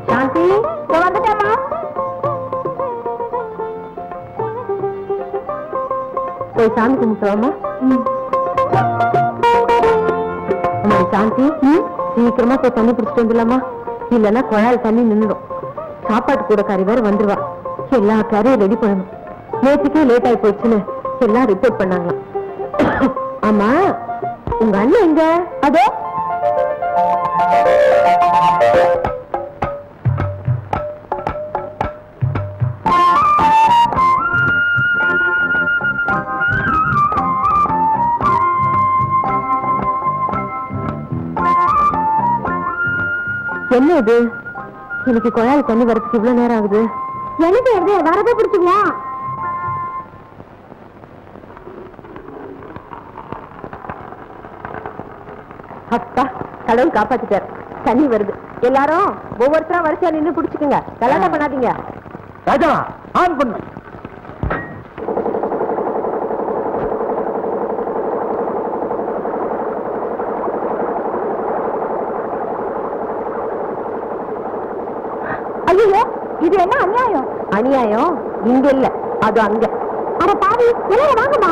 சாந்தி வந்துட்டேம்மா. போய் சாமி கும்பிட்டுவாமா. சாந்தி சீக்கிரமா போய் தண்ணி பிடிச்சிட்டு வந்துடலாமா? இல்லன்னா குழாயில் தண்ணி நின்றுடும். சாப்பாட்டு கூட கறி வேற வந்துருவா. எல்லா கரையும் ரெடி பண்ணணும். நேற்றுக்கே லேட் ஆகி போச்சுன்னு எல்லாம் ரிப்போர்ட் பண்ணாங்களாம். ஆமா, உங்க அண்ணன் எங்க? அதோ என்ன இது? இன்னைக்கு குழாயில் தண்ணி வரதுக்கு இவ்வளவு நேரம் ஆகுது. எனக்கு வரதை பிடிச்சுக்குவோம். அப்பா, கடவுள் காப்பாத்திட்டார். தண்ணி வருது. எல்லாரும் ஒவ்வொருத்தரா வரிசையா நின்று பிடிச்சுக்குங்க. கல்யாணம் பண்ணாதீங்க. ராஜா ஆன் பண்ணு. ஐயோ, இது என்ன அநியாயம்? அநியாயம் இங்க இல்ல, அது அங்க. அட பாவி, வாங்கம்மா.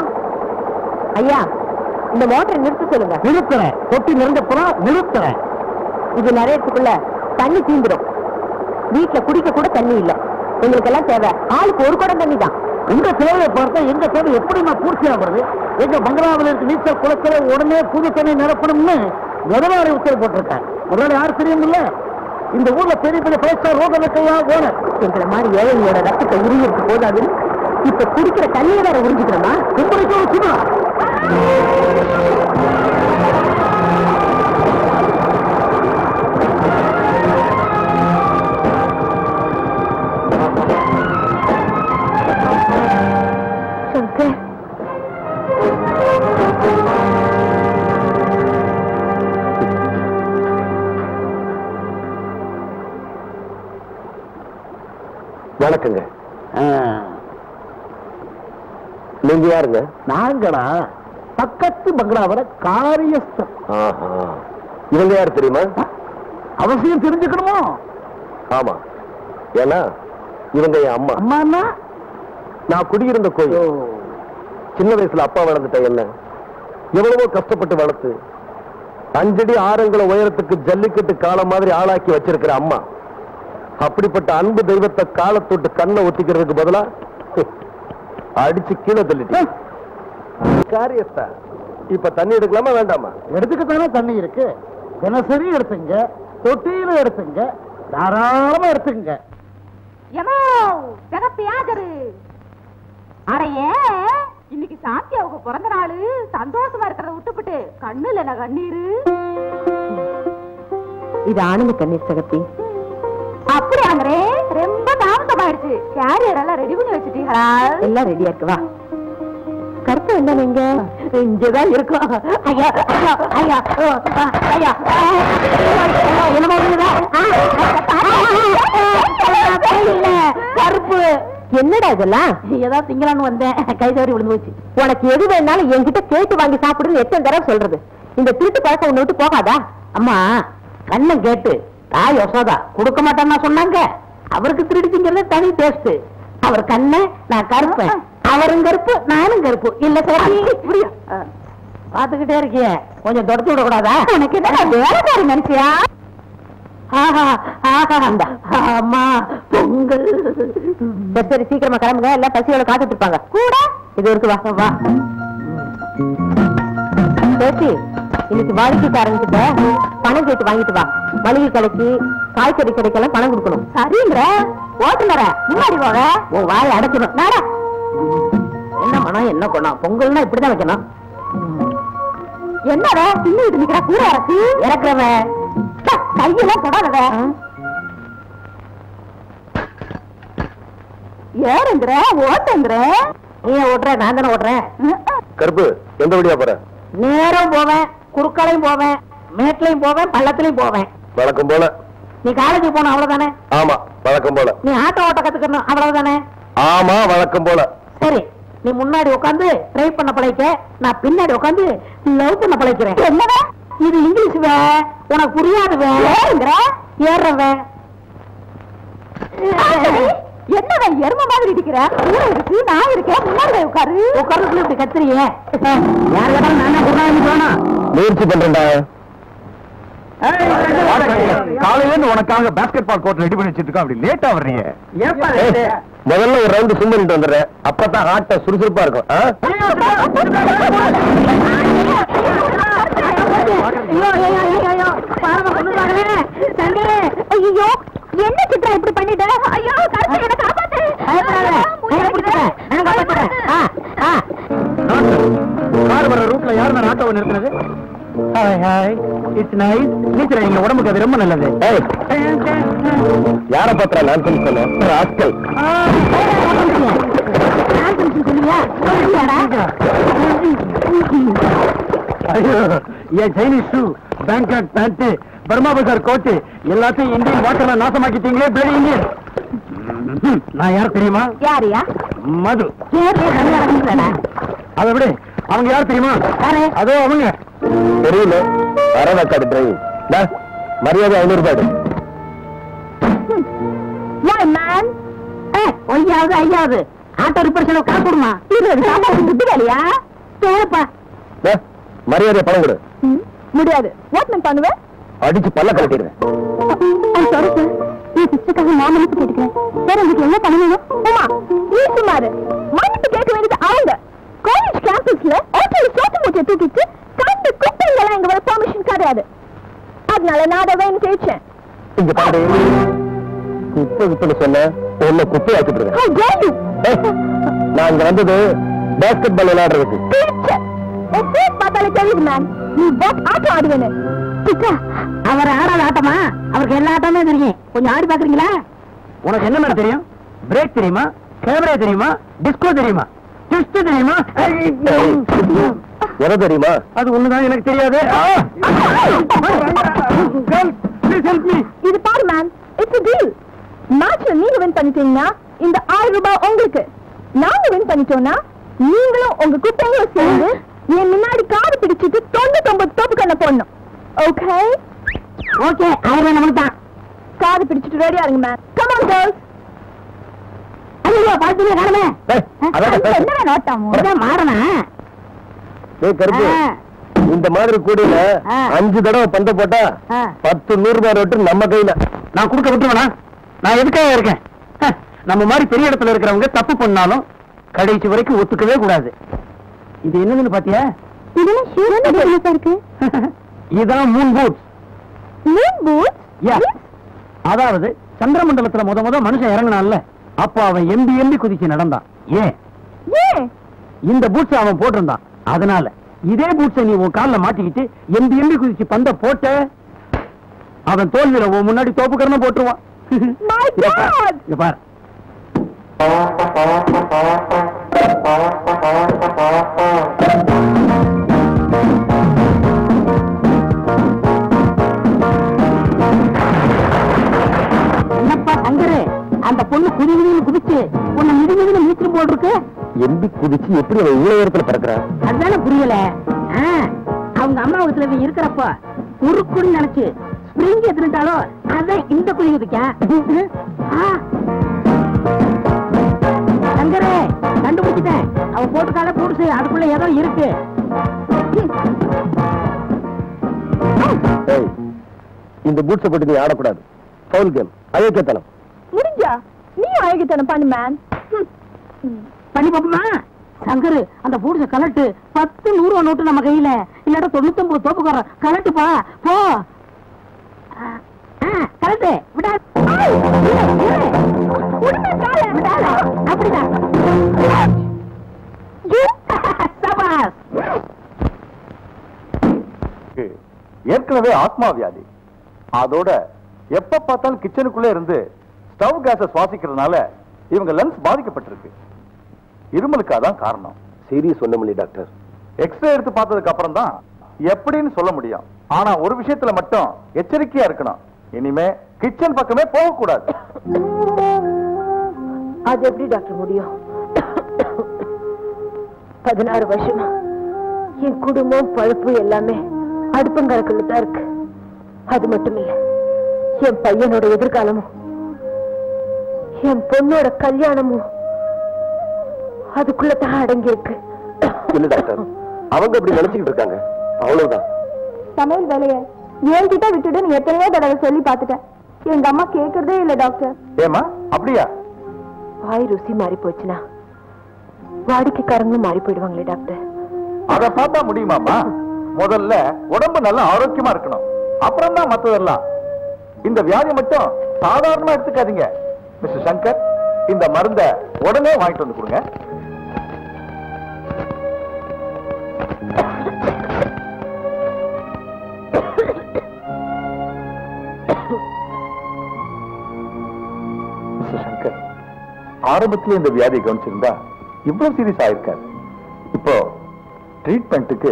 ஐயா, இந்த மோட்டரை நிறுத்த சொல்லுங்க. நிறுத்துறேன். தொட்டி நிறந்தப்புறம் நிறுத்துறேன். இது நிறையத்துக்குள்ள தண்ணி தீந்துடும். வீட்டுல குடிக்க கூட தண்ணி இல்ல. எங்களுக்கு எல்லாம் தேவை ஆளுக்கு ஒரு குடம் தண்ணி தான். உங்க தேவையை பார்த்தா எங்க தேவை எப்படி நான் பூர்த்தி ஆகுறது? எங்க பங்களாவில் இருக்க நீச்சல் குளத்துல உடனே புது தண்ணி நிரப்பணும்னு முதலாளி உத்தரவு போட்டிருக்கேன். முதலாளி யாரு தெரியுமில்ல? இந்த ஊர்ல பெரிய பெரிய பேசா ரோதனைக்கையா ஓனர். எங்களை மாதிரி ஏழைங்களோட ரத்தத்தை உருவிருக்கு போதாது. இப்ப குடிக்கிற தண்ணியை வேற உறிஞ்சிக்கிறோமா? உங்களுக்கு சும்மா சங்கர், வணக்கங்க. நீங்க யாருங்க? நாங்களா பக்கத்து பங்களாவர காரியஸ்தர். இவங்க யாரு தெரியுமா? அவசியம் தெரிஞ்சுக்கணுமோ? ஆமா, ஏன்னா இவங்க என் அம்மா. அம்மா நான் குடியிருந்த கோயில். சின்ன வயசுல அப்பா வளர்ந்துட்ட என்ன எவ்வளவோ கஷ்டப்பட்டு வளர்த்து 5 அடி 6 அங்குல உயரத்துக்கு ஜல்லிக்கட்டு காலம் மாதிரி ஆளாக்கி வச்சிருக்கிற அம்மா. அப்படிப்பட்ட அன்பு தெய்வத்தை காலத்தொட்டு கண்ணை ஒத்திக்கிறதுக்கு பதிலா அடிச்சு கீழே தள்ளிட்டு காரியஸ்தா. இப்ப தண்ணி எடுக்கலாமா வேண்டாமா? எடுத்துக்கத்தானே தண்ணி இருக்கு. தினசரி எடுத்துங்க, தொட்டியில எடுத்துங்க, தாராளமா எடுத்துங்க. அடையே, இன்னைக்கு சாந்தியாவுக்கு பிறந்த நாள். சந்தோஷமா இருக்கிறத விட்டுப்பட்டு கண்ணுல என்ன கண்ணீரு? இது ஆனந்த கண்ணீர் சகத்தி. அப்படி ஆங்கரே, ரொம்ப தாமதமாயிடுச்சு. கேரியர் எல்லாம் ரெடி பண்ணி வச்சுட்டீங்களா? எல்லாம் ரெடியா இருக்குவா. கருத்து என்ன? நீங்க இங்கதான் இருக்கோம். ஐயா ஐயா ஐயா ஐயா, கருப்பு என்னடா இதெல்லாம்? ஏதாவது திங்கலான்னு வந்தேன், கை தவறி விழுந்து போச்சு. உனக்கு எது வேணாலும் என்கிட்ட கேட்டு வாங்கி சாப்பிடுன்னு எத்தனை தடவை சொல்றது? இந்த திருட்டு பழக்கம் ஒண்ணு விட்டு போகாதா? அம்மா, கண்ணன் கேட்டு தாய் யசோதா கொடுக்க மாட்டேன்னா சொன்னாங்க. அவருக்கு திருடிச்சிங்கிறது தனி டேஸ்ட். அவர் கண்ணை, நான் கருப்பேன். அவரும் கருப்பு, நானும் கருப்பு. இல்ல சரி, புரியும். பாத்துக்கிட்டே இருக்கிய, கொஞ்சம் தொடச்சு விட கூடாதா? உனக்கு என்ன வேலைக்காரி நினைச்சியா? அம்மா பொங்கல். சரி சீக்கிரமா கிளம்புங்க, எல்லாம் பசியோட காத்துட்டு இருப்பாங்க. கூட இது இருக்கு, வா வா. பேசி இன்னைக்கு வாடிக்கைக்காரங்கிட்ட பணம் கேட்டு வாங்கிட்டு வா. மளிகை கடைக்கு, காய்கறி கடைக்கெல்லாம் பணம் கொடுக்கணும். சரிங்கிற ஓட்டுநர முன்னாடி போக உன் வாயை அடைக்கணும். என்ன மனம், என்ன குணம்? பொங்கல்னா இப்படிதான் வைக்கணும். என்னடா தின்னுட்டு நிக்கிற? கூட இறக்கு இறக்குறவன் கையெல்லாம் தொடாதவ. ஏறுங்கிற ஓட்டுங்கிற. நீ ஓட்டுற, நான் தானே ஓட்டுறேன். கருப்பு எந்த வழியா போற? நேரம் போவேன், குறுக்களையும் போவேன், மேட்லையும் போவேன், பள்ளத்திலையும் போவேன். வழக்கம் போல. நீ காலேஜுக்கு போன அவ்வளவுதானே? ஆமா, வழக்கம் போல. நீ ஆட்டோ ஓட்ட கத்துக்கணும் அவ்வளவுதானே? ஆமா, வழக்கம் போல. சரி, நீ முன்னாடி உட்காந்து ட்ரை பண்ண பழைக்க, நான் பின்னாடி உட்காந்து லவ் பண்ண பழைக்கிறேன். என்னடா இது இங்கிலீஷ் உனக்கு புரியாதுவே ஏறவே என்னடா எரும மாதிரி இருக்கிற இருக்கு நான் இருக்கேன் முன்னாடி உட்காரு உட்கார்ந்து இப்படி கத்துறீங்க யார் கேட்டாலும் நான் சொன்னா முயற்சி பண்றேன்டா காலையில உனக்காக பாஸ்கெட் பால் கோர்ட் ரெடி பண்ணி வச்சிருக்கோம். அப்படி லேட்டா வர்றீங்க. முதல்ல ஒரு ரவுண்ட் சும்மா நின்று வந்துடுறேன். அப்பதான் ஆட்ட சுறுசுறுப்பா இருக்கும். ஐயோ என்ன சித்ரா இப்படி பண்ணிட்ட? ஐயோ கார் வர ரூட்ல யாருமே ஆட்டோவை நிறுத்தினது? நீங்க உடம்புக்கு அது ரொம்ப நல்லது. யார பத்திர நான் சொன்னேன் ஆட்கள் Chinese shoe, Bangkok pant, Burma Bazaar coat Indian இந்தியன் வாட்டர்ல நாசமாக்கிட்டீங்களே. Bloody Indian. நான் யார் தெரியுமா? யாரியா? மது. அதை விட அவங்க யார் தெரியுமா? அதோ அவங்க. தெரியல. அரவக்காடு டிரைவிங். மரியாதை 500 ரூபாய். ஒய்யாவது ஐயாவது ஆட்டோ ரிப்பேர் செலவு காசு கொடுமா? புத்தி வேலையா? கேப்பா மரியாதை பணம் கொடு. முடியாது. வாட் நான் பண்ணுவேன்? அடிச்சு பல்ல கட்டிடுவேன். சாரி சார், என் சிஸ்டருக்காக நான் மன்னிப்பு கேட்டுக்கிறேன். சார் உங்களுக்கு என்ன பண்ணணும்? உமா நீ சுமாரு மன்னிப்பு கேட்க வேண்டியது அவங்க. காலேஜ் கேம்பஸ்ல ஆட்டோல சோத்து மூட்டை தூக்கிட்டு கண்டு குப்பைங்கெல்லாம் எங்க வர பெர்மிஷன் கிடையாது. அதனால நான் அதை வேணும் கேட்டேன். இங்க பாரு, குப்பை சொன்ன உன்னை குப்பை ஆக்கிட்டு நான் இங்க வந்தது பாஸ்கெட் பால் விளையாடுறதுக்கு. பார்த்தாலே தெரியுது மேம், நீ பாட் ஆட்டம் ஆடுவேன்னு. அவர் ஆடாத ஆட்டமா? அவருக்கு எல்லா ஆட்டமே தெரியும். கொஞ்சம் ஆடி பாக்குறீங்களா? உனக்கு என்ன மாதிரி தெரியும்? பிரேக் தெரியுமா? கேமரா தெரியுமா? டிஸ்கோ தெரியுமா? ட்விஸ்ட் தெரியுமா? எதை தெரியுமா? அது ஒண்ணுதான் எனக்கு தெரியாது. இது பாரு மேம், இட்ஸ் டீல். மேட்ச்ல நீங்க வின் பண்ணிட்டீங்கன்னா இந்த 1000 ரூபாய் உங்களுக்கு. நாங்க வின் பண்ணிட்டோம்னா நீங்களும் உங்க குட்டைங்களும் சேர்ந்து என் முன்னாடி காது பிடிச்சிட்டு 99 தோப்பு கண்ண போடணும். ஓகே ஓகே, 1000 நமக்கு தான். காது பிடிச்சிட்டு ரெடியா இருங்க மேம். Come on girls. ஐயோ பாத்துங்க காணமே. என்ன நோட்டம் மாறனா? கருப்பு, இந்த மாதிரி கூடையில 5 தடவை பந்த போட்டா 10 100 ரூபாய் ரோட்டு நம்ம கையில. நான் கொடுக்க விட்டுருவேனா? நான் எதுக்காக இருக்கேன்? நம்ம மாதிரி பெரிய இடத்துல இருக்கிறவங்க தப்பு பண்ணாலும் கடைசி வரைக்கும் ஒத்துக்கவே கூடாது. இது என்னன்னு பாத்தியா? இதான் மூன் பூட்ஸ். அதாவது சந்திரமண்டலத்துல முத மனுஷன் இறங்கினான்ல, அப்ப அவன் எம்பி குதிச்சு நடந்தான். ஏன் இந்த பூட்ஸ் அவன் போட்டிருந்தான். அதனால இதே பூட்ஸை நீ உன் கால்ல மாட்டிக்கிட்டு எம்பி குதிச்சு பந்த போட்ட அவன் தோல்வியில உன் முன்னாடி தோப்புக்கரணம் போட்டுருவான். பார், என்னப்பா சங்கரு, அந்த பொண்ணு குதிவின்னு குதிச்சு உன்னை மிதிமிதின்னு மீட்டர் போல் இருக்கு. எம்பி குதிச்சு எப்படி அவன் இவ்வளவு உயரத்துல பறக்குறா? அதுதானே புரியல. அவங்க அம்மா வீட்டுல இருக்கிறப்ப குறுக்குன்னு நினைச்சு ஸ்பிரிங் எத்திட்டாலோ அதான் இந்த குதி குதிக்க. சங்கரே கண்டுபிடிச்சிட்டேன். அவன் போட்டுக்கால பூடுச்சு, அதுக்குள்ள ஏதோ இருக்கு. இந்த பூட்ஸை போட்டு நீ ஆடக்கூடாது. ஃபவுல் கேம், அயோக்கியத்தனம். முடிஞ்சா நீ அயோக்கியத்தனம் பண்ணு மேன். பண்ணி பாப்போமா? சங்கரு அந்த பூட்ஸ கலட்டு. 10 100 நோட்டு நம்ம கையில, இல்லாட்ட 99 தோப்புக்கார கலட்டுப்பா. போ கலட்டு. விடா அப்படிதான். ஏற்கனவே ஆத்மா வியாதி. அதோட எப்ப பார்த்தாலும் கிச்சனுக்குள்ள இருந்து ஸ்டவ் கேஸ சுவாசிக்கிறதுனால இவங்க லங்ஸ் பாதிக்கப்பட்டிருக்கு. இருமலுக்காதான் காரணம். சீரியஸ் ஒண்ணும் இல்லை டாக்டர். எக்ஸ்ரே எடுத்து பார்த்ததுக்கு அப்புறம் தான் எப்படின்னு சொல்ல முடியும். ஆனா ஒரு விஷயத்துல மட்டும் எச்சரிக்கையா இருக்கணும். இனிமே கிச்சன் பக்கமே போகக்கூடாது. அது எப்படி டாக்டர் முடியும்? 16 வருஷமா என் குடும்பம் பழப்பு எல்லாமே அடுப்பங்கரைக்குள்ளதான் இருக்கு. அது மட்டும் இல்ல, என் பையனோட எதிர்காலமும் என் பொண்ணோட கல்யாணமும் அதுக்குள்ளதான் அடங்கி இருக்கு. இல்ல டாக்டர், அவங்க அப்படி நினைச்சுக்கிட்டு இருக்காங்க, அவ்வளவுதான். சமையல் வேலைய என்கிட்ட விட்டுட்டு நீ எத்தனையோ தடவை சொல்லி பாத்துட்டேன். எங்க அம்மா கேக்குறதே இல்ல டாக்டர். ஏமா அப்படியா? வாய் ருசி மாறி போச்சுன்னா வாடிக்கைக்காரங்களும் மாறி போயிடுவாங்களே டாக்டர். அதை பார்த்தா முடியுமாமா? முதல்ல உடம்பு நல்லா ஆரோக்கியமா இருக்கணும், அப்புறம் தான் மத்ததெல்லாம். இந்த வியாதி மட்டும் சாதாரணமா எடுத்துக்காதீங்க. மிஸ்டர் சங்கர், இந்த மருந்தை உடனே வாங்கிட்டு வந்து கொடுங்க. மிஸ்டர் சங்கர், ஆரம்பத்தில் இந்த வியாதியை கவனிச்சிருந்தா இவ்வளவு சீரியஸ் ஆயிருக்காரு. இப்போ ட்ரீட்மெண்ட்டுக்கு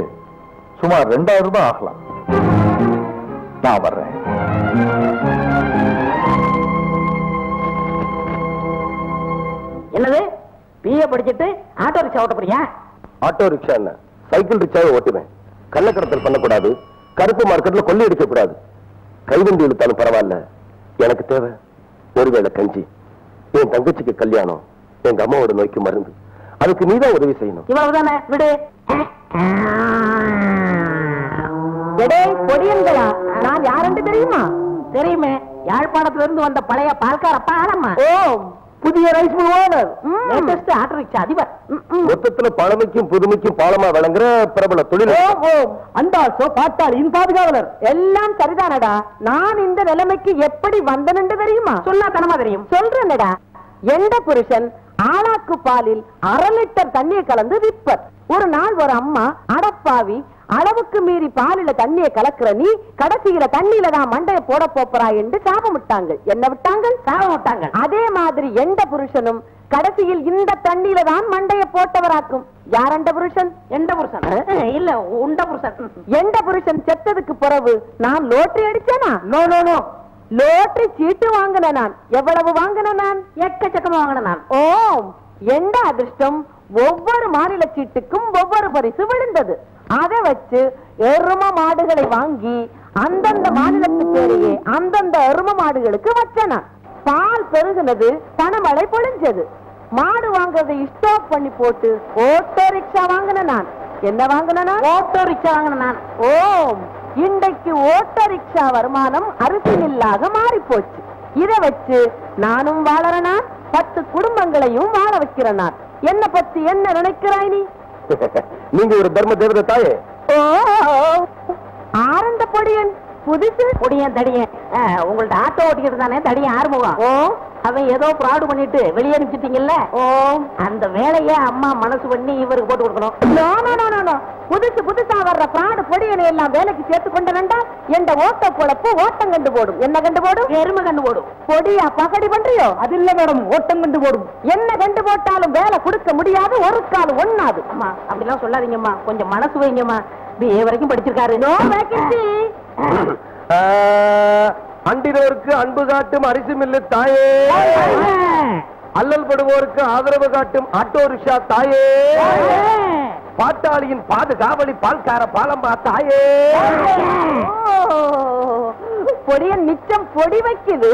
சுமார் 2000 ரூபாய் ஆகலாம். நான் வர்றேன். என்னது பிஏ படிச்சுட்டு ஆட்டோ ரிக்ஷா ஓட்ட போறியா? ஆட்டோ ரிக்ஷா என்ன, சைக்கிள் ரிக்ஷாவை ஓட்டுவேன். கள்ளக்கடத்தல் பண்ணக்கூடாது, கருப்பு மார்க்கெட்ல கொள்ளை அடிக்க கூடாது. கைவண்டி இழுத்தாலும் பரவாயில்ல, எனக்கு தேவை ஒருவேளை கஞ்சி. என் தங்கச்சிக்கு கல்யாணம், எங்க அம்மாவோட நோய்க்கு மருந்து, அதுக்கு நீதான் உதவி செய்யணும். இவ்வளவுதானே, விடு. பொடியன்களா, நான் யாருன்னு தெரியுமா? தெரியுமே, யாழ்ப்பாணத்துல இருந்து வந்த பழைய பால்கார பாலம்மா. ஓ, புதிய rice mill owner, latest auto rickshaw அதிபர். மொத்தத்துல பழமைக்கும் புதுமைக்கும் பாலமா வழங்குற பிரபல தொழில். அந்தாசோ பாட்டாளியின் பாதுகாவலர். எல்லாம் சரிதானடா. நான் இந்த நிலைமைக்கு எப்படி வந்தனு தெரியுமா? சொன்னா தனமா தெரியும். சொல்றேன்டா. எந்த புருஷன் ஆளாக்கு பாலில் 1/2 லிட்டர் தண்ணியை கலந்து விற்பர். ஒரு நாள் ஒரு அம்மா, அடப்பாவி, அளவுக்கு மீறி பாலில தண்ணியை கலக்குற நீ கடைசியில தண்ணியில தான் மண்டைய போட போறா என்று சாபம் விட்டாங்க. என்ன விட்டாங்க? சாபம் விட்டாங்க. அதே மாதிரி எந்த புருஷனும் கடைசியில் இந்த தண்ணியில தான் மண்டைய போட்டவராக்கும். யார் அந்த புருஷன்? எந்த புருஷன்? இல்ல, உண்ட புருஷன். எந்த புருஷன் செத்ததுக்கு பிறகு நான் லோட்டரி அடிச்சேனா? நோ நோ நோ, லோட்டரி சீட்டு வாங்கின நான். எவ்வளவு வாங்கின நான்? எக்கச்சக்கமா வாங்கின நான். ஓ, எந்த அதிர்ஷ்டம்! ஒவ்வொரு மாநில சீட்டுக்கும் ஒவ்வொரு பரிசு விழுந்தது. அதை வச்சு எரும மாடுகளை வாங்கி அந்தந்த மாநிலத்துக்கேயே அந்தந்த எரும மாடுகளுக்கு வச்சனா. பால் பெருகுனது, பணமழை பொழிஞ்சது. மாடு வாங்குறதை ஸ்டாப் பண்ணி போட்டு ஓட்டோ ரிக்ஷா வாங்கின நான். என்ன வாங்கின? ஓட்டோ ரிக்ஷா வாங்கின நான். ஓ, இன்றைக்கு ஓட்டோ ரிக்ஷா வருமானம் அரிசி மில்லாக மாறி போச்சு. இதை வச்சு நானும் வாழறனா, 10 குடும்பங்களையும் வாழ வைக்கிறேன் நான். என்ன பத்தி என்ன நினைக்கிறாய் நீ? நீங்க ஒரு தர்ம தேவதை தாயே. ஓ, ஆரந்த பொடியன் புதுசு. பொடியன் தடியன், உங்கள்ட்ட ஆட்டோ ஓட்டிக்கிட்டு தானே தடியன் ஆறுமுகம். ஓ, அவன் ஏதோ பிராடு பண்ணிட்டு வெளியே அனுப்பிச்சிட்டீங்கல்ல. ஓ, அந்த வேலையை அம்மா மனசு பண்ணி இவருக்கு போட்டு கொடுக்கணும். புதுசு புதுசா வர்ற பிராடு பொடியனை எல்லாம் வேலைக்கு சேர்த்து கொண்ட வேண்டாம். எந்த ஓட்ட பொழப்பு ஓட்டம் கண்டு போடும். என்ன கண்டு போடும்? எருமை கண்டு போடும். பொடியா பகடி பண்றியோ? அது இல்ல மேடம், ஓட்டம் கண்டு போடும். என்ன கண்டு போட்டாலும் வேலை கொடுக்க முடியாது, ஒரு கால் ஒண்ணாது. அம்மா அப்படிலாம் சொல்லாதீங்கம்மா, கொஞ்சம் மனசு வைங்கம்மா. BA வரைக்கும் படிச்சிருக்காரு. No vacancy. அண்டினோருக்கு அன்பு காட்டும் அரிசி மில்லு தாயே, அல்லல் படுவோருக்கு ஆதரவு காட்டும் ஆட்டோ ரிக்ஷா தாயே, பாட்டாளியின் பாதுகாவலி பால்கார பாலம்பா தாயே. பொடியன் மிச்சம் பொடி வைக்குது,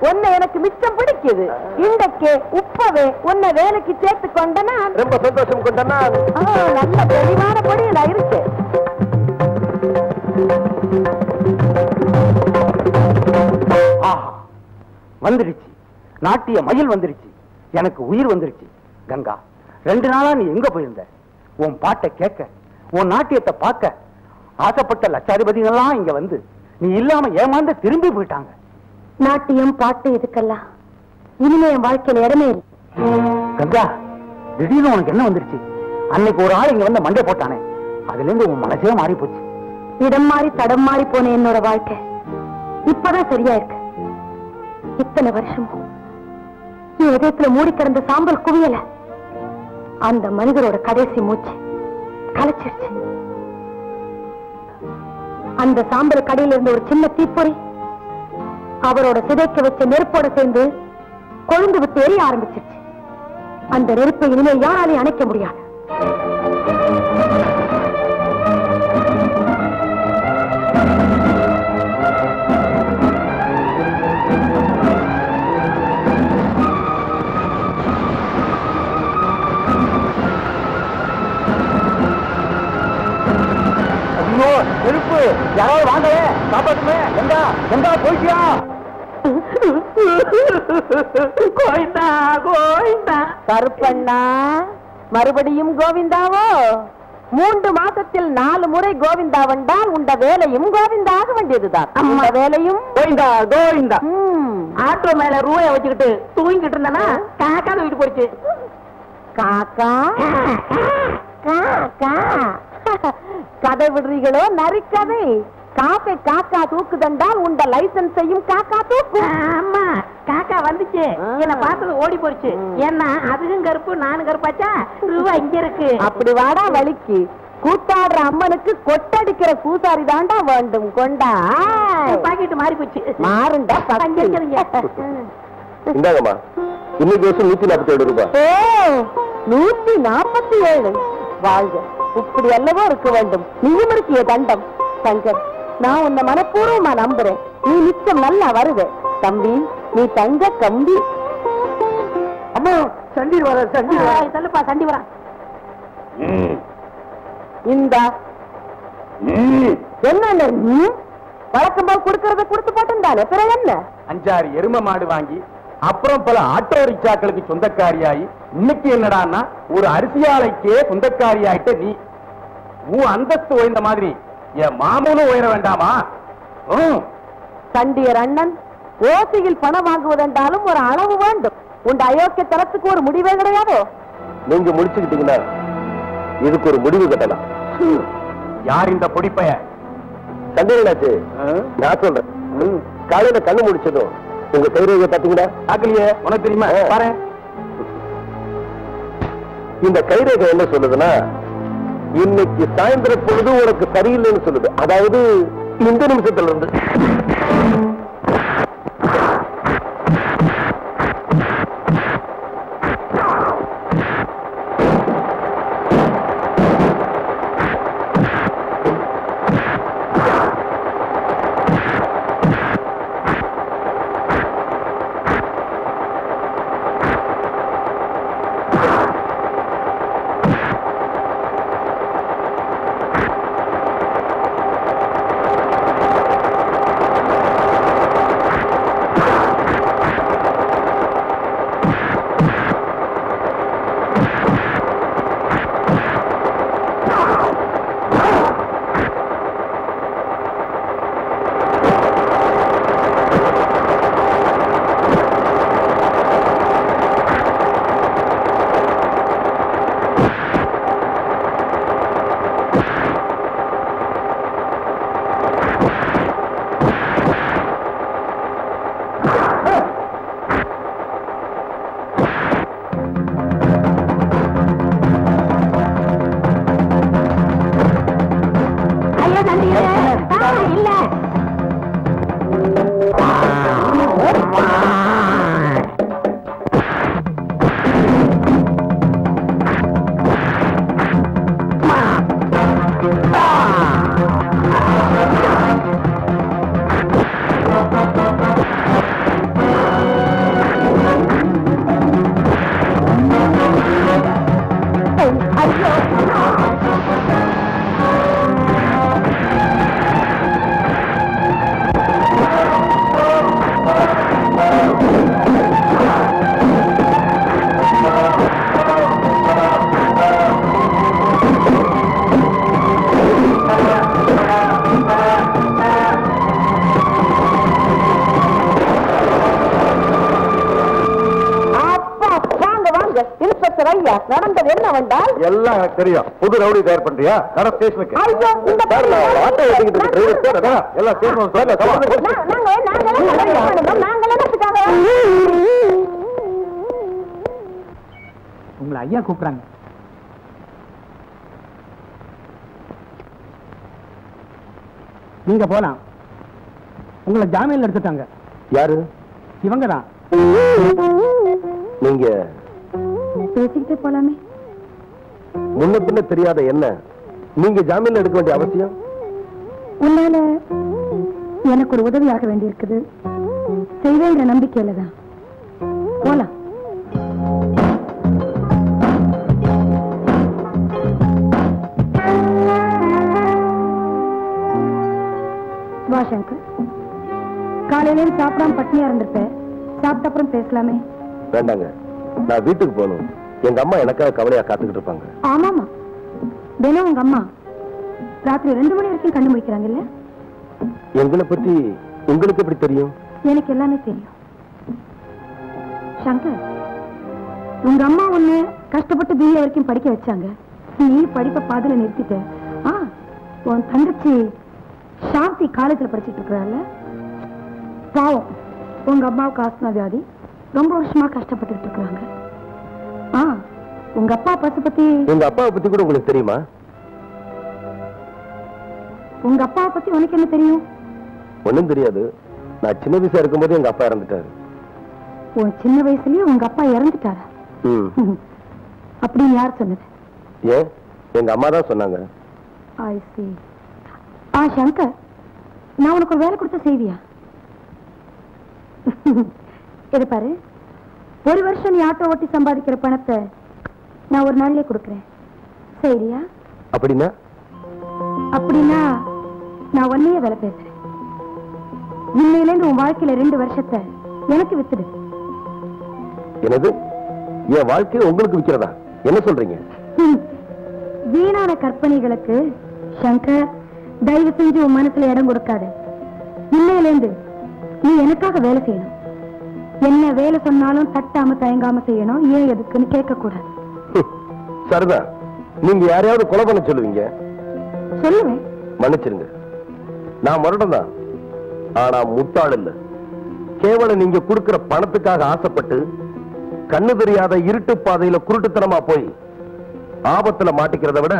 உன்னை எனக்கு மிச்சம் பிடிக்குது. இன்றைக்கு உப்பவே உன்னை வேலைக்கு சேர்த்து கொண்ட நான் ரொம்ப சந்தோஷம் கொண்ட நான். நல்ல தெளிவான பொடியனா இருக்கு. வந்துருச்சு, நாட்டிய மயில் வந்துருச்சு, எனக்கு உயிர் வந்துருச்சு. கங்கா, 2 நாளா நீ எங்க போயிருந்த? உன் பாட்டை கேட்க, உன் நாட்டியத்தை பார்க்க ஆசைப்பட்ட லட்சாதிபதிகள்லாம் இங்க வந்து நீ இல்லாம ஏமாந்து திரும்பி போயிட்டாங்க. நாட்டியம் பாட்டு இதுக்கெல்லாம் இனிமே என் வாழ்க்கையில இடமே இல்லை. கங்கா, திடீர்னு உனக்கு என்ன வந்துருச்சு? அன்னைக்கு ஒரு ஆள் இங்க வந்து மண்டை போட்டானே, அதுல இருந்து உன் மனசே மாறி போச்சு. இடம் மாறி தடம் மாறி போன என்னோட வாழ்க்கை இப்பதான் சரியா இருக்கு. இத்தனை வருஷமும் என் இதயத்துல மூடி கிடந்த சாம்பல் குவியல. அந்த மனிதரோட கடைசி மூச்சு கலைச்சிருச்சு. அந்த சாம்பல் கடையில இருந்த ஒரு சின்ன தீப்பொறி அவரோட சிதைக்க வச்ச நெருப்போட சேர்ந்து கொழுந்து விட்டு எரிய ஆரம்பிச்சிருச்சு. அந்த நெருப்பை இனிமே யாராலையும் அணைக்க முடியாது. யாராவது வாங்கவே காப்பாத்துமே. எங்கா எங்கா போயிட்டியா? கோவிந்தா கோவிந்தா. கருப்பண்ணா மறுபடியும் கோவிந்தாவோ? 3 மாசத்தில் 4 முறை கோவிந்தா வந்தால் உண்ட வேலையும் கோவிந்தாக வேண்டியதுதான். அந்த வேலையும் கோவிந்தா கோவிந்தா. ஆட்டோ மேல ரூபாய வச்சுக்கிட்டு தூங்கிட்டு இருந்தானா காக்கா தூக்கிட்டு போயிடுச்சு. காக்கா காக்கா கதை விடுறீங்களோ நரிக்கதை. காக்கை காக்கா தூக்குதண்டால் உண்ட லைசன்ஸையும் காக்கா தூக்கு. ஆமா காக்கா வந்துச்சு, என்ன பார்த்தது ஓடி போச்சு. ஏன்னா அதுவும் கருப்பு நானும் கருப்பாச்சா, ரூபா இங்க இருக்கு. அப்படி வாடா வலிக்கு. கூத்தாடுற அம்மனுக்கு கொட்டடிக்கிற கூத்தாரி தாண்டா வேண்டும். கொண்டா பாக்கெட்டு மாறி போச்சு. மாறுண்டா இந்தாங்கம்மா. இன்னைக்கு வருஷம் 147 ரூபாய். ஓ 147. வாழ்க. இப்படி அல்லவோ இருக்க வேண்டும். நீயும் இருக்கிய தண்டம். சங்கர், நான் உன்னை மனப்பூர்வமா நம்புறேன். நீ நிச்சயம் நல்லா வருவே. தம்பி நீ தங்க கம்பி. அம்மா சண்டி வர சண்டி சொல்லுப்பா. சண்டி வரா. இந்த என்ன வழக்கம் போல் கொடுக்கறத கொடுத்து போட்டுந்தானே, பிறகு என்ன? 5-6 எரும மாடு வாங்கி அப்புறம் பல ஆட்டோ ரிக்ஷாக்களுக்கு சொந்தக்காரியாயி இன்னைக்கு என்னடான்னா ஒரு அரிசியாலைக்கே சொந்தக்காரி ஆயிட்ட நீ. உன் அந்தஸ்து உயர்ந்த மாதிரி என் மாமனும் உயர வேண்டாமா? சண்டியர் அண்ணன், ஓசையில் பணம் வாங்குவதென்றாலும் ஒரு அளவு வேண்டும். உண்ட அயோக்கிய தரத்துக்கு ஒரு முடிவே கிடையாதோ? நீங்க முடிச்சுக்கிட்டீங்கன்னா இதுக்கு ஒரு முடிவு கட்டலாம். யார் இந்த பொடிப்பைய? சண்டையாச்சு நான் சொல்றேன். காலையில கண்ணு முடிச்சதும் உங்க கைரேகை பாத்தீங்களா? ஆக்கலையே. உனக்கு தெரியுமா? பாரு. இந்த கைரேகை என்ன சொல்லுதுன்னா, இன்னைக்கு சாயந்தர பொழுது உனக்கு சரியில்லைன்னு சொல்லுது. அதாவது இந்த நிமிஷத்துல இருந்து. நடந்தது என்ன வந்தால் எல்லாம் எனக்கு தெரியும். புது ரவுடி தயார் பண்றியா? நட ஸ்டேஷனுக்கு. உங்களை ஐயா கூப்பிடுறாங்க. நீங்க போலாம். உங்களை ஜாமீன்ல எடுத்துட்டாங்க. யாரு? இவங்கதான். நீங்க பேசிக்கிட்டே போலாமே. முன்ன பின்ன தெரியாத என்ன நீங்க ஜாமீன்ல எடுக்க வேண்டிய அவசியம்? உன்னால எனக்கு ஒரு உதவியாக வேண்டியிருக்குது. செய்வேங்கிற நம்பிக்கையில தான். போலாம். நேரம் சாப்பிடாம பட்னியா இருந்திருப்பேன். சாப்பிட்ட அப்புறம் பேசலாமே. வேண்டாங்க, நான் வீட்டுக்கு போகணும். எங்க அம்மா எனக்காக கவலையா காத்துக்கிட்டு இருப்பாங்க. ஆமாமா, தினம் உங்க அம்மா ராத்திரி 2 மணி வரைக்கும் கண்ணு முடிக்கிறாங்க இல்ல? எங்களை பத்தி உங்களுக்கு எப்படி தெரியும்? எனக்கு எல்லாமே தெரியும். சங்கர், உங்க அம்மா உன்னை கஷ்டப்பட்டு பிஏ வரைக்கும் படிக்க வச்சாங்க. நீ படிப்பை பாதியில நிறுத்திட்ட. உன் தங்கச்சி சாந்தி காலேஜ்ல படிச்சுட்டு இருக்கிறாள். பாவம், உங்க அம்மாவுக்கு ஆஸ்மா வியாதி, ரொம்ப வருஷமா கஷ்டப்பட்டு இருக்காங்க. உங்க அப்பா பத்தி உங்க அப்பாவை பத்தி கூட உங்களுக்கு தெரியுமா? உங்க அப்பாவை பத்தி உனக்கு என்ன தெரியும்? ஒண்ணும் தெரியாது. நான் சின்ன வயசா இருக்கும்போது எங்க அப்பா இறந்துட்டாரு. உன் சின்ன வயசுலயே உங்க அப்பா இறந்துட்டாரா? அப்படின்னு யார் சொன்னது? ஏன், எங்க அம்மா தான் சொன்னாங்க. I see. சங்கர், நான் உனக்கு ஒரு வேலை கொடுத்த செய்வியா? இது பாரு, 1 வருஷம் நீ ஆட்டோ ஓட்டி சம்பாதிக்கிற பணத்தை நான் ஒரு நாள்லயே கொடுக்கிறேன். சரியா? அப்படின்னா நான் ஒன்னையே வேலை பேசுறேன். இன்னையிலேருந்து உன் வாழ்க்கையில 2 வருஷத்தை எனக்கு வித்துடு. என்னது? என் வாழ்க்கையை உங்களுக்கு விக்கிறதா? என்ன சொல்றீங்க? வீணான கற்பனைகளுக்கு சங்கர், தயவு செஞ்சு உன் மனசுல இடம் கொடுக்காத. இன்னையிலேருந்து நீ எனக்காக வேலை செய்யணும். என்ன வேலை சொன்னாலும் தட்டாம தயங்காம செய்யணும். ஏன் எதுக்குன்னு கேட்க கூடாது. சரிதான். நீங்க யாரையாவது கொலை பண்ண சொல்லுவீங்க? சொல்லுவேன். மன்னிச்சிருங்க, நான் மருடம் தான். ஆனா முட்டாள் இல்ல. கேவலம் நீங்க கொடுக்கிற பணத்துக்காக ஆசைப்பட்டு கண்ணு தெரியாத இருட்டு பாதையில குருட்டுத்தனமா போய் ஆபத்துல மாட்டிக்கிறத விட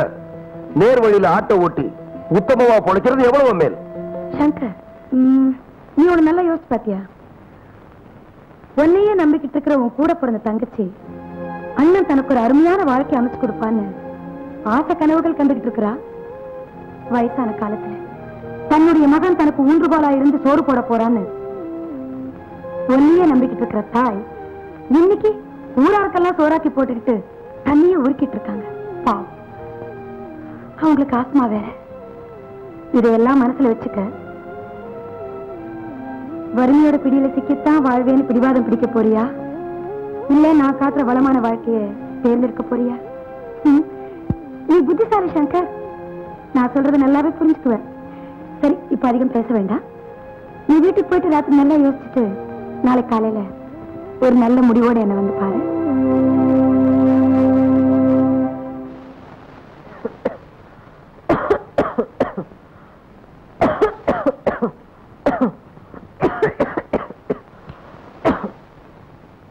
நேர் வழியில ஆட்டோ ஓட்டி உத்தமமா பொழைக்கிறது எவ்வளவு மேல். சங்கர், நீ ஒரு நல்லா யோசிச்சு பாத்தியா? உன்னையே நம்பிக்கிட்டு இருக்கிற உன் கூட பிறந்த தங்கச்சி அண்ணன் தனக்கு ஒரு அருமையான வாழ்க்கை அமைச்சு கொடுப்பான்னு ஆசை கனவுகள் கண்டுகிட்டு இருக்கிறா. வயசான காலத்துல தன்னுடைய மகன் தனக்கு ஊன்றுகோலா இருந்து சோறு போட போறான்னு ஒன்னையே நம்பிக்கிட்டு இருக்கிற தாய் இன்னைக்கு ஊராருக்கெல்லாம் சோறாக்கி போட்டுக்கிட்டு தண்ணியை உருக்கிட்டு இருக்காங்க. பாவம், அவங்களுக்கு ஆத்மா வேற. இதையெல்லாம் மனசுல வச்சுக்க. வறுமையோட பிடியில சிக்கித்தான் வாழ்வேன்னு பிடிவாதம் பிடிக்க போறியா, இல்ல நான் காட்டுற வளமான வாழ்க்கைய தேர்ந்தெடுக்க போறியா? நீ புத்திசாலி சங்கர், நான் சொல்றது நல்லாவே புரிஞ்சுக்குவேன். சரி, இப்ப அதிகம் பேச வேண்டாம். நீ வீட்டுக்கு போயிட்டு ராத்திரி நல்லா யோசிச்சுட்டு நாளைக்கு காலையில ஒரு நல்ல முடிவோட என்ன வந்து பாரு.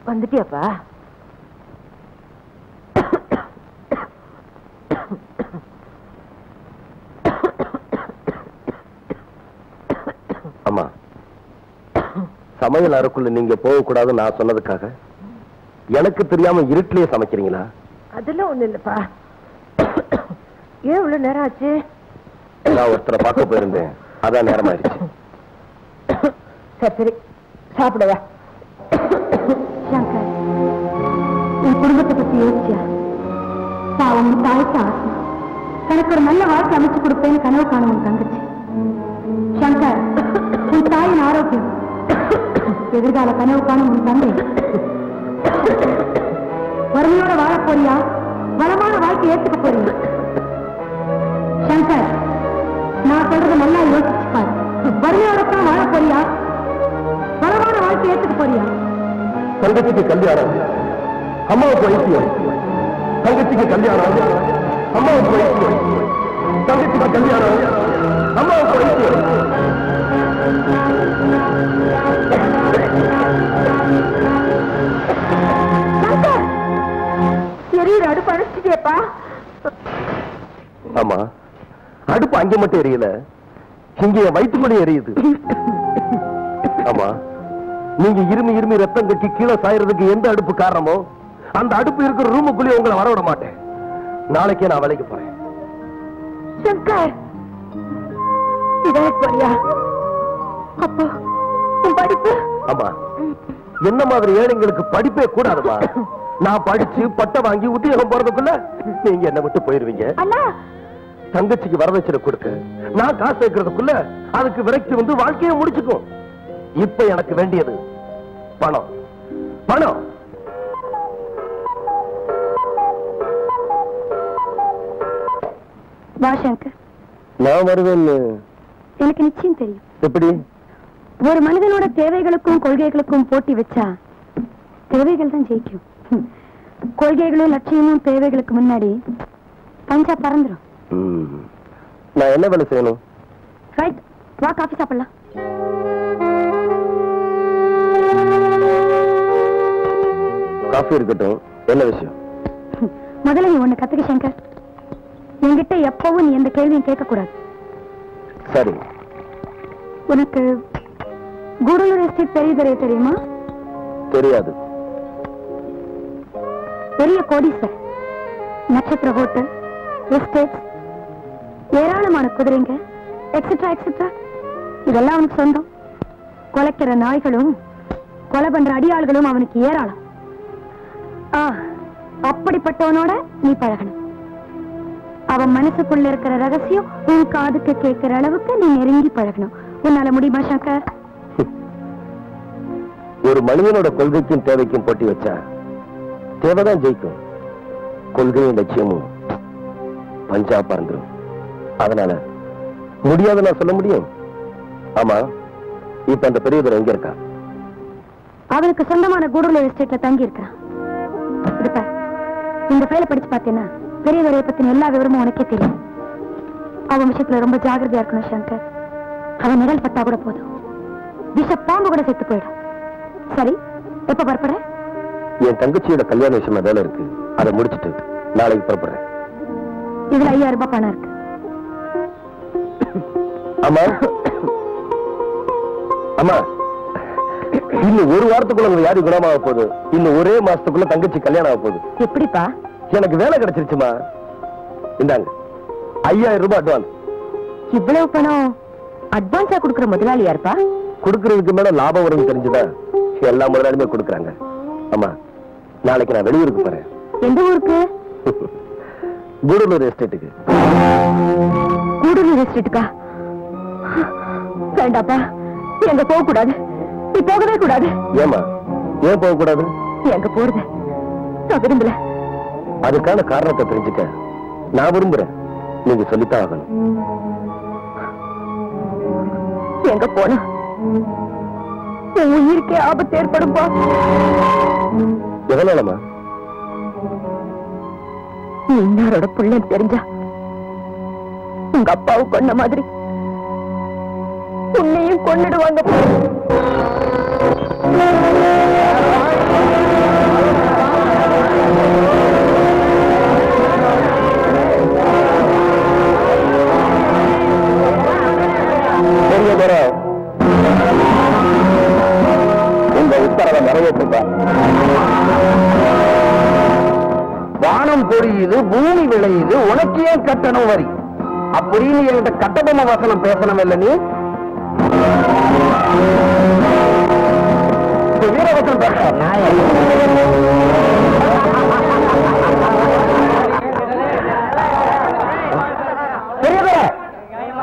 வந்துட்டியாப்பா? அம்மா, சமையல் அறைக்குள்ள நீங்க போக கூடாது நான் சொன்னதுக்காக எனக்கு தெரியாம இருட்டிலேயே சமைக்கிறீங்களா? அதெல்லாம் ஒண்ணு இல்லப்பா. ஏன் இவ்வளவு நேரம் ஆச்சு? நான் ஒருத்தரை பார்க்க போயிருந்தேன், அதான் நேரம் ஆயிடுச்சு. சரி சரி, சாப்பிடவா? சங்கர், உன் குடும்பத்தை பத்தி யோசிச்சியா? உன் தாய்க்கு ஆசை தனக்கு ஒரு நல்ல வாழ்க்கை அமைச்சு கொடுப்பேன்னு கனவு காணும் உன் தங்கச்சி. சங்கர், உன் தாயின் ஆரோக்கியம், எதிர்கால கனவு காணும் உன் தந்தை. வறுமையோட வாழ போறியா, வளமான வாழ்க்கை ஏற்றுக்க போறியா? சங்கர், நான் சொல்றது நல்லா யோசிச்சு பாரு. வறுமையோட தான் வாழ போறியா, வளமான வாழ்க்கை ஏற்றுக்க போறியா? தங்கச்சிக்கு கல்யாணம், அம்மாவுக்கு வைத்தியம். தங்கச்சிக்கு கல்யாணம், அம்மாவுக்கு வைத்தியம். தங்கச்சிக்கு கல்யாணம், அம்மாவுக்கு வைத்தியம். எரியுற அடுப்பு அணைச்சிட்டேப்பா? ஆமா, அடுப்பு அங்க மட்டும் எரியல, இங்க வயிற்றுக்குள்ளே எரியுது. ஆமா, நீங்க இருமி இருமி ரத்தம் கட்டி கீழே சாயறதுக்கு எந்த அடுப்பு காரணமோ அந்த அடுப்பு இருக்கிற ரூமுக்குள்ளே உங்களை வரவிட மாட்டேன். நாளைக்கே நான் வேலைக்கு போறேன். சங்கர், இதாயிட்டு போறியா? அப்போ உன் படிப்பு? ஆமா, என்ன மாதிரி ஏழைங்களுக்கு படிப்பே கூடாதுமா. நான் படிச்சு பட்டம் வாங்கி உத்தியோகம் போறதுக்குள்ள நீங்க என்ன விட்டு போயிருவீங்க. தங்கச்சிக்கு வரதட்சணை கொடுக்க நான் காசு சேர்க்கறதுக்குள்ள அதுக்கு விரக்தி வந்து வாழ்க்கையை முடிச்சுக்கும். இப்ப எனக்கு வேண்டியது பணம். பணம். வா சங்கர். நான் வருவேன்னு எனக்கு நிச்சயம் தெரியும். எப்படி? ஒரு மனிதனோட தேவைகளுக்கும் கொள்கைகளுக்கும் போட்டி வச்சா தேவைகள் தான் ஜெயிக்கும். கொள்கைகளும் லட்சியமும் தேவைகளுக்கு முன்னாடி பஞ்சா பறந்துடும். நான் என்ன வேலை செய்யணும்? ரைட், வா காஃபி சாப்பிடலாம். காஃபி இருக்கட்டும், என்ன விஷயம்? முதல்ல நீ ஒண்ணு கத்துக்க சங்கர். என்கிட்ட எப்பவும் நீ எந்த கேள்வியும் கேட்க கூடாது. சரி. உனக்கு கூடலூர் எஸ்டேட் பெரிய தெரியுமா? தெரியாது. பெரிய கோடீஸ்வரர், நட்சத்திர ஹோட்டல், எஸ்டேட், ஏராளமான குதிரைங்க, எக்ஸெட்ரா எக்ஸெட்ரா, இதெல்லாம் அவனுக்கு சொந்தம். கொலைக்கிற நாய்களும் கொலை பண்ற அடியாள்களும் அவனுக்கு ஏராளம். அப்படிப்பட்டவனோட நீ பழகணும். அவன் மனசுக்குள்ள இருக்கிற ரகசியம் உன் காதுக்கு கேட்கிற அளவுக்கு நீ நெருங்கி பழகணும். உன்னால முடியுமா சங்கர்? ஒரு மனிதனோட கொள்கைக்கும் தேவைக்கும் போட்டி வச்சா தேவைதான் ஜெயிக்கும். கொள்கையும் லட்சியமும் பஞ்சா பறந்துடும். அதனால முடியாது நான் சொல்ல முடியும். ஆமா, இப்ப அந்த பெரியவர் எங்க இருக்கா? அவனுக்கு சொந்தமான கூடலூர் எஸ்டேட்ல தங்கி இருக்கான். இந்த ஃபைல படிச்சு பார்த்தேன்னா பெரியவரைய பத்தின எல்லா விவரமும் உனக்கே தெரியும். அவன் விஷயத்துல ரொம்ப ஜாகிரதையா இருக்கணும் சங்கர். அவன் நிழல் பட்டா கூட போதும், விஷ பாம்பு கூட செத்து போயிடும். சரி, எப்ப புறப்பட? என் தங்கச்சியோட கல்யாண விஷயமா வேலை இருக்கு, அதை முடிச்சிட்டு நாளைக்கு புறப்படுறேன். இதுல 5000 ரூபாய் பணம் இருக்கு. ஆமா ஆமா, இன்னும் ஒரு வாரத்துக்குள்ள உங்க யாரு குணமாக போகுது. இன்னும் ஒரே மாசத்துக்குள்ள தங்கச்சி கல்யாணம் ஆக போகுது. எப்படிப்பா? எனக்கு வேலை கிடைச்சிருச்சுமா. இந்தாங்க 5000 ரூபாய் அட்வான்ஸ். இவ்வளவு பணம் அட்வான்ஸா கொடுக்கிற முதலாளி யாருப்பா? கொடுக்கறதுக்கு மேல லாபம் வரும்னு தெரிஞ்சுதா எல்லா முதலாளியுமே கொடுக்குறாங்க. ஆமா, நாளைக்கு நான் வெளியூருக்கு போறேன். எந்த ஊருக்கு? கூடலூர் எஸ்டேட்டுக்கு. கூடலூர் எஸ்டேட்டுக்கா? வேண்டாப்பா, எங்க போக கூடாது. நீ போகவே கூடாது. ஏமா, ஏன் போக கூடாது? எங்க போறது நான் விரும்பல. அதுக்கான காரணத்தை தெரிஞ்சுக்க நான் விரும்புறேன். நீங்க சொல்லித்தான் ஆகணும். எங்க போனா உன் உயிருக்கே ஆபத்து ஏற்படும்பா. எதனாலமா? நீ இன்னாரோட புள்ளன்னு தெரிஞ்சா உங்க அப்பாவும் கொன்ன மாதிரி உன்னையும் கொன்னுடுவாங்க. இந்த உத்தரவை நிறைவேற்றுப்பா. வானம் பொழியுது, பூமி விளையுது, உனக்கு ஏன் கட்டணம் வரி அப்படின்னு என்கிட்ட கட்டபொம்மை வசனம் பேசணும் இல்ல? நீ வீரவசனம் பேச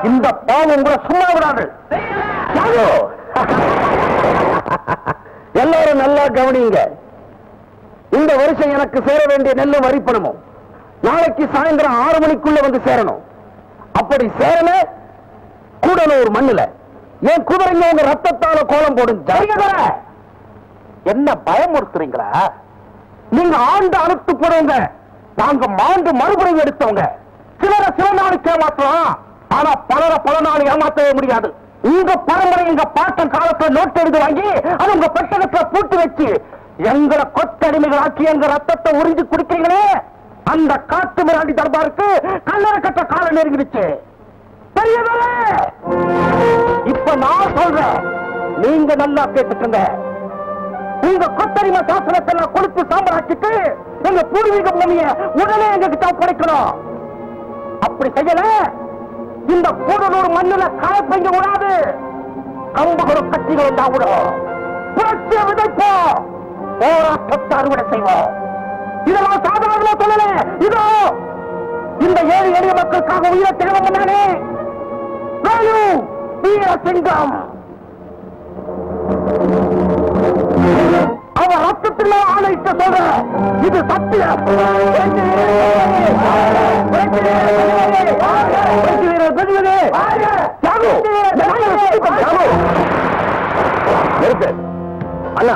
இந்த பாவம் கூட சும்மா விடாது. எல்லாரும் நல்லா கவனிங்க. இந்த வருஷம் எனக்கு சேர வேண்டிய நெல்லு வரிப்பணமும் நாளைக்கு சாயந்தரம் 6 மணிக்குள்ள வந்து சேரணும். அப்படி சேரல கூடலூர் மண்ணுல என் குதிரைங்க உங்க ரத்தத்தால கோலம் போடுங்க. என்ன பயமுறுத்துறீங்களா? நீங்க ஆண்டு அனுப்பு போடுங்க. நாங்க மாண்டு மறுபடியும் எடுத்தவங்க. சிலரை சில நாளைக்கு ஏமாற்றலாம், ஆனா பலரை பல நாள் ஏமாற்றவே முடியாது. உங்க பரம்பரை எங்க பாட்டன் காலத்துல நோட்டு எழுதி வாங்கி அது உங்க பெட்டகத்துல பூட்டி வச்சு எங்களை கொத்தடிமைகளாக்கி எங்க ரத்தத்தை உறிஞ்சு குடிக்கிறீங்களே, அந்த காட்டு மிராண்டி தர்பாருக்கு கல்லறை கட்ட காலம் நெருங்கிடுச்சு. இப்ப நான் சொல்றேன், நீங்க நல்லா கேட்டுக்கங்க. உங்க கொத்தடிமை சாசனத்தை கொடுத்து சாம்பராக்கிட்டு எங்க பூர்வீக பூமிய உடனே எங்க கிட்ட ஒப்படைக்கணும். அப்படி செய்யல இந்த கூடலூர் மண்ணில களை பெய்ய கூடாது. கம்புகளும் கட்சிகளும் தான் விடும். புரட்சியை விதைப்போம், போராட்டத்தை அறுவடை செய்வோம். இதெல்லாம் சாதாரணமா சொல்லல. இதோ இந்த ஏழை எளிய மக்களுக்காக உயிரை தேவை வீர சிங்கம். அவன் ரத்தத்தில் ஆணையிட்ட சொல்ற இது சத்தியம். அண்ணா,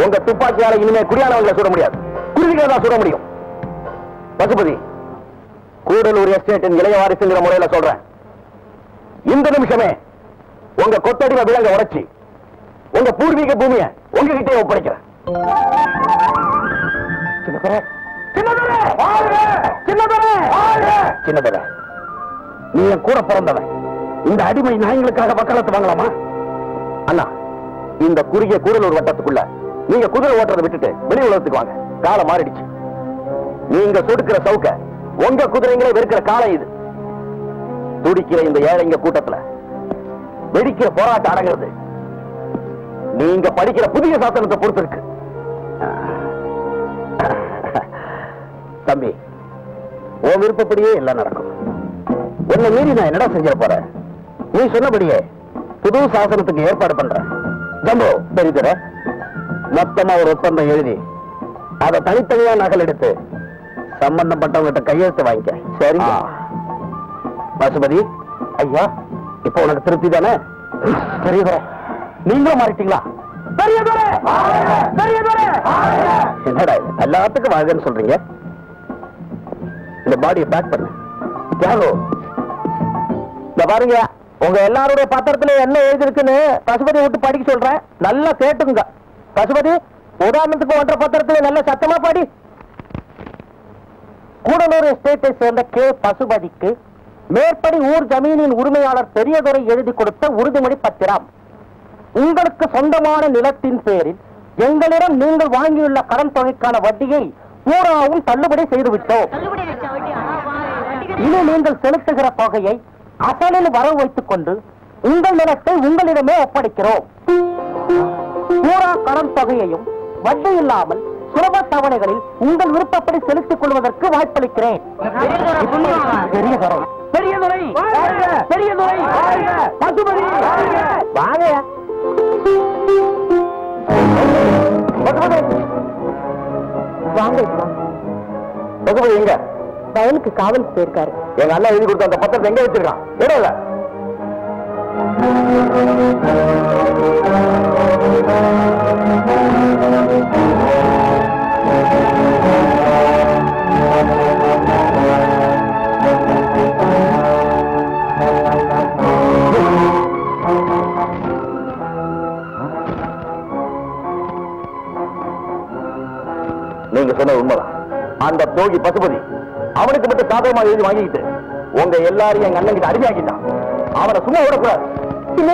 உங்க துப்பாக்கியால இனிமே குடியானவங்களை சுட முடியாது, குருவிகளை தான் சுட முடியும். பசுபதி, கூடலூர் எஸ்டேட்டின் இளைய வாரிசுங்கிற முறையில சொல்றேன், இந்த நிமிஷமே உங்க கொத்தடிமை விலங்க உடைச்சி உங்க பூர்வீக பூமியை உங்ககிட்டே ஒப்படைக்கிறேன். சின்னதர, நீ என் கூட பிறந்தவன். இந்த அடிமை நாய்களுக்காக வக்காலத்து வாங்கலாமா? அண்ணா, இந்த குறுகிய கூடலூர் வட்டத்துக்குள்ள நீங்க குதிரை ஓட்டுறதை விட்டுட்டு வெளி உலகத்துக்கு வாங்க. காலம் மாறிடுச்சு. நீங்க சொடுக்கிற சவுக்க உங்க குதிரைங்களே வெறுக்கிற காலம் இது. துடிக்கிற இந்த ஏழைங்க கூட்டத்துல வெடிக்கிற போராட்டம் அடங்கிறது நீங்க படிக்கிற புதிய சாசனத்தை பொறுத்து இருக்கு. தம்பி, உன் விருப்பப்படியே எல்லாம் நடக்கும். உன்னை மீறி நான் என்னடா செஞ்சிட போறேன்? நீ சொன்னபடியே புது சாசனத்துக்கு ஏற்பாடு பண்றேன். ஜம்போ பெரியதுரை, மொத்தமா ஒரு ஒப்பந்தம் எழுதி அதை தனித்தனியா நகல் எடுத்து சம்பந்தப்பட்டவங்கிட்ட கையெழுத்து வாங்கிக்க. சரி பசுபதி ஐயா, இப்ப உனக்கு திருப்தி தானே? பெரியதுரை, நீங்களும் மாறிட்டீங்களா? என்னடா எல்லாத்துக்கும் வாங்கன்னு சொல்றீங்க? இந்த பாடியை பேக் பண்ணு. தியாகோ, இந்த பாருங்க, உங்க எல்லாருடைய பத்திரத்துல என்ன எழுதிருக்குன்னு பசுபதி விட்டு படிக்க சொல்றேன், நல்லா கேட்டுங்க. பசுபதி, உதாரணத்துக்கு ஒன்ற பத்திரத்துல நல்ல சத்தமா பாடி. கூடலூர் எஸ்டேட்டை சேர்ந்த கே பசுபதிக்கு மேற்படி ஊர் ஜமீனின் உரிமையாளர் பெரியதுரை எழுதி கொடுத்த உறுதிமொழி பத்திரம். உங்களுக்கு சொந்தமான நிலத்தின் பேரில் எங்களிடம் நீங்கள் வாங்கியுள்ள கடன் தொகைக்கான வட்டியை பூராவும் தள்ளுபடி செய்துவிட்டோம். இனி நீங்கள் செலுத்துகிற தொகையை அசலில் வரவு வைத்துக் கொண்டு உங்கள் நிலத்தை உங்களிடமே ஒப்படைக்கிறோம். பூரா கடன் தொகையையும் வட்டி இல்லாமல் சுலப தவணைகளில் உங்கள் விருப்பப்படி செலுத்திக் கொள்வதற்கு வாய்ப்பளிக்கிறேன். பெரியதுரை, பெரியதுரை, பசுபதி வாங்க. பசுபதி எங்க? வயலுக்கு காவலுக்கு போயிருக்காரு. எங்க அண்ணா எழுதி கொடுத்த அந்த பத்திரத்தை எங்க வச்சிருக்கான்? இடல நீங்க சொன்ன உண்மைதான். அந்த தோகி பசுபதி அவனுக்கு மட்டும் சாதகமா எழுதி வாங்கிக்கிட்டு உங்க எல்லாரையும் எங்க அண்ணன் கிட்ட அடிமையாக்கிட்டான். அவனை சும்மா விடக்கூடாது. நீங்க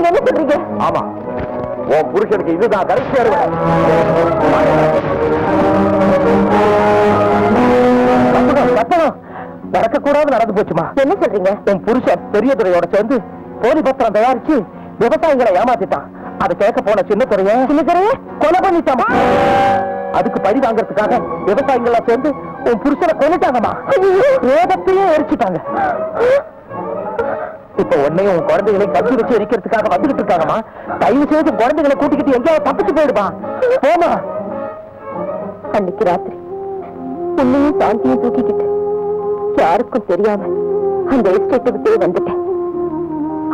என்ன சொல்றீங்க? ஆமா, உன் புருஷனுக்கு இதுதான் கடைசி அறுவை. நடக்கக்கூடாது நடந்து போச்சுமா. என்ன சொல்றீங்க? உன் புருஷன் பெரியதுரையோட சேர்ந்து போலி பத்திரம் தயாரிச்சு விவசாயிகளை ஏமாத்திட்டான். அதை கேட்க போன சின்னதுரைய கொலை பண்ணிட்டாமா. அதுக்கு பழி வாங்கறதுக்காக விவசாயிகள் சேர்ந்து உன் புருஷனை கொண்டுட்டாங்கம்மா. வேதத்தையே எரிச்சுட்டாங்க. இப்ப உன்னையும் உன் குழந்தைகளையும் கட்சி வச்சு எரிக்கிறதுக்காக வந்துகிட்டு இருக்காங்கம்மா. தயவு செய்து குழந்தைகளை கூட்டிக்கிட்டு எங்கேயாவது தப்பிச்சு போயிடுமா. போமா. அன்னைக்கு ராத்திரி உன்னையும் சாந்தியும் தூக்கிக்கிட்டு யாருக்கும் தெரியாம அந்த எஸ்டேட்டை விட்டே வந்துட்டேன்.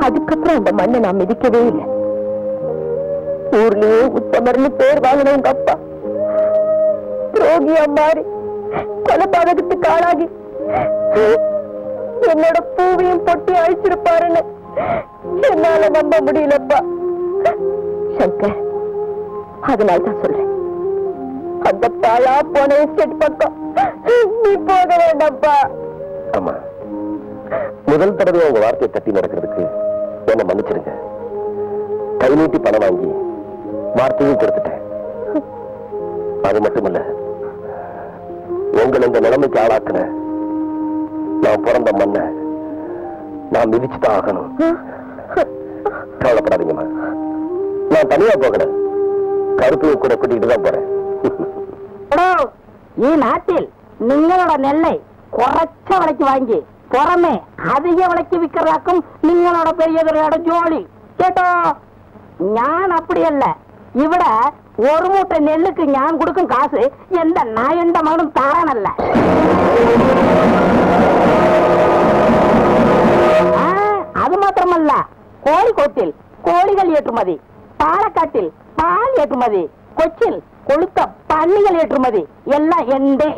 அதுக்கப்புறம் அந்த மண்ணை நான் மிதிக்கவே இல்லை. ஊர்லயே உத்தமர்னு பேர் வாங்கின உங்க அப்பா துரோகியா மாறி கொலைபாதகத்துக்கு ஆளாகி என்னோட பூவையும் பொட்டி அழிச்சிருப்பாருன்னு என்னால நம்ப முடியலப்பா. சங்கர், அதனால்தான் சொல்றேன், அந்த பாழா போன எஸ்டேட் பக்கம் நீ போக வேண்டாம்ப்பா. ஆமா, முதல் தடவை உங்க வார்த்தையை தட்டி நடக்கிறதுக்கு என்ன மன்னிச்சிருங்க. கை நீட்டி பணம் வாங்கி வார்த்தையும் கொடுத்துட்டேன். அது மட்டுமல்ல, உங்களை இந்த நிலைமைக்கு ஆளாக்குன நான் பிறந்த மண்ணை நான் மிதிச்சுதான் ஆகணும். கவலைப்படாதீங்கம்மா, நான் தனியா போகல, கருப்பு கூட கூட்டிகிட்டு தான் போறேன். நாட்டில் நீங்களோட நெல்லை குறைச்ச விலைக்கு வாங்கி புறமே அதிக விலைக்கு விற்கிறதாக்கும் நீங்களோட பெரியதோட ஜோலி கேட்டோ. ஞான் அப்படி அல்ல. இவிட ஒரு மூட்டை நெல்லுக்கு ஞான் கொடுக்கும் காசு எந்த நான் எந்த மகனும் தாரானல்ல. அது மாத்திரமல்ல, கோழிக்கோட்டில் கோழிகள் ஏற்றுமதி, பாலக்காட்டில் பால் ஏற்றுமதி, கொச்சில் கொளுத்த பன்னிகள் ஏற்றுமதி எல்லாம் எந்தே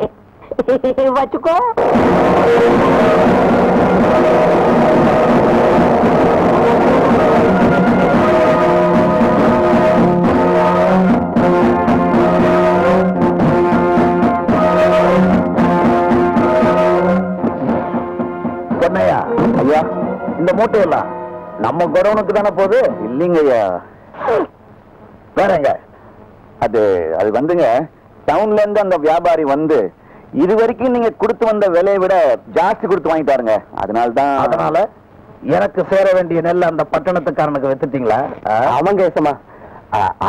வச்சுக்கோ. பொன்னையா, ஐயா இந்த மூட்டையெல்லாம் நம்ம குடோனுக்கு தானே போகுது? இல்லைங்க ஐயா. வேறங்க அது அது வந்துங்க, டவுன்ல இருந்து அந்த வியாபாரி வந்து இது வரைக்கும் நீங்க கொடுத்து வந்த விலையை விட ஜாஸ்தி கொடுத்து வாங்கிட்டாருங்க. அதனால எனக்கு சேர வேண்டிய நெல் அந்த பட்டணத்துக்காரனுக்கு வித்துட்டீங்களா? அவங்க ஏசமா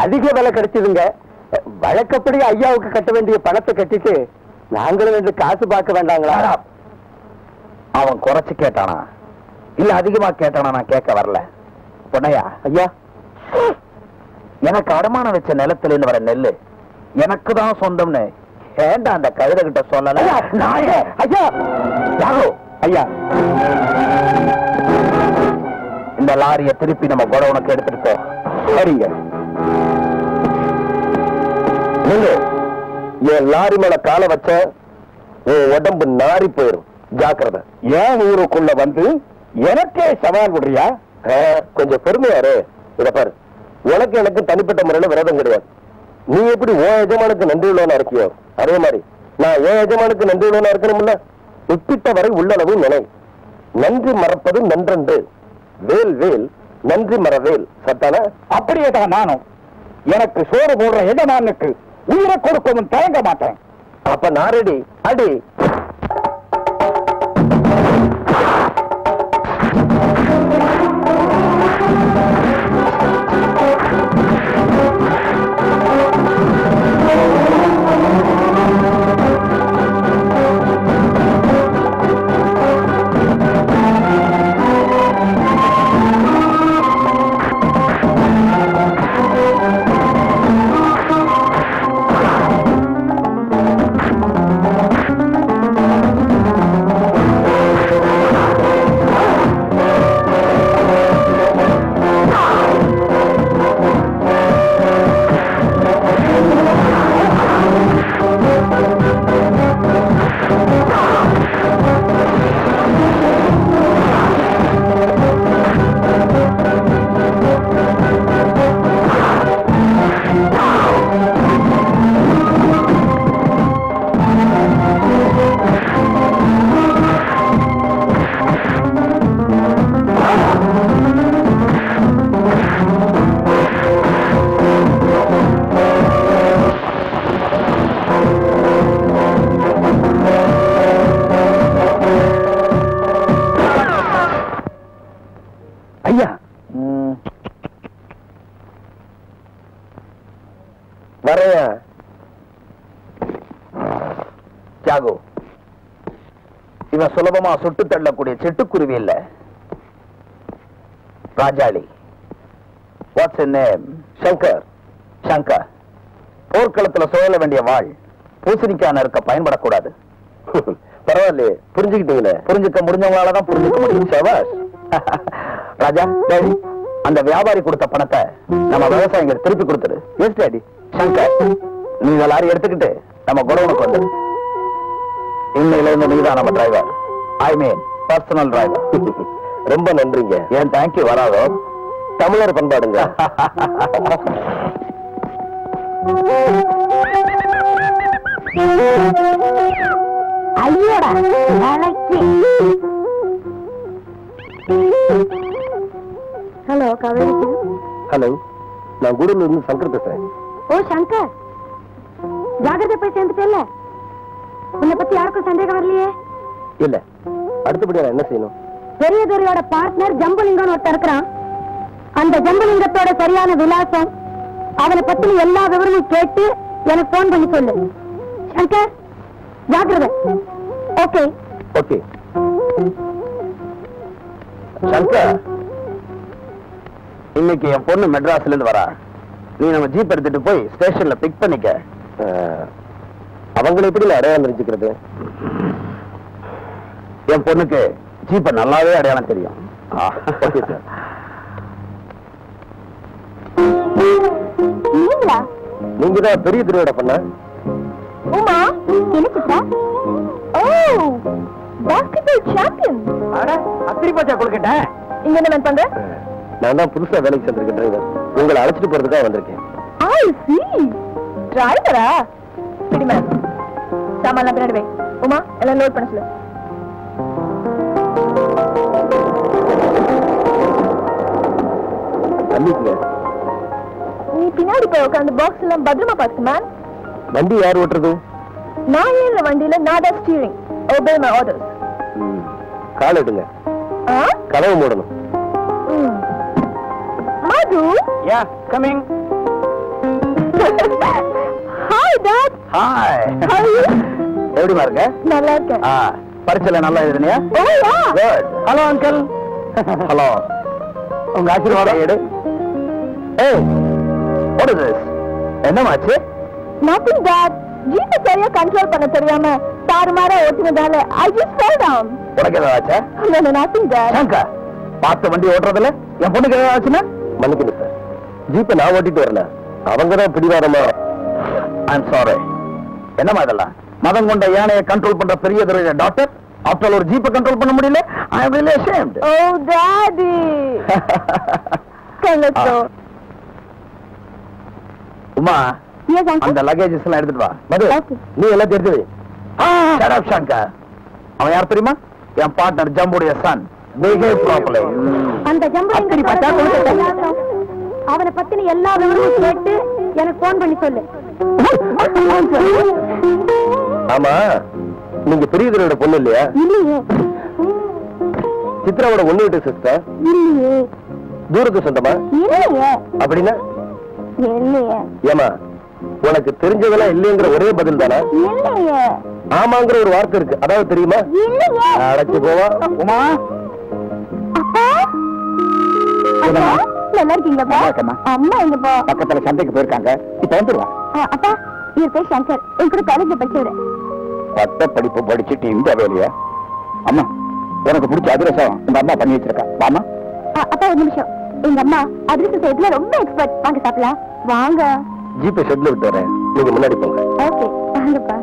அதிக விலை கிடைச்சதுங்க. வழக்கப்படி ஐயாவுக்கு கட்ட வேண்டிய பணத்தை கட்டிட்டு நாங்களும் ரெண்டு காசு பார்க்க வேண்டாங்களா? அவன் குறைச்சு கேட்டானா இல்ல அதிகமா கேட்டானா? நான் கேட்க வரல. பொன்னையா ஐயா, எனக்கு அடமானம் வச்ச நிலத்துல இருந்து வர நெல்லு எனக்கு தான் சொந்தம்னு ஏண்டா அந்த கழுத கிட்ட சொல்லல? ஐயா யாரோ ஐயா, இந்த லாரியை திருப்பி நம்ம குடோனுக்கு எடுத்துட்டு போ. சரிங்க. என் லாரி மேல காலை வச்ச உன் உடம்பு நாரி போயிடும். ஜாக்கிரதை. ஏன் ஊருக்குள்ள வந்து எனக்கே சவால் விடுறியா? கொஞ்சம் பெருமையாரு. இத பாரு, உனக்கு எனக்கு தனிப்பட்ட முறையில விரோதம் கிடையாது. நீ எப்படி உன் எஜமானுக்கு நன்றி உள்ளவனா இருக்கியோ அதே மாதிரி நான் என் எஜமானுக்கு நன்றி உள்ளவனா இருக்கணும்ல. உப்பிட்ட வரை உள்ளளவு நினை. நன்றி மறப்பது நன்றன்று. வேல் வேல் நன்றி மறவேல். சத்தானா? அப்படியே தான் நானும். எனக்கு சோறு போடுற எஜமானுக்கு உயிரை கொடுக்கவும் தயங்க மாட்டேன். அப்ப நான் ரெடி. அடி. தியாகு, இவன் சுலபமா சுட்டு தள்ளக்கூடிய சிட்டுக்குருவி இல்ல, ராஜாளி. What's in name? Shankar. Shankar, போர்க்களத்துல சுழல வேண்டிய வாழ் பூசணிக்கான இருக்க பயன்படக்கூடாது. பரவாயில்லையே, புரிஞ்சுக்கிட்டீங்களே. புரிஞ்சுக்க முடிஞ்சவங்களாலதான் புரிஞ்சுக்க முடியும். சபாஷ். ராஜா, டேடி, அந்த வியாபாரி கொடுத்த பணத்தை நம்ம விவசாயிகள் திருப்பி கொடுத்துரு. S daddy. சங்கர், நீ லாரி எடுத்துக்கிட்டு நம்ம குடோனுக்கு வந்து இன்னையில இருந்து நீதான் நம்ம டிரைவர். ஐ மீன் பர்சனல் டிரைவர். ரொம்ப நன்றிங்க. ஏன் தேங்க்யூ வராதோ? தமிழர் பண்பாடுங்க. ஐயோடா. ஹலோ காவேரி. ஹலோ, நான் கூடூர்ல இருந்து சங்கர் பேசுறேன். ஓ சங்கர், ஜாகிரதை போய் சேர்ந்துட்டேல்ல? உன்னை பத்தி யாருக்கும் சந்தேகம் வரலையே? இல்ல, அடுத்தபடியா நான் என்ன செய்யணும்? பெரிய துறையோட பார்ட்னர் ஜம்புலிங்கம் ஒருத்தர் இருக்கிறான். அந்த ஜம்புலிங்கத்தோட சரியான விலாசம், அவனை பத்தி எல்லா விவரமும் கேட்டு எனக்கு போன் பண்ணி சொல்லு. சங்கர், ஜாகிரதை. Okay okay. சங்கர், இன்னைக்கு என் பொண்ணு மெட்ராஸ்ல இருந்து வரா. நீ நம்ம ஜீப் எடுத்துட்டு போய் ஸ்டேஷன்ல பிக் பண்ணிக்க. அவங்களை எப்படி அடையாளம் தெரிஞ்சுக்கிறது? என் பொண்ணுக்கு ஜீப்பை நல்லாவே அடையாளம் தெரியும். நீங்க தான் பெரிய திருவிழா பண்ண. உமா, என்ன சித்ரா? ஓ, பாஸ்கெட்பால் சாம்பியன். அட, அத்திரி பச்சை கொடுக்கட்ட. இங்க என்ன பண்ற? நான் தான் புதுசா வேலைக்கு சேர்ந்திருக்கேன் டிரைவர். உங்களை அழைச்சிட்டு போறதுக்காக வந்திருக்கேன். I see. டிரைவரா? சரி மேம். சாமான்லாம் பின்னாடி வை. உமா, எல்லாம் லோட் பண்ண சொல்லு. தம்பிக்குங்க. நீ பின்னாடி போய் உட்காந்து பாக்ஸ் எல்லாம் பத்திரமா பாத்து மேம். வண்டி யார் ஓட்டுறது? நான் ஏன் வண்டியில நான் தான் ஸ்டீரிங். obey my orders. கால் எடுங்க. கதவு மூடணும். Madhu. Yeah, coming. Hi dad. Hi. How are you? எப்படிமா இருக்க? நல்லா இருக்கேன். பரிச்சையில நல்லா எழுதுனியா? Oh yeah. Good. Hello uncle. Hello. உங்க ஆசீர்வாதம் எடு. ஏய், what is this? என்னமாச்சு? Nothing dad. ஜீப்பை சரியா கண்ட்ரோல் பண்ண தெரியாம தாறுமாறா ஓட்டினதால I just fell down. உனக்கு ஏதாவது ஆச்சா? No, nothing dad. ஏங்கா, பார்த்து வண்டி ஓட்டுறதுல என் பொண்ணுக்கு ஏதாவது ஆச்சுன்னா? மன்னிக்கணும் சார். ஜீப்பை நான் ஓட்டிட்டு வரல. அவங்க தான் பிடிவாரமா. I'm sorry. என்னமா இதெல்லாம்? மதம் கொண்ட யானையை கண்ட்ரோல் பண்ற பெரிய துறைய டாக்டர் ஆஃப்டர் ஒரு ஜீப்பை கண்ட்ரோல் பண்ண முடியல. I am really ashamed. Oh daddy. Come let's go. Uma, Yes uncle. அந்த லக்கேஜஸ் எல்லாம் எடுத்துட்டு வா. மது, Okay. நீ எல்லாம் எடுத்து வை. Shut up Shankar. அவன் யார் தெரியுமா? என் பார்ட்னர் ஜம்புடைய சன். Behave properly. அந்த அத்திரி பச்சை ஜம்பு அவனை பத்தின எல்லா விவரமும் கேட்டு எனக்கு போன் பண்ணி சொல்லு. ஆமா, நீங்க பெரியதரோட பொண்ணு இல்லையா? இல்லையே. சித்ராவோட ஒண்ணு விட்டு சிஸ்டர். இல்லையே. தூரத்து சொந்தமா? இல்லையே. அப்படின்னா இல்லையே. ஏமா, உனக்கு தெரிஞ்சதெல்லாம் இல்லைங்கிற ஒரே பதில் தானே? இல்லையே. ஆமாங்கிற ஒரு வார்த்தை இருக்கு, அதாவது தெரியுமா? இல்லையே. அடைச்சு போவா. உமா, அப்பா, அப்பா, நல்லா இருக்கீங்களா? அம்மா எங்கப்பா? பக்கத்துல சந்தைக்கு போயிருக்காங்க. இப்ப வந்துருவா. அப்பா, இவர் பேர் சங்கர். என் கூட காலேஜ்ல படிச்சவரு. பட்ட படிப்பு படிச்சுட்டு இந்த வேலையா? அம்மா, உனக்கு பிடிச்ச அதிரசம் உங்க அம்மா பண்ணி வச்சிருக்கா. வாமா. அப்பா ஒரு நிமிஷம். எங்க அம்மா அதிரசம் செய்யறதுல ரொம்ப எக்ஸ்பர்ட். வாங்க சாப்பிடலாம். வாங்க. ஜிபே ஷெட்ல விட்டு வரேன், நீங்க முன்னாடி போங்க. ஓகே, வாங்கப்பா.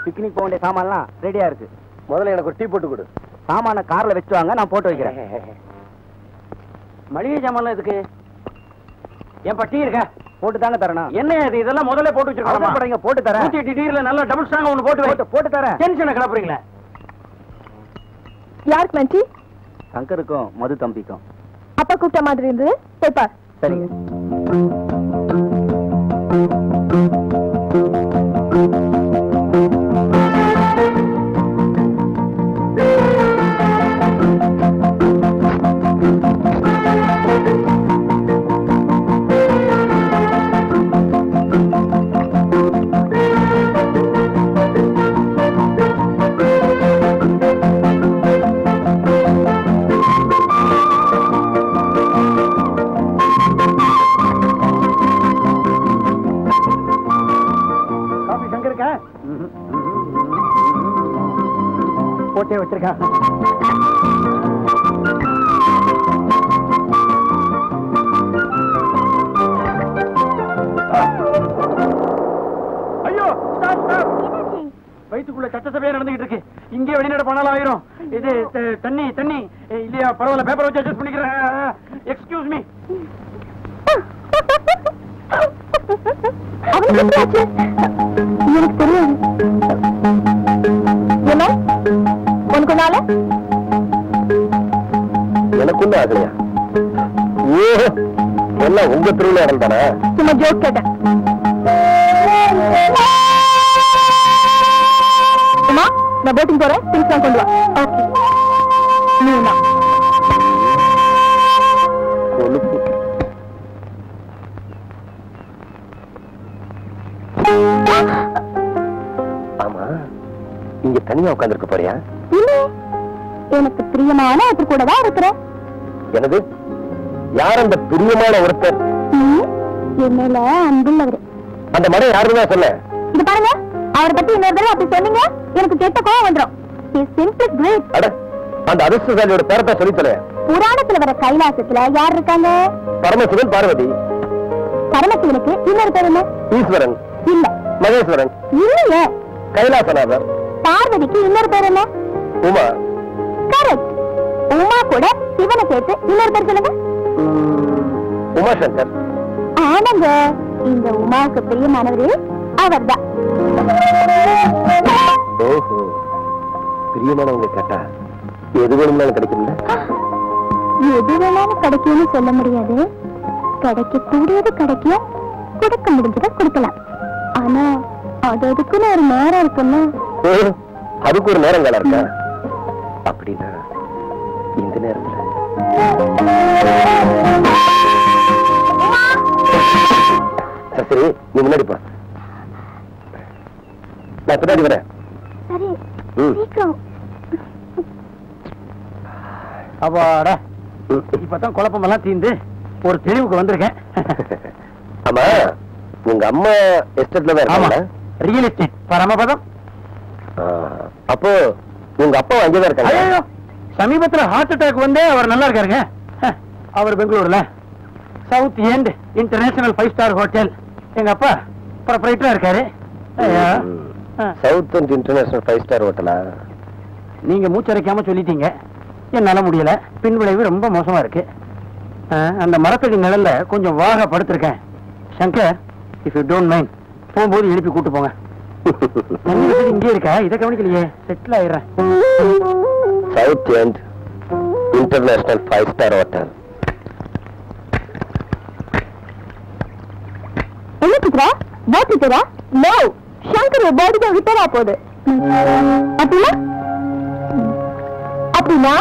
பிக்னிக் போக வேண்டிய சாமான்லாம் ரெடியா இருக்கு. முதல்ல எனக்கு ஒரு டீ போட்டு கொடு. சாமான கார்ல வச்சு வாங்க, நான் போட்டு வைக்கிறேன். மளிகை சாமான்லாம் இதுக்கு ஏன் டீ இருக்க? போட்டு தாங்க தரணும். என்ன இது? இதெல்லாம் முதல்ல போட்டு வச்சிருக்கோம். போட்டு தரேன். டீல நல்லா டபுள் ஸ்ட்ராங்கா ஒன்னு போட்டு தரேன். டென்ஷனை கிளப்புறீங்களா? யாருக்கு மச்சி? சங்கருக்கும் மது தம்பிக்கும். அப்பா கூப்பிட்ட மாதிரி இருந்தது. போய்ப்பா. சரிங்க. போட்டே வச்சிருக்கா. ஐயோ, ஊருக்குள்ள சட்டசபையா நடந்துகிட்டு இருக்கு. இங்கே வெளிநட போனாலும் ஆயிரும். இது தண்ணி தண்ணி இல்லையா? பரவாயில்ல, பேப்பர் வச்சு அட்ஜஸ்ட் பண்ணிக்கிறேன். Excuse me. எனக்கு தெரியாது. என்ன உனக்கு நாள எனக்கு ஒண்ணு ஆகலையா? ஓ, எல்லாம் உங்க திருவிழா தானே? சும்மா ஜோக் கேட்டேன். அம்மா, நான் போட்டிங் போறேன். திங்ஸ் தான் கொண்டு வா. ஓகே. நீ தான் கொழுப்பு. ஆமா, இங்க தனியா உட்கார்ந்துருக்க போறியா? இல்ல, எனக்கு பிரியமான ஒருத்தர் கூட தான் இருக்கிறேன். எனது யார் அந்த பிரியமான ஒருத்தர்? என்னல அன்புள்ளவர். அந்த மரம் யாருதான் சொல்ல? இது பாருங்க, அவரை பத்தி இன்னொரு தடவை அப்படி சொன்னீங்க எனக்கு கெட்ட கோவம் வந்துடும். He is simply great. அட, அந்த அதிர்ஷ்டசாலியோட பேரத்தை சொல்லித்தல. புராணத்துல வர கைலாசத்துல யார் இருக்காங்க? பரமசிவன், பார்வதி. பரமசிவனுக்கு இன்னொரு பேர் என்ன? ஈஸ்வரன். இல்ல. மகேஸ்வரன். இல்லையே. கைலாசநாதர். பார்வதிக்கு இன்னொரு பேர் என்ன? உமா. கரெக்ட். உமா கூட சிவனை சேர்த்து இன்னொரு பேர் சொல்லுங்க. உமாசங்கர். ஆனங்க, இந்த உமாவுக்கு பிரியமானவரு அவர்தான். ஓஹோ, பிரியமானவங்க கேட்டா எது வேணும்னாலும் கிடைக்கும்ல? எது வேணாலும் கிடைக்கும்னு சொல்ல முடியாது. கிடைக்க கூடியது கிடைக்கும், கொடுக்க முடிஞ்சதை கொடுக்கலாம். ஆனா அது அதுக்குன்னு ஒரு நேரம் இருக்குல்ல. அதுக்கு ஒரு நேரம் காலம் இருக்கா? அப்படின்னா இந்த நேரத்துல சரி, நீ முன்னாடி போ. நான் பின்னாடி வரேன். சரி, சீக்கிரம். அப்பாடா, இப்பதான் குழப்பம் எல்லாம் தீர்ந்து ஒரு தெளிவுக்கு வந்திருக்கேன். ஆமா, உங்க அம்மா எஸ்டேட்ல தான் இருக்காங்க? ரியல் எஸ்டேட் பரமபதம். அப்போ உங்க அப்பா அங்கேதான் இருக்காங்க? சமீபத்துல ஹார்ட் அட்டாக் வந்து அவர் நல்லா இருக்காருங்க. அவர் பெங்களூர்ல south end international 5 star hotel எங்க அப்பா ப்ரொப்ரைட்டரா இருக்காரு. சவுத் எண்ட் இன்டர்நேஷனல் 5 ஸ்டார் ஹோட்டலா? நீங்க மூச்சரைக்காம சொல்லிட்டீங்க, என்னால முடியல. பின்விளைவு ரொம்ப மோசமா இருக்கு. அந்த மரத்தடி நிழல்ல கொஞ்சம் வாக படுத்திருக்கேன். Shankar, if you don't mind, போகும்போது எழுப்பி கூட்டு போங்க. இங்கே இருக்கா? இதை கவனிக்கலையே. செட்டில் ஆயிடுறேன். South end international 5 star hotel. என்ன சித்ரா, போட் ரிப்பேரா? நோ, சங்கர் பாடி தான் ரிப்பேர் ஆக போகுது. அப்படின்னா அப்படின்னா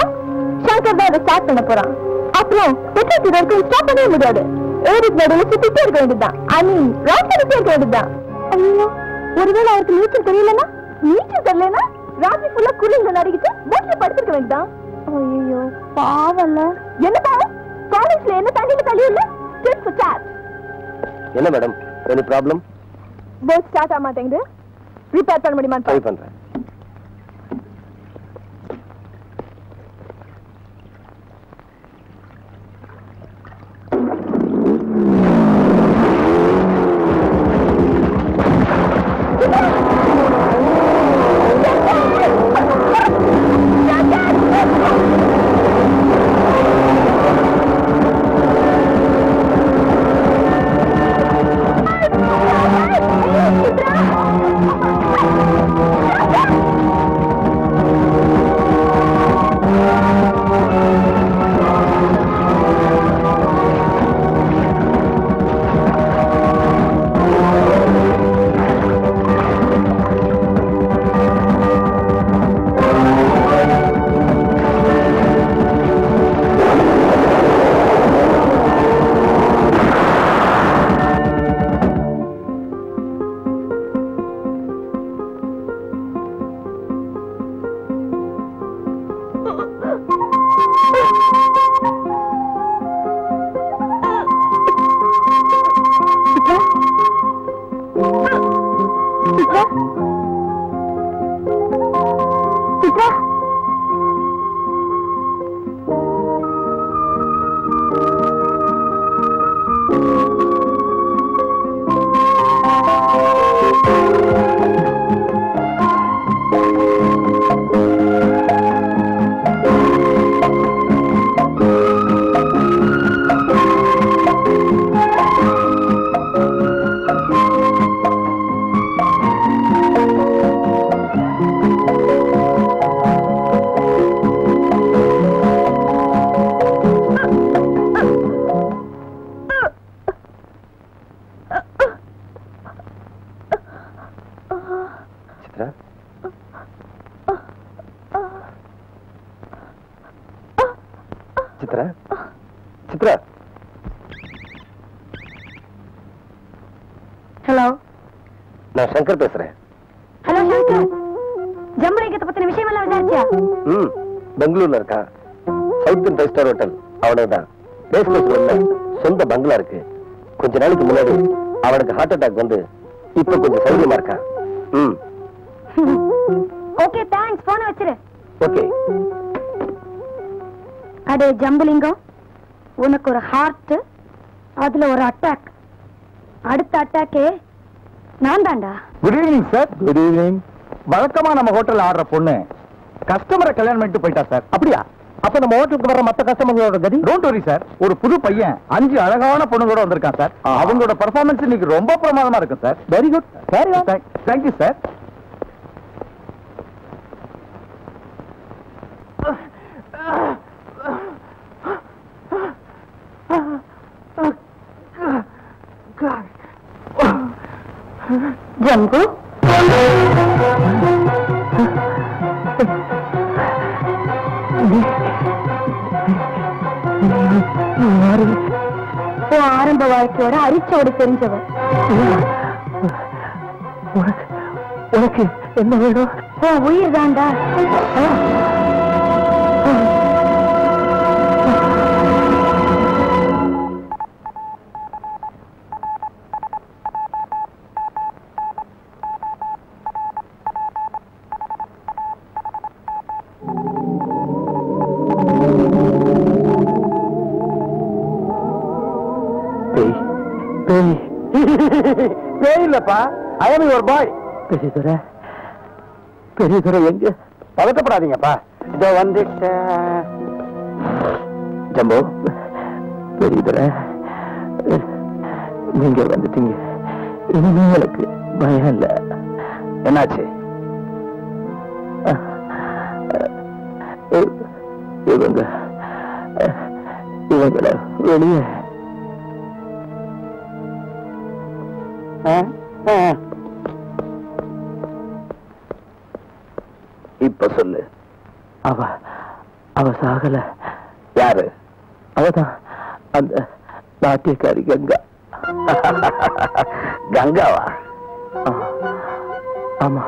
சங்கர் தான் அதை ஸ்டார்ட் பண்ண போறான். அப்புறம் பெட்ரோல் வரைக்கும் ஸ்டாப் பண்ணவே முடியாது. ஏரிக்கு நடுவில் சுத்திட்டே இருக்க வேண்டியதுதான். ஐ மீன் ராக் பண்ணிட்டே இருக்க வேண்டியதுதான். ஐயோ, ஒருவேளை அவருக்கு நீச்சல் தெரியலன்னா, நீச்சல் தெரியலன்னா ராத்திரி ஃபுல்லா குளிர்ல நடிக்கிட்டு போட்ல படுத்திருக்க வேண்டியதான். ஐயோ, பாவம்ல. என்ன பாவம்? காலேஜ்ல என்ன தண்ணியில தள்ளி இல்ல? Just for chat. என்ன madam, any problem? Boat start ஆக மாட்டேங்குது. ரிப்பேர் பண்ண முடியுமா? ட்ரை பண்றேன். Citrà! சித்ரா சித்ரா. ஹலோ, நான் சங்கர் பேசுறேன். ஹலோ சங்கர், ஜம்புலிங்கத்தை பத்தின விஷயம் எல்லாம் விசாரிச்சியா? பெங்களூர்ல இருக்கா. சவுத் இந்தியன் 5-star ஹோட்டல் அவனுக்குதான். ரேஸ் கோர்ஸ்ல சொந்த பங்களா இருக்கு. கொஞ்ச நாளைக்கு முன்னாடி அவனுக்கு ஹார்ட் அட்டாக் வந்து இப்ப கொஞ்சம் சௌகரியமா இருக்கா. ஓகே தேங்க்ஸ், போன வச்சிரு. ஓகே. அடே ஜம்புலிங்கம், உனக்கு ஒரு ஹார்ட், அதுல ஒரு அட்டாக். அடுத்த அட்டாக்கே நான் தான்டா. Good evening sir. Good evening. வழக்கமா நம்ம ஹோட்டல்ல ஆடுற பொண்ணு கஸ்டமரை கல்யாணம் பண்ணிட்டு போயிட்டா சார். அப்படியா? அப்ப நம்ம ஹோட்டலுக்கு வர மத்த கஸ்டமர்களோட கதி? டோன்ட் வரி சார், ஒரு புது பையன் 5 அழகான பொண்ணுங்களோட வந்திருக்கான் சார். அவங்களோட பெர்ஃபார்மன்ஸ் இன்னைக்கு ரொம்ப பிரமாதமா இருக்கு sir. Very good. Thank you sir. Jambu, ஆரம்ப வாழ்க்கையோட அரிச்சோடு தெரிஞ்சவர். உனக்கு என்ன வேணும்? உயிர் தாண்டா. இல்லப்பா, ஐ அம் யுவர் பாய். பெரியதுரை எங்க? பதட்டப்படாதீங்கப்பா, இதோ வந்துட்டேன். ஜம்பு, பெரியதுரை நீங்க வந்துட்டீங்க. இனிமே எனக்கு பயம் இல்ல. என்னாச்சு? இவங்களை வெளியே இப்ப சொல்லு. அவ சாகல. யாரு? அவதான் அந்த நாட்டியக்காரி கங்கா. கங்காவா? ஆமா.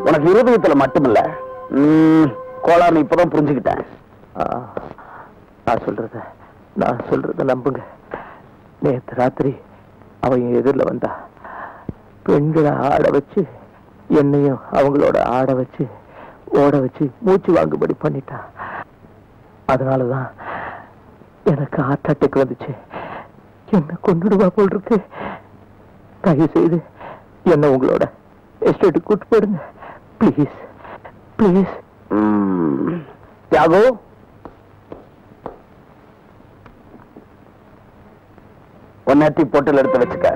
உனக்கு இருதயத்துல மட்டுமில்ல கோளாறு இப்பதான் புரிஞ்சுக்கிட்டேன். நான் சொல்றத நம்புங்க. நேத்து ராத்திரி அவன் எதிரில் வந்தா. பெண்களை ஆட வச்சு என்னையும் அவங்களோட ஆட வச்சு ஓட வச்சு மூச்சு வாங்கும்படி பண்ணிட்டா. அதனாலதான் எனக்கு ஹார்ட் அட்டாக் வந்துச்சு. என்ன கொண்டுடுவா போல் இருக்கு. தயவு செய்து என்ன உங்களோட எஸ்டேட்டு கூட்டு போடுங்க பிளீஸ். பிளீஸ். தியாகு, ஒன்னாட்டி போட்டில் எடுத்து வச்சுக்க.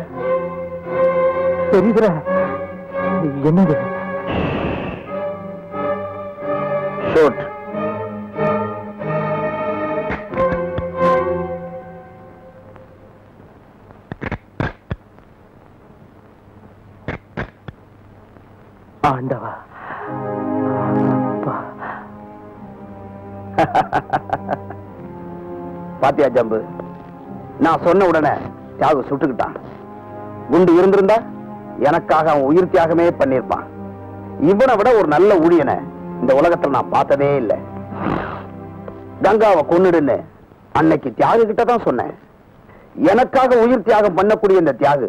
தெரியுதுல என்னது? ஷூட். ஆண்டவா. பாத்தியா ஜம்பு, நான் சொன்ன உடனே தியாகு சுட்டுக்கிட்டான். குண்டு இருந்திருந்தா எனக்காக அவன் உயிர் தியாகமே பண்ணிருப்பான். இவனை விட ஒரு நல்ல ஊழியனை இந்த உலகத்துல நான் பார்த்ததே இல்லை. கங்காவை கொன்னுடுன்னு அன்னைக்கு தியாகு கிட்ட தான் சொன்னேன். எனக்காக உயிர் தியாகம் பண்ணக்கூடிய இந்த தியாகு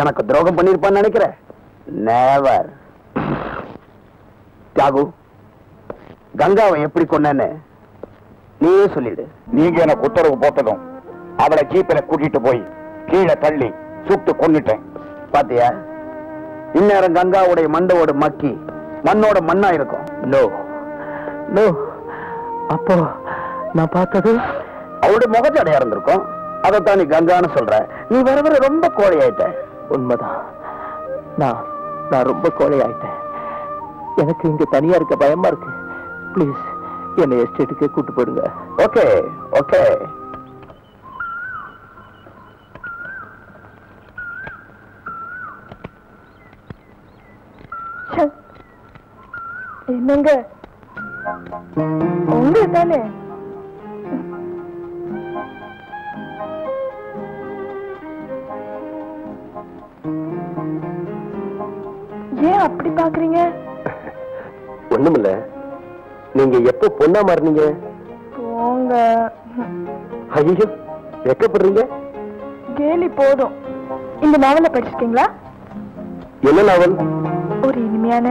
எனக்கு துரோகம் பண்ணிருப்பான்னு நினைக்கிற? நேவர். தியாகு, கங்காவை எப்படி கொன்னேன்னு நீயே சொல்லிடு. நீங்க எனக்கு உத்தரவு போட்டதும் அவளை ஜீப்பில கூட்டிட்டு போய் கீழே தள்ளி சுட்டு கொன்னுட்டேன். பாத்தியா, இந்நேரம் கங்காவுடைய மண்டோட மக்கி மண்ணோட மண்ணா இருக்கும். No no. அப்போ நான் பார்த்தது அவளுடைய முகச்சடையா இருந்திருக்கும். அதைத்தான் நீ கங்கான்னு சொல்ற. நீ வர வர ரொம்ப கோழை ஆயிட்ட. உண்மைதான். நான் ரொம்ப கோழை ஆயிட்டேன். எனக்கு இங்க தனியா இருக்க பயமா இருக்கு. பிளீஸ் என்னை எஸ்டேட்டுக்கே கூட்டு போடுங்க. Okay okay. என்னங்க உங்களுக்கு தானே? ஏன் அப்படி பாக்குறீங்க? ஒண்ணுமில்ல. நீங்க எப்ப பொண்ணா மாறினீங்க? போங்க. ஐயோ, வெக்கப்படுறீங்க. கேலி போதும். இந்த நாவலை படிச்சிருக்கீங்களா? என்ன நாவல்? ஒரு இனிமையான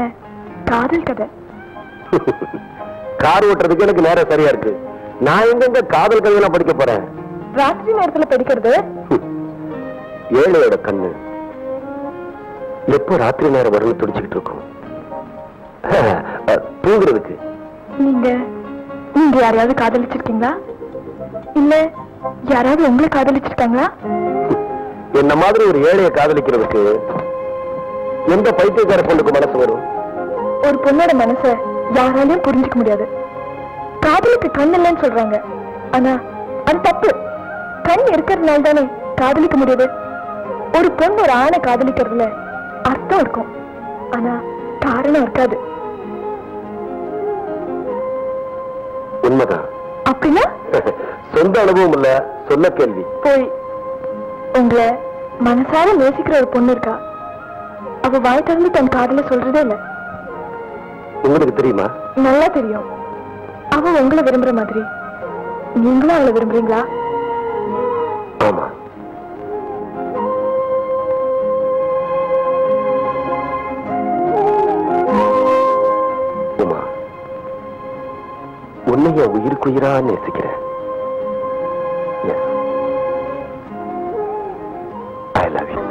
காதல் கதை. கார் ஓட்டுறதுக்கு எனக்கு நேரம் சரியா இருக்கு. நான் எங்க காதல் கதையெல்லாம் படிக்க போறேன்? ராத்திரி நேரத்துல படிக்கிறது. ஏழையோட கண்ணு எப்போ ராத்திரி நேரம் வரணும் துடிச்சுக்கிட்டு இருக்கும். தூங்குறதுக்கு. நீங்க யாரையாவது காதலிச்சிருக்கீங்களா? இல்ல யாராவது உங்களை காதலிச்சிருக்காங்களா? என்ன மாதிரி ஒரு ஏழைய காதலிக்கிறதுக்கு எந்த பைத்தியக்கார பொண்ணுக்கு மனசு வரும்? ஒரு பொண்ணோட மனச யாராலையும் புரிஞ்சுக்க முடியாது. காதலுக்கு கண் இல்லைன்னு சொல்றாங்க. ஆனா அது தப்பு. கண் இருக்கிறதுனால தானே காதலிக்க முடியுது. ஒரு பொண்ணு ஒரு ஆணை காதலிக்கிறதுல அர்த்தம் இருக்கும், ஆனா காரணம் இருக்காது. உண்மைதான். அப்படின்னா சொந்த அனுபவம் இல்ல, சொல்ல கேள்வி. போய் உங்களை மனசார நேசிக்கிற ஒரு பொண்ணு இருக்கா. அவ வாய் திறந்து தன் காதல சொல்றதே இல்ல. உங்களுக்கு தெரியுமா? நல்லா தெரியும். அவ உங்களை விரும்புற மாதிரி நீங்களும் அவளை விரும்புறீங்களா? ஆமா. உமா, உன்னைய உயிருக்குயிரா நேசிக்கிறேன். I love you.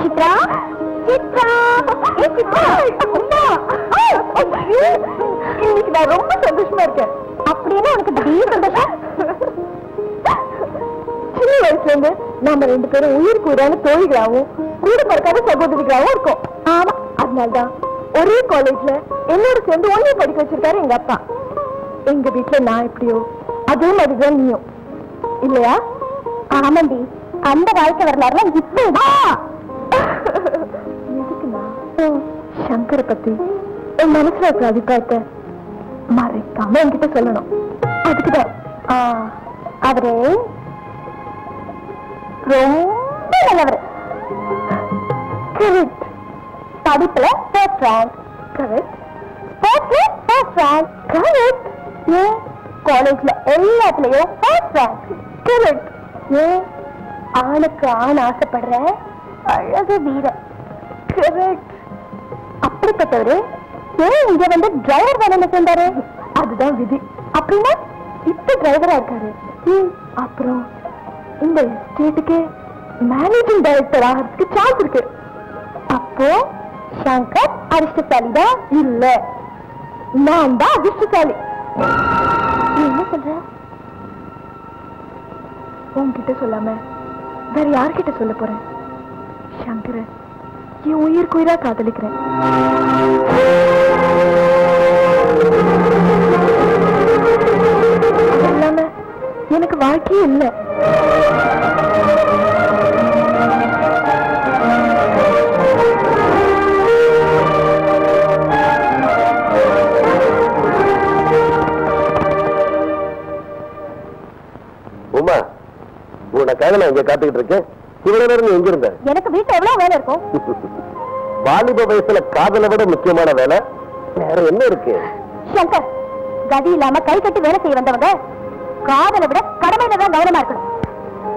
Chitra, Chitra, Chitra, இன்னைக்கு நான் ரொம்ப சந்தோஷமா இருக்கேன். அப்படின்னு உனக்கு திடீர் சந்தோஷம்? சின்ன வயசுல இருந்து நாம ரெண்டு பேரும் உயிருக்கு உயிரான தோழிகளாவும் கூட பிறக்காத சகோதரிகளாவும் இருக்கோம். ஆமா, அதனால்தான் ஒரே காலேஜ்ல என்னோட சேர்ந்து ஒன்னே படிக்க வச்சிருக்காரு எங்க அப்பா. எங்க வீட்டுல நான் எப்படியோ அதே மாதிரிதான் நீயும் இல்லையா? ஆமாண்டி, அந்த வாழ்க்கை வரலாறுல இப்ப எதுக்குன்னா சங்கரை பத்தி என் மனசுல இருக்கிற அபிப்பிராயத்தை மறைக்காம என்கிட்ட சொல்லணும். அதுக்குதான் அவரு ரொம்ப நல்லவர். கரெக்ட். படிப்புல ஃபர்ஸ்ட் ரேங்க். கரெக்ட். ஸ்போர்ட்ஸ்ல ஃபர்ஸ்ட் ரேங்க். கரெக்ட். ஏன் காலேஜ்ல எல்லாத்துலயும் ஃபர்ஸ்ட் ரேங்க். கரெக்ட். ஏன் ஆணுக்கு ஆண் ஆசைப்படுற அழகு வீரன். கரெக்ட். அப்படிப்பட்டவரு ஏன் இங்க வந்து டிரைவர் வேலையில சேர்ந்தாரு? அதுதான் விதி. அப்படின்னா இப்ப டிரைவரா இருக்காரு. அப்புறம் இந்த எஸ்டேட்டுக்கு மேனேஜிங் டைரக்டர் ஆகிறதுக்கு சான்ஸ் இருக்கு. அப்போ சங்கர் அதிர்ஷ்டசாலி தான்? இல்ல, நான் தான் அதிர்ஷ்டசாலி. என்ன சொல்ற? உன்கிட்ட சொல்லாம வேற யார்கிட்ட சொல்ல போறேன்? சங்கர என் உயிருக்கு உயிரா காதலிக்கிறேன். இல்லாம எனக்கு வாழ்க்கையே இல்லை. உமா, உனக்காக நான் இங்க காத்துக்கிட்டு இருக்கேன். இவ்வளவு நேரம் எங்க இருந்த? எனக்கு வீட்டுல எவ்வளவு வேலை இருக்கும். வாலிப வயசுல காதலை விட முக்கியமான வேலை வேற என்ன இருக்கு? சங்கர், கதி இல்லாம கை கட்டி வேலை செய்ய வந்தவங்க காதலை விட கடமையில தான் கவனமா இருக்கணும்.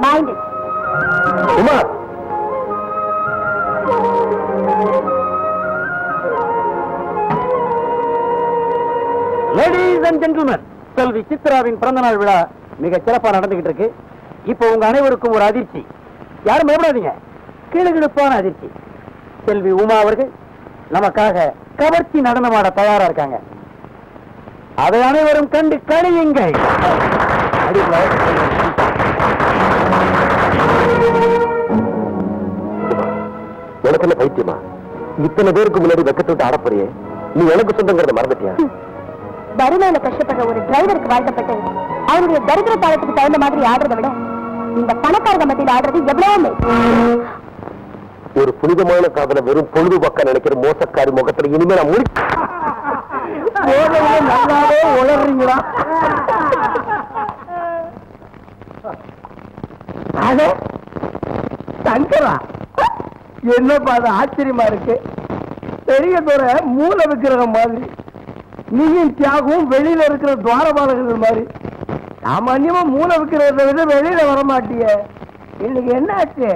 Mind. Uma, ladies and gentlemen, செல்வி சித்ராவின் பிறந்தநாள் விழா மிக சிறப்பா நடந்துகிட்டு இருக்கு. இப்போ உங்க அனைவருக்கும் ஒரு அதிர்ச்சி. யாரும் பயப்படாதீங்க, கிளுகிழுப்பான அதிர்ச்சி. செல்வி உமா அவர்கள் நமக்காக கவர்ச்சி நடனமாட தயாரா இருக்காங்க. அதை அனைவரும் கண்டு கழியுங்கள். உனக்கு என்ன பைத்தியமா? இத்தனை பேருக்கு முன்னாடி வெக்கத்தை ஆடப்போறியே, நீ எனக்கு சொந்தங்கிறத மறந்துட்டியா? வறுமையில கஷ்டப்படுற ஒரு டிரைவருக்கு வாழ்க்கப்பட்டு அவருடைய தரித்திர காலத்துக்கு தகுந்த மாதிரி ஆடுறதை விட இந்த பணக்காரங்க மத்தியில் ஆடுறது எவ்வளவு ஒரு புனிதமான காதலை வெறும் பொழுதுபோக்க நினைக்கிற மோசக்காரி முகத்துல இனிமே நான் நல்லாவே உளறீங்களா? சங்கரா, என்னப்பா அது ஆச்சரியமா இருக்கு. பெரிய துறை மூல விக்கிரகம் மாதிரி, நீயும் தியாகவும் வெளியில இருக்கிற துவாரபாலகர்கள் மாதிரி. சாமான்யமா மூல விக்கிரகத்தை விட வெளியில வர மாட்டிய. இன்னைக்கு என்ன ஆச்சு?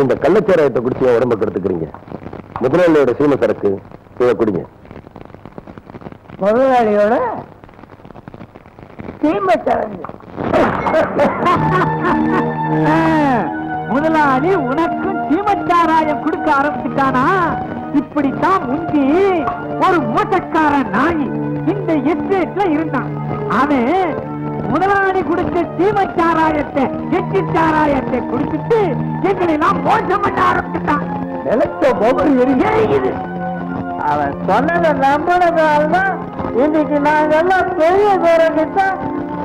இந்த கள்ளச்சாராயத்தை குடிச்சு உடம்பு கெடுத்துக்கிறீங்க. முதலாளியோட சீமை சரக்கு இதை குடிங்க. முதலாளியோட சீமை சரக்கு? முதலாளி உனக்கும் சீமச்சாராயம் கொடுக்க ஆரம்பிச்சுட்டானா? இப்படித்தான் முந்தி ஒரு மோசக்கார நாய் இந்த எஸ்டேட்ல இருந்தான். அவன் முதலாளி குடிச்ச சீமச்சாராயத்தை எச்சிச்சாராயத்தை குடிச்சிட்டு எங்களை எல்லாம் மோசம் பண்ண ஆரம்பிச்சுட்டான். நிலத்த போகல் எரியுது. அவன் சொன்னதை நம்பினதால்தான் இன்னைக்கு நாங்கெல்லாம் பெரிய பேரங்கிட்ட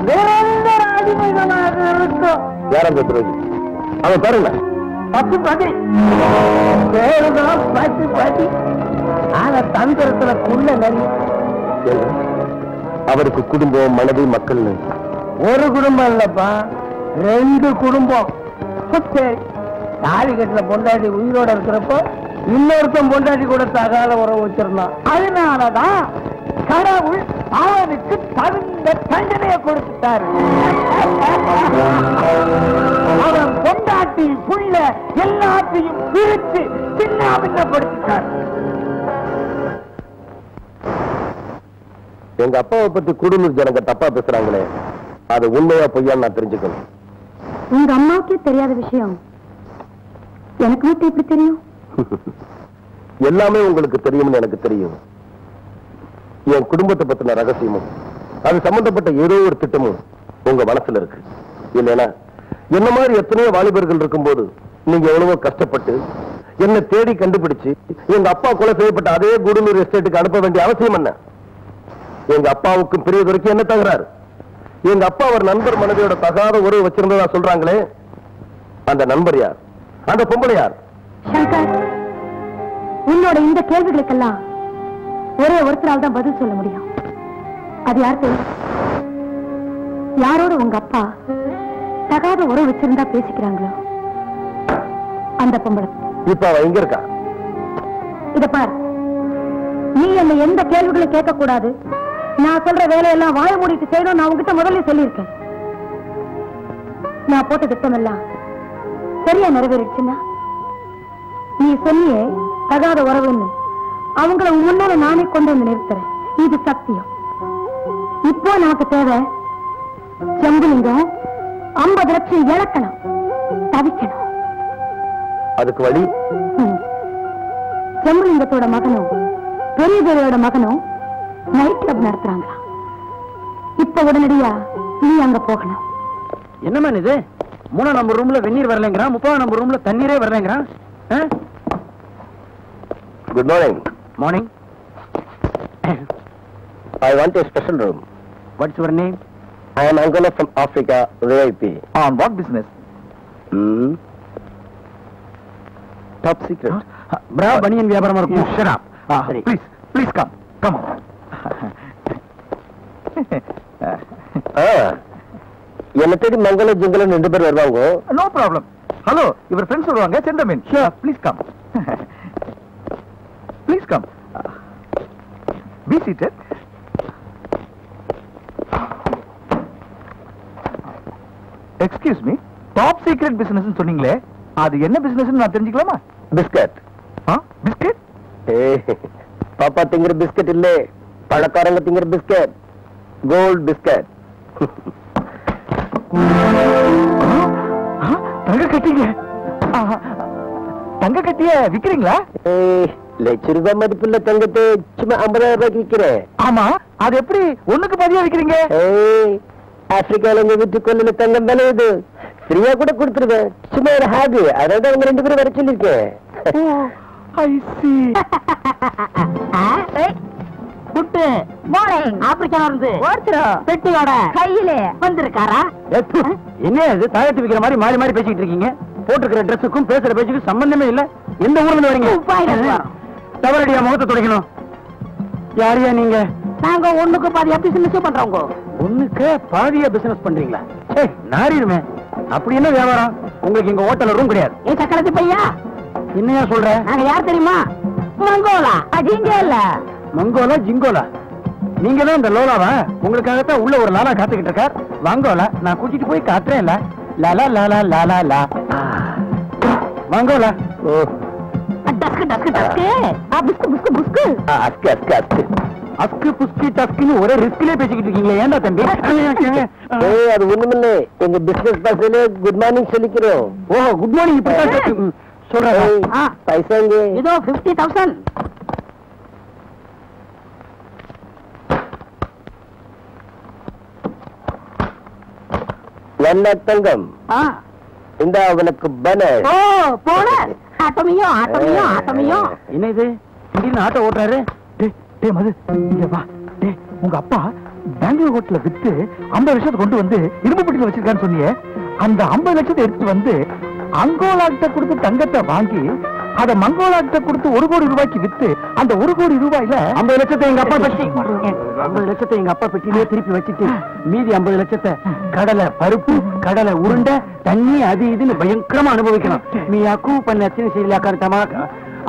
நிரந்தர அடிமைகளாக இருக்கோம். யாரும் பெற்றுவது அவன் பாருங்க, 10 பதி பேருதான் 10 பதி. ஆனா தந்திரத்துல குள்ள நரி. அவருக்கு குடும்பம், மனைவி, மக்கள். ஒரு குடும்பம் இல்லப்பா, 2 குடும்பம். சரி, தாலி கட்டில பொண்டாட்டி உயிரோட இருக்கிறப்ப இன்னொருத்தன் பொண்டாட்டி கூட தகாத உறவு வச்சிருந்தான். அதனாலதான் கடவுள் அவனுக்கு தகுந்த தண்டனையை கொடுத்துட்டாரு. அவன் பொண்டாட்டி புள்ள எல்லாத்தையும் பிரித்து சின்னாபின்னப்படுத்திட்டார். எங்க அப்பாவை பத்தி குடும்ப ஜனங்க தப்பா பேசுறாங்களே, அது உண்மையா பொய்யான்னு நான் தெரிஞ்சுக்கணும். உங்க அம்மாவுக்கே தெரியாத விஷயம் எனக்கு மட்டும் எப்படி தெரியும்? எல்லாமே உங்களுக்கு தெரியும்னு எனக்கு தெரியும். என் குடும்பத்தை பத்தின ரகசியமும் அது சம்பந்தப்பட்ட ஏதோ ஒரு திட்டமும் உங்க மனசுல இருக்கு. இல்லைன்னா என்ன மாதிரி எத்தனையோ வாலிபர்கள் இருக்கும்போது நீங்க எவ்வளவோ கஷ்டப்பட்டு என்ன தேடி கண்டுபிடிச்சு எங்க அப்பா கொலை செய்யப்பட்ட அதே கூடலூர் எஸ்டேட்டுக்கு அனுப்ப வேண்டிய அவசியம் என்ன? எங்க அப்பாவுக்கும் பெரியதுரைக்கும் என்ன தகராறு? எங்க அப்பா ஒரு நண்பர் மனைவியோட தகாத உறவு வச்சிருந்ததா சொல்றாங்களே, அந்த நண்பர் யார்? அந்த பொம்பளை யார்? சங்கர், உன்னோட இந்த கேள்விகளுக்கெல்லாம் ஒரே ஒருத்தரால் தான் பதில் சொல்ல முடியும். அது யார் தெரியும்? யாரோட உங்க அப்பா தகாத உறவு வச்சிருந்தா பேசிக்கிறாங்களோ அந்த பொம்பளை. இப்ப அவ எங்க இருக்கா? இத பாரு, நீ என்ன எந்த கேள்விகளும் கேட்க கூடாது. நான் சொல்ற வேலையெல்லாம் வாய மூடிட்டு செய்யணும். நான் உங்ககிட்ட முதல்ல சொல்லியிருக்கேன். நான் போட்ட திட்டம் எல்லாம் சரியா நிறைவேறிடுச்சுன்னா நீ சொன்னியே தகாத உறவுன்னு, அவங்கள முன்னால நானே கொண்டு வந்து நிறுத்துறேன். இது சத்தியம். இப்போ நமக்கு தேவை செம்புலிங்கம் 50 லட்சம் இழக்கணும், தவிக்கணும். அதுக்கு வழி? செம்புலிங்கத்தோட மகனும் பெரிய தேவையோட மகனும் நைட் கிளப் நடத்துறாங்க. இப்ப உடனடியா நீ அங்க போகணும். என்னமா இது? 3 நம்பர் ரூம்ல வெந்நீர் வரலங்கிறான், 30 நம்பர் ரூம்ல தண்ணீரே வரலங்கிறான். Good morning. Morning. I want a special room. What's your name? I am Angela from Africa, VIP. On what business? Top secret. Bra baniyan வியாபாரமா இருக்கும். Shut up. Please come. Come on. என்ன தேடி மங்கள ஜிங்கலன் 2 பேர் வருவாங்க. No problem. Hello, your friends வருவாங்க. Send them in. Sure. Please come. Please come. Be seated. Excuse me. Top secret business னு சொன்னீங்களே, அது என்ன business னு நான் தெரிஞ்சுக்கலாமா? பிஸ்கட். பிஸ்கட்? பாப்பா திங்கிற பிஸ்கட் இல்ல, பழக்காரங்க திங்கிற பிஸ்கட். Gold biscuit. தங்க கட்டிங்க. தங்க கட்டிய விக்கிறீங்களா? ₹1,00,000 மதிப்புள்ள தங்கத்தை சும்மா 50,000 ரூபாய்க்கு விக்கிறேன். ஆமா, அது எப்படி ஒண்ணுக்கு பாதியா விக்கிறீங்க? ஆப்பிரிக்கால எங்க வீட்டு கொல்லையில தங்கம் விளையுது, ஃப்ரீயா கூட கொடுத்துருவேன். சும்மா ஒரு ஹாபி, அதாவது அவங்க 2 பேரும் வர சொல்லிருக்கேன். Good morning. ஆப்பிரிக்கால இருந்து ஒருத்தர் பெட்டியோட கையில வந்திருக்காரா? என்ன இது தாயத்து விக்கிற மாதிரி மாறி மாறி பேசிட்டு இருக்கீங்க? போட்டுக்கிற ட்ரெஸ்ஸுக்கும் பேசுற பேச்சுக்கும் சம்பந்தமே இல்ல. எந்த ஊர்ல இருந்து வரீங்க? தவறடியா முகத்தை துடைக்கணும். யாரையா நீங்க? நாங்க ஒண்ணுக்கு பாதியா பிசினஸ் பண்றோங்க. ஒண்ணுக்கு பாதியா பிசினஸ் பண்றீங்களா? நாரிடுமே. அப்படி என்ன வியாபாரம்? உங்களுக்கு எங்க ஹோட்டல்ல ரூம் கிடையாது. ஏ சக்கரத்தி பையா, என்னையா சொல்ற? நாங்க யார் தெரியுமா? மங்கோலா. ஜிங்கோலா. மங்கோலா ஜிங்கோலா? நீங்க தான் இந்த லோலாவா? உங்களுக்காகத்தான் உள்ள ஒரு லாலா காத்துக்கிட்டு இருக்கார். வாங்கோலா, நான் கூட்டிட்டு போய் காட்டுறேன். இல்ல லாலா லாலா லாலா லா மங்கோலா. டஸ்கு டஸ்கு டஸ்கு. புஸ்கு புஸ்கு புஸ்கு. அஸ்கு அஸ்கு அஸ்கு அஸ்கு புஸ்கு டஸ்குன்னு ஒரே ரிஸ்க்லயே பேசிக்கிட்டு இருக்கீங்களே, ஏன்டா தம்பி? அது ஒண்ணுமில்ல, எங்க பிசினஸ் பஸ்ல குட் மார்னிங் சொல்லிக்கிறோம். ஓஹோ, குட் மார்னிங். இப்ப சொல்றேன். பைசா இதோ 50,000. என்ன தங்கம், இந்த அவனுக்கு பனர். ஓ போனஸ். ஆட்டோமியோ ஆட்டோமியோ ஆட்டோமியோ. என்ன இது திடீர்னு ஆட்டோ ஓட்டுறாரு? டேய் மது, இங்க வா. டேய், உங்க அப்பா பெங்களூர் ஹோட்டல்ல வித்து 50 லட்சத்தை கொண்டு வந்து இரும்பு பெட்டியில வச்சிருக்கான்னு சொன்னியே, அந்த 50 லட்சத்தை எடுத்து வந்து அங்கோலாட்ட கொடுத்து தங்கத்தை வாங்கி அத மங்கோலாட்ட கொடுத்து 1 கோடி ரூபாய்க்கு வித்து அந்த 1 கோடி ரூபாயில 50 லட்சத்தை எங்க அப்பா பெட்டி 50 லட்சத்தை எங்க அப்பா பெட்டியிலே திருப்பி வச்சுட்டு மீதி 50 லட்சத்தை கடலை பருப்பு, கடலை உருண்டை, தண்ணி, அது இதுன்னு பயங்கரமா அனுபவிக்கணும். நீ அக்கு பண்ண அச்சனை செய்யலாக்காருத்தமா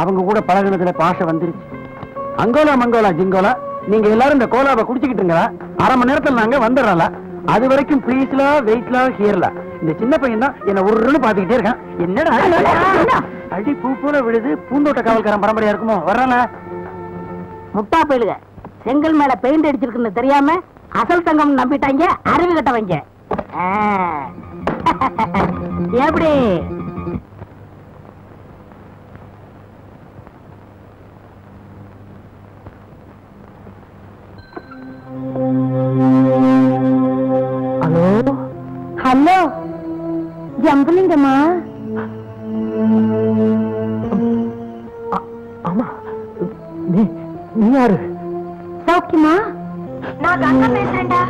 அவங்க கூட பழகினதுல பாஷை வந்துருச்சு. அங்கோலா மங்கோலா ஜிங்கோலா, நீங்க எல்லாரும் இந்த கோலாவை குடிச்சுக்கிட்டுங்களா? அரை மணி நேரத்துல நாங்க வந்துடுறோம்ல. அது வரைக்கும் ப்ளீஸ்லா வெயிட்லா ஹியர்லா. இந்த சின்ன பையன் தான் என்ன உருன்னு பாத்துக்கிட்டே இருக்கான். என்னடா அடி பூ போல விழுது. பூந்தோட்ட காவல்காரன் பரம்பரையா இருக்குமோ? வர்றான முட்டா போயிடுங்க. செங்கல் மேல பெயிண்ட் அடிச்சிருக்குன்னு தெரியாம அசல் தங்கம் நம்பிட்டாங்க. அறிவு கட்டவங்க. எப்படி ஹலோ ஹலோ ஜம்புலிங்கம்மா. ஆமா, நீ யாரு? சௌக்கியமா? நான் கங்கா பேசுறேன்டா.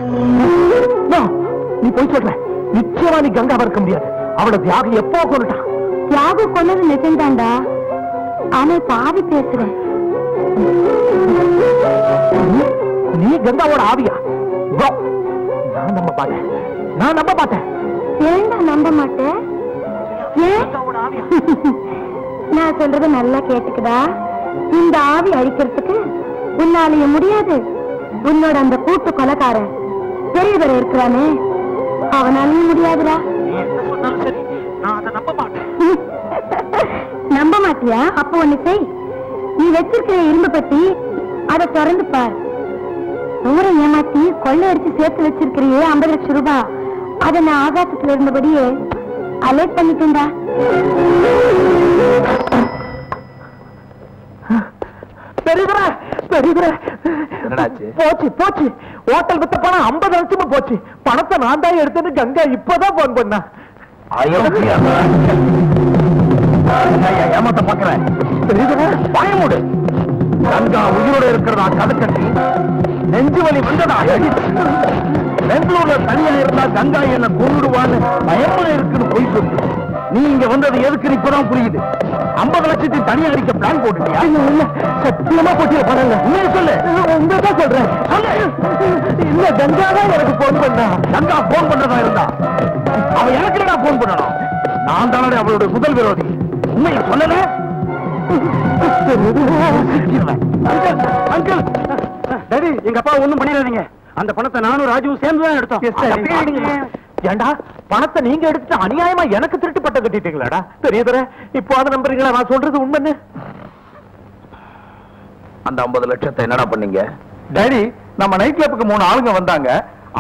நீ போய் சொல்ற. நிச்சயமா நீ கங்காவா இருக்க முடியாது. அவளோட தியாகம் எப்போ கொண்டுட்டான். தியாகம் கொண்டது நிஜம்தான்டா. ஆனா பாவி பேசுறேன். நீ கங்காவோட ஆவியா? நான் நம்ப மாட்டேன். ஏன்டா நம்ப மாட்டேன்? ஏன்? நான் சொல்றது நல்லா கேட்டுக்குதா. இந்த ஆவி அழிக்கிறதுக்கு உன்னாலேயே முடியாது. உன்னோட அந்த கூட்டு கொலைக்காரன் பெரியவர் இருக்கிறானே, அவனாலையும் முடியாதுடா. நம்ப மாட்டியா? அப்போ ஒண்ணு செய். நீ வச்சிருக்கிற இரும்பு பட்டி அதை திறந்து பார். ஊரை ஏமாத்தி கொள்ளை அடிச்சு சேர்த்து வச்சிருக்கிறியே 50 லட்சம் ரூபாய், அதை நான் ஆகாசத்துல இருந்தபடியே அலர்ட் பண்ணிட்டேன்டா. போச்சு. ஹோட்டல் வித்த பணம் 50 லட்சமும் போச்சு. பணத்தை நான் தான் எடுத்துன்னு கங்கா இப்பதான் போன் பண்ணா. ஏமாத்த பாக்குறேன். பயமுடு. கங்கா உயிரோட இருக்கிறதா கதை கட்டி நெஞ்சு வலி வந்ததா? பெங்களூர்ல தனியில் இருந்தா கங்கா என்ன கொண்டுடுவான்னு பயமா இருக்குன்னு போய் சொல்லு. நீ இங்க வந்தது எதுக்கு இப்பதான் புரியுது. 50 லட்சத்தை தனியா அடிக்க பிளான் போட்டுட்டியா? இல்ல, சத்தியமா போட்டியில பணம். உண்மையை சொல்லு. உண்மைதான் சொல்றேன். இல்ல, கங்கா தான் எனக்கு போன் பண்ணா. கங்கா போன் பண்றதா இருந்தா அவ எனக்கு நான் போன் பண்ணணும். நான் தானே அவளுடைய முதல் விரோதி. உண்மையை சொல்லல. அங்கிள், டேடி, எங்க அப்பா ஒண்ணும் பண்ணிடாதீங்க. அந்த பணத்தை நானும் ராஜுவும் சேர்ந்துதான் எடுத்தோம். ஏண்டா, பணத்தை நீங்க எடுத்துட்டு அநியாயமா எனக்கு திருட்டு பட்டம் கட்டிட்டீங்களாடா? தெரியுதுற, இப்போ அதை நம்புறீங்களா? நான் சொல்றது உண்மைன்னு. அந்த 50 லட்சத்தை என்னடா பண்ணீங்க? டேடி, நம்ம நைட் கிளப்புக்கு 3 ஆளுங்க வந்தாங்க.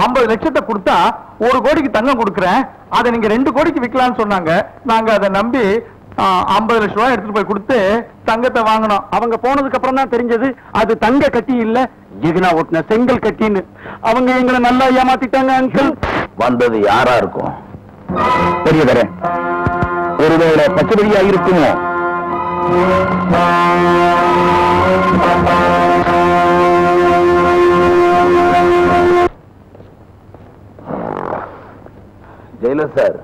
50 லட்சத்தை கொடுத்தா 1 கோடிக்கு தங்கம் கொடுக்குறேன், அதை நீங்க 2 கோடிக்கு விற்கலாம்னு சொன்னாங்க. நாங்க அதை நம்பி 50 லட்சம் ரூபாய் எடுத்துட்டு போய் கொடுத்து தங்கத்தை வாங்கணும். அவங்க போனதுக்கு அப்புறம் தான் தெரிஞ்சது அது தங்க கட்டி இல்ல, ஜிகினா ஓட்டின செங்கல் கட்டின்னு. அவங்க எங்களை நல்லா ஏமாத்திட்டாங்க. அங்கிள், வந்தது யாரா இருக்கும்? பெரியவரே, ஒருவேளை பச்சையா இருக்குமோ? ஜெயிலர் சார்,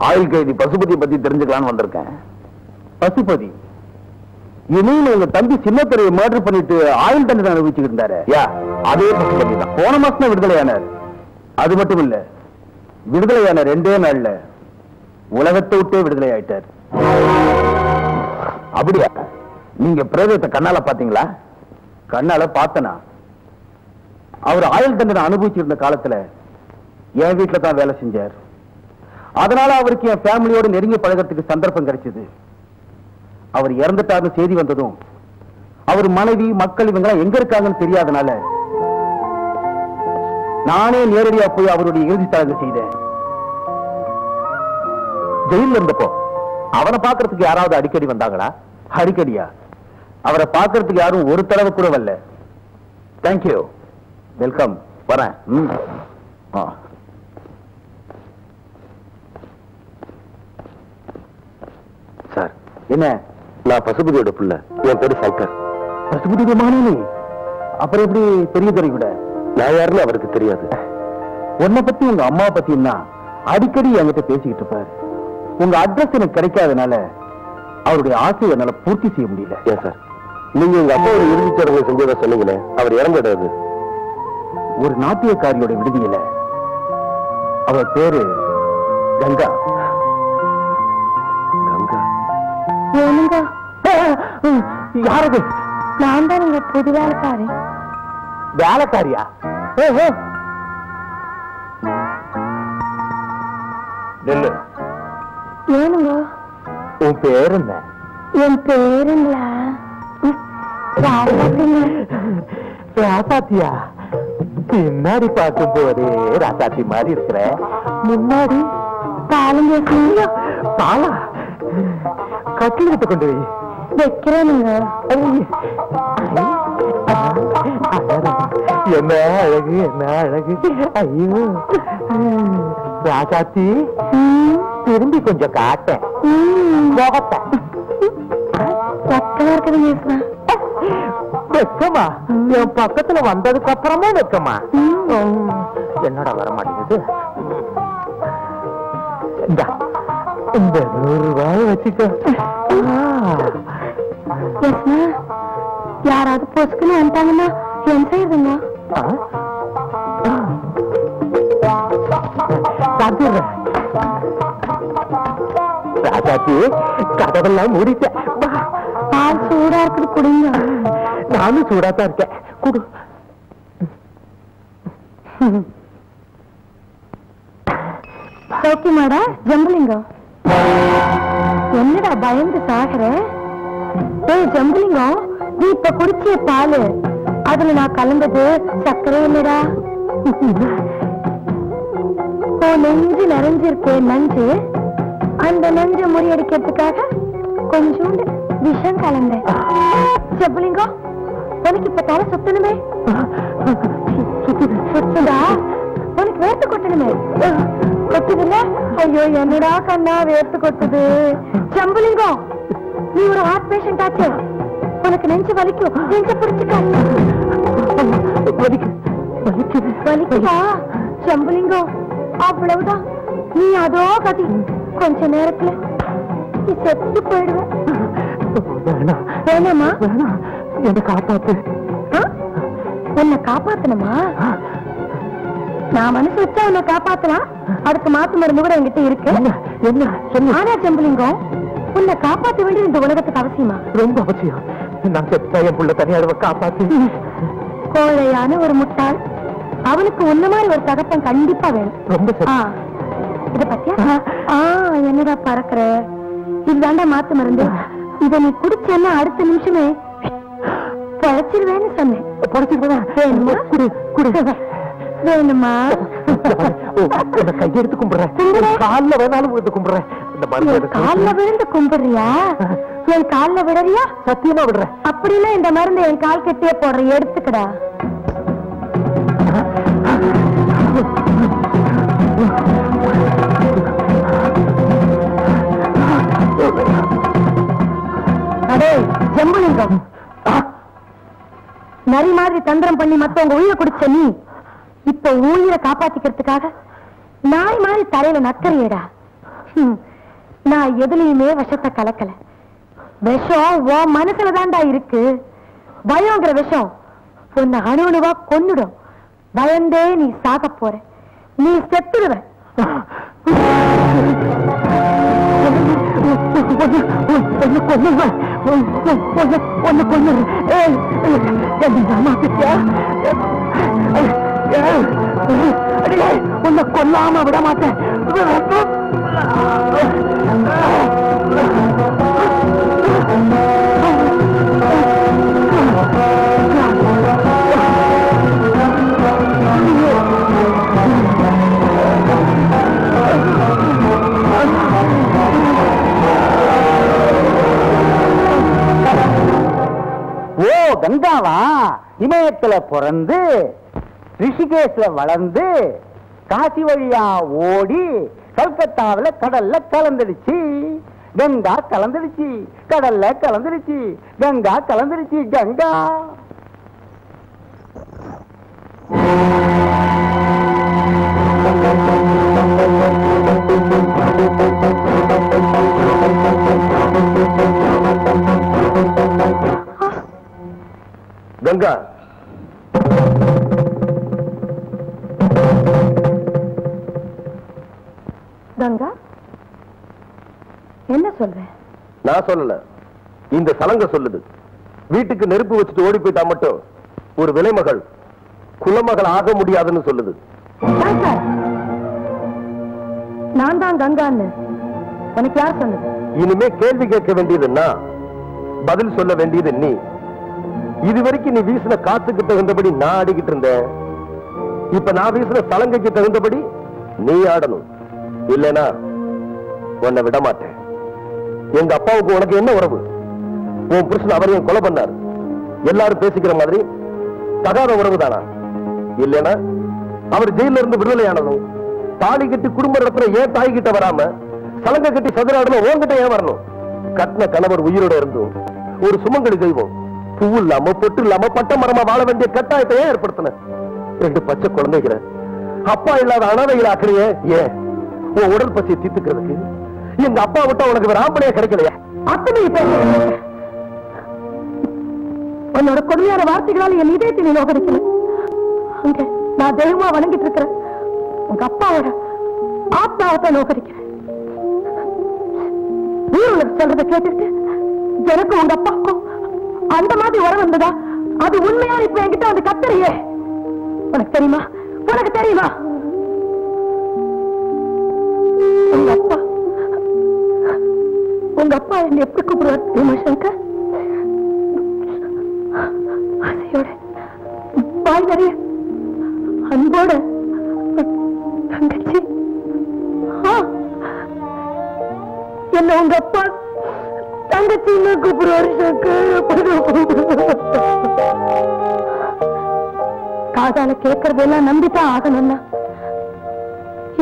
ஆயுள் கைதி பசுபதி பத்தி தெரிஞ்சுக்கலான்னு வந்திருக்கேன். பசுபதி இனியும் எங்க தம்பி சின்னத்துறையை மர்டர் பண்ணிட்டு ஆயுள் தண்டனை அனுபவிச்சுட்டு இருந்தாரு. அதே பசுபதி தான் போன மாசம் விடுதலையானார். அது மட்டும் இல்ல, விடுதலையான 2 நாள்ல உலகத்தை விட்டே விடுதலை ஆயிட்டார். அப்படியா? நீங்க பிரேதத்தை கண்ணால பாத்தீங்களா? கண்ணால பார்த்தனா. அவர் ஆயுள் தண்டனை அனுபவிச்சிருந்த காலத்துல என் வீட்டுல தான் வேலை செஞ்சார். அதனால அவருக்கு என் ஃபேமிலியோட நெருங்கி பழகிறதுக்கு சந்தர்ப்பம் கிடைச்சது. அவர் இறந்துட்டாருன்னு செய்தி வந்ததும் அவர் மனைவி மக்கள் இவங்க எங்க இருக்காங்கன்னு தெரியாதனால நானே நேரடியா போய் அவருடைய இறுதி சடங்கு செய்தேன். ஜெயில இருந்தப்போ அவனை பாக்குறதுக்கு யாராவது அடிக்கடி வந்தாங்களா? அடிக்கடியா? அவரை பாக்குறதுக்கு யாரும் ஒரு தடவை கூட வரல. தேங்க்யூ, வெல்கம், வரேன். சார், என்ன? நான் பசுபதியோட புள்ள. என் பேரு சங்கர். பசுபதி மாணவனி? அப்புறம் எப்படி தெரிய கூட? நான் யாருன்னு அவருக்கு தெரியாது. உன்னை பத்தி உங்க அம்மா பத்தின்னா அடிக்கடி என்கிட்ட பேசிக்கிட்டு இருப்பாரு. உங்க அட்ரஸ் எனக்கு கிடைக்காதனால அவருடைய ஆசையை என்னால பூர்த்தி செய்ய முடியல. ஏன் சார், நீங்க உங்க அப்பா ஒரு இறுதி சடங்கு செஞ்சதை சொன்னீங்களே, அவர் இறந்துடாது. ஒரு நாட்டியக்காரியோட விடுதியில அவர் பேரு கங்கா. கங்கா? யாரது? நான் தான் நீங்க புது வேலைக்காரி. வேலைக்காரியா? ஏனுங்க? உன் பேர் என்ன? என் பேருங்களா? ராசாத்தியா? பின்னாடி பார்க்கும் போதே ராசாத்தி மாதிரி இருக்கிற, முன்னாடி பாலுங்க. பாலா? கட்டிலிட்டு கொண்டு போய் வைக்கிறேனுங்க. என்ன அழகு, என்ன அழகு! ஐயோ ராசாத்தி, திரும்பி கொஞ்சம் காட்டேன். வெக்கமா? என் பக்கத்துல வந்ததுக்கு அப்புறமா வெக்கமா? என்னடா வர மாட்டேங்குது? இந்த 100 ரூபாய் வச்சுக்கோ. யாராவது பொசுக்குன்னு வந்துட்டாங்கன்னா என்ன செய்யுதுங்க? ராஜாத்தி, கதவெல்லாம் மூடிட்டேன். பால் சூடா இருக்குது, குடிங்க. நானும் சூடாத்தான் இருக்கேன், குடு. சௌக்கியமாடா ஜம்புலிங்கம்? என்னடா பயந்து சாகுற? ஏய் ஜம்புலிங்கம், நீ இப்ப குடிச்சிய பாலு, அதுல நான் கலந்தது சர்க்கரை இல்லடா. நெஞ்சு நிறைஞ்சிருக்கேன் நஞ்சு, அந்த நஞ்ச முறியடிக்கிறதுக்காக கொஞ்சோண்டு விஷம் கலந்தேன். ஜம்புலிங்கம், உனக்கு இப்ப தலை சுத்தணுமே? சுத்துதா? உனக்கு வேர்த்து கொட்டணுமே? கொட்டுதுல்ல? ஐயோ என்னடா கண்ணா வேர்த்து கொட்டுது. ஜம்புலிங்கம், நீ ஒரு ஹார்ட் பேஷண்ட் ஆச்சு, உனக்கு நெஞ்சு வலிக்கும். நெஞ்ச பிடிச்சுக்க. வலிக்குதா? ஜம்புலிங்கம், அவ்வளவுதான். நீ அதோ கதி, கொஞ்ச நேரத்துல நீ செத்து போயிடுவ. வேணாமா? என்ன காப்பாத்து. உன்னை காப்பாத்தணுமா? நான் மனசு வச்சா உன்னை காப்பாத்தலாம். அதுக்கு மாத்து மருந்து கூட என்கிட்ட இருக்கு. என்ன? ஆனா ஜம்புலிங்கம், உன்னை காப்பாத்த வேண்டியது இந்த உலகத்துக்கு அவசியமா? ரொம்ப அவசியம். நான் செத்தா என் புள்ள தனியாளவை காப்பாத்து. கோழையான ஒரு முட்டாள், அவனுக்கு உன்ன மாதிரி ஒரு தகப்பன் கண்டிப்பா வேணும். ரொம்ப இத பத்தியா? என்னடா பறக்குற? இதுதாண்டா மாத்து மருந்து. இத நீ குடிச்சேன்னா அடுத்த நிமிஷமே பழச்சிருவேன்னு சொன்னேன். வேணுமா? கையெடுத்து கும்பிடுறேன், காலில் வேணாலும் விழுந்து கும்பிடுறேன். காலில் விழுந்து கும்பிடுறியா? என் காலில் விடுறியா? சத்தியமா விடுறேன். அப்படின்னா இந்த மருந்து என் கால் கட்டியே போடுற, எடுத்துக்கடா. அடே ஜம்புலிங்கம், நரி மாதிரி தந்திரம் பண்ணி மத்தவங்க உயிரை குடிச்ச நீ இப்ப உயிரை காப்பாத்திக்கிறதுக்காக நாய் மாதிரி தலையில நக்கறியடா. நான் எதுலயுமே விஷத்தை கலக்கல. விஷம் உன் மனசுல தாண்டா இருக்கு. பயங்கிற விஷம் உன்னை அணுவா கொன்னுடும். பயந்தே நீ சாக போற. நீ செத்துடுவ. உன்னை கொல்லாம விட மாட்டேன். ஓ கங்காவா, இமயத்துல பிறந்து ரிஷிகேஷ்ல வளர்ந்து காசி வழியா ஓடி கல்கத்தாவில கடல்ல கலந்துடுச்சு. கங்கா கலந்துடுச்சு, கடல்ல கலந்துடுச்சு, கங்கா கலந்துடுச்சு. கங்கா கங்கா கங்கா என்ன சொல்ற? நான் சொல்லல, இந்த சலங்க சொல்லுது. வீட்டுக்கு நெருப்பு வச்சுட்டு ஓடி போயிட்டா மட்டும் ஒரு விலைமகள் குலமகள் ஆக முடியாதுன்னு சொல்லுது. நான் தான் கங்கான்னு உனக்கு யார் சொன்னது? இனிமே கேள்வி கேட்க வேண்டியதுன்னா பதில் சொல்ல வேண்டியது நீ. இதுவரைக்கும் நீ வீசின காத்துக்கு தகுந்தபடி நான் ஆடிக்கிட்டு இருந்தேன். இப்ப நான் வீசின சலங்கைக்கு தகுந்தபடி நீ ஆடணும். இல்லனா உன்னை விட மாட்டேன். எங்க அப்பாவுக்கு உனக்கு என்ன உறவு? உன் புருஷன் அவரையும் கொலை பண்ணார். எல்லாரும் பேசிக்கிற மாதிரி தகாத உறவு தானா? இல்லனா அவர் ஜெயில இருந்து விடுதலையானதும் தாலி கட்டி குடும்ப இடத்துல ஏன் தாய் கிட்ட வராம சலங்கை கட்டி சதுராடணும் உன்கிட்ட ஏன் வரணும்? கட்டின கணவர் உயிரோட இருந்தும் ஒரு சுமங்கலி தெய்வம் பூ இல்லாம பொட்டு இல்லாம பட்ட மரமா வாழ வேண்டிய கட்டாயத்தை ஏன் ஏற்படுத்தின? 2 பச்சை குழந்தைகளை அப்பா இல்லாத அனாதைகள் ஆக்குறியே ஏன்? உன் உடல் பசியை தீர்த்துக்கிறதுக்கு எங்க அப்பா விட்டா உனக்கு வேற ஆம்பளையா கிடைக்கலையா? அத்தனை உன்னோட கொடுமையான வார்த்தைகளால் என் இதயத்தை நீ நோக்கடிக்கல. அங்க நான் தெய்வமா வணங்கிட்டு இருக்கிறேன். உங்க அப்பாவோட ஆத்மாவத்தை நோக்கடிக்கிறேன். நீ உனக்கு சொல்றதை கேட்டுட்டு எனக்கு உங்க அப்பாவுக்கும் அந்த மாதிரி உறவு வந்ததா? அது உண்மையா இப்ப என்கிட்ட வந்து கத்துறியே. உனக்கு தெரியுமா? உனக்கு தெரியுமா? உங்க அப்பா என்ன எப்படி கூப்பிடுவார் தெரியுமா சங்கர்? ஆசையோட, வாய் நிறைய அன்போட தங்கச்சி. என்ன உங்க அப்பா தங்கச்சின்னு கூப்பிடுவாரு சங்கர். காதால கேட்கறதெல்லாம் நம்பித்தான் ஆகணும்னா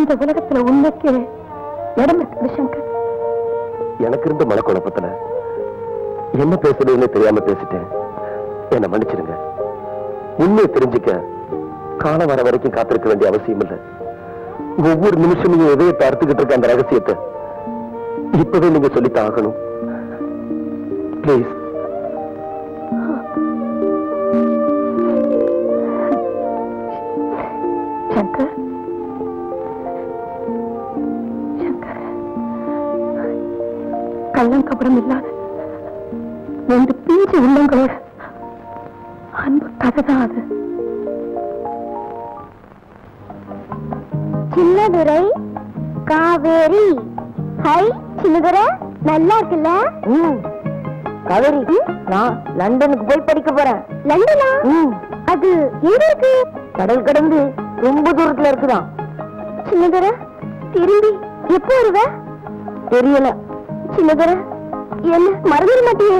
இந்த உலகத்துல உண்மைக்கு இடம் இருக்குது சங்கர். எனக்கு இருந்த மனக்குழப்பத்துல என்ன பேசுறதுன்னு தெரியாம பேசிட்டேன். என்ன மன்னிச்சிருங்க. உண்மையை தெரிஞ்சுக்க காலம் வர வரைக்கும் காத்திருக்க வேண்டிய அவசியம் இல்லை. ஒவ்வொரு நிமிஷமும் எதையத்தை அறுத்துக்கிட்டு இருக்க அந்த ரகசியத்தை இப்பவே நீங்க சொல்லித்தான் ஆகணும். பிளீஸ். சங்கர், சங்கர், கள்ளம் கபடம் இல்லாத 2 பிஞ்சு உள்ளங்களோட அன்பு கதைதான் அது. சின்னதுரை காவேரி. ஹை சின்னதுரை, நல்லா இருக்குல்ல? காவேரி, நான் லண்டனுக்கு போய் படிக்க போறேன். லண்டனா? அது எங்க இருக்கு? கடல் கடந்து ரொம்ப தூரத்துல இருக்குதான். சின்னதுரை, திரும்பி எப்போ வருவ? தெரியல. சின்னதுரை, என்ன மறந்துட மாட்டியே?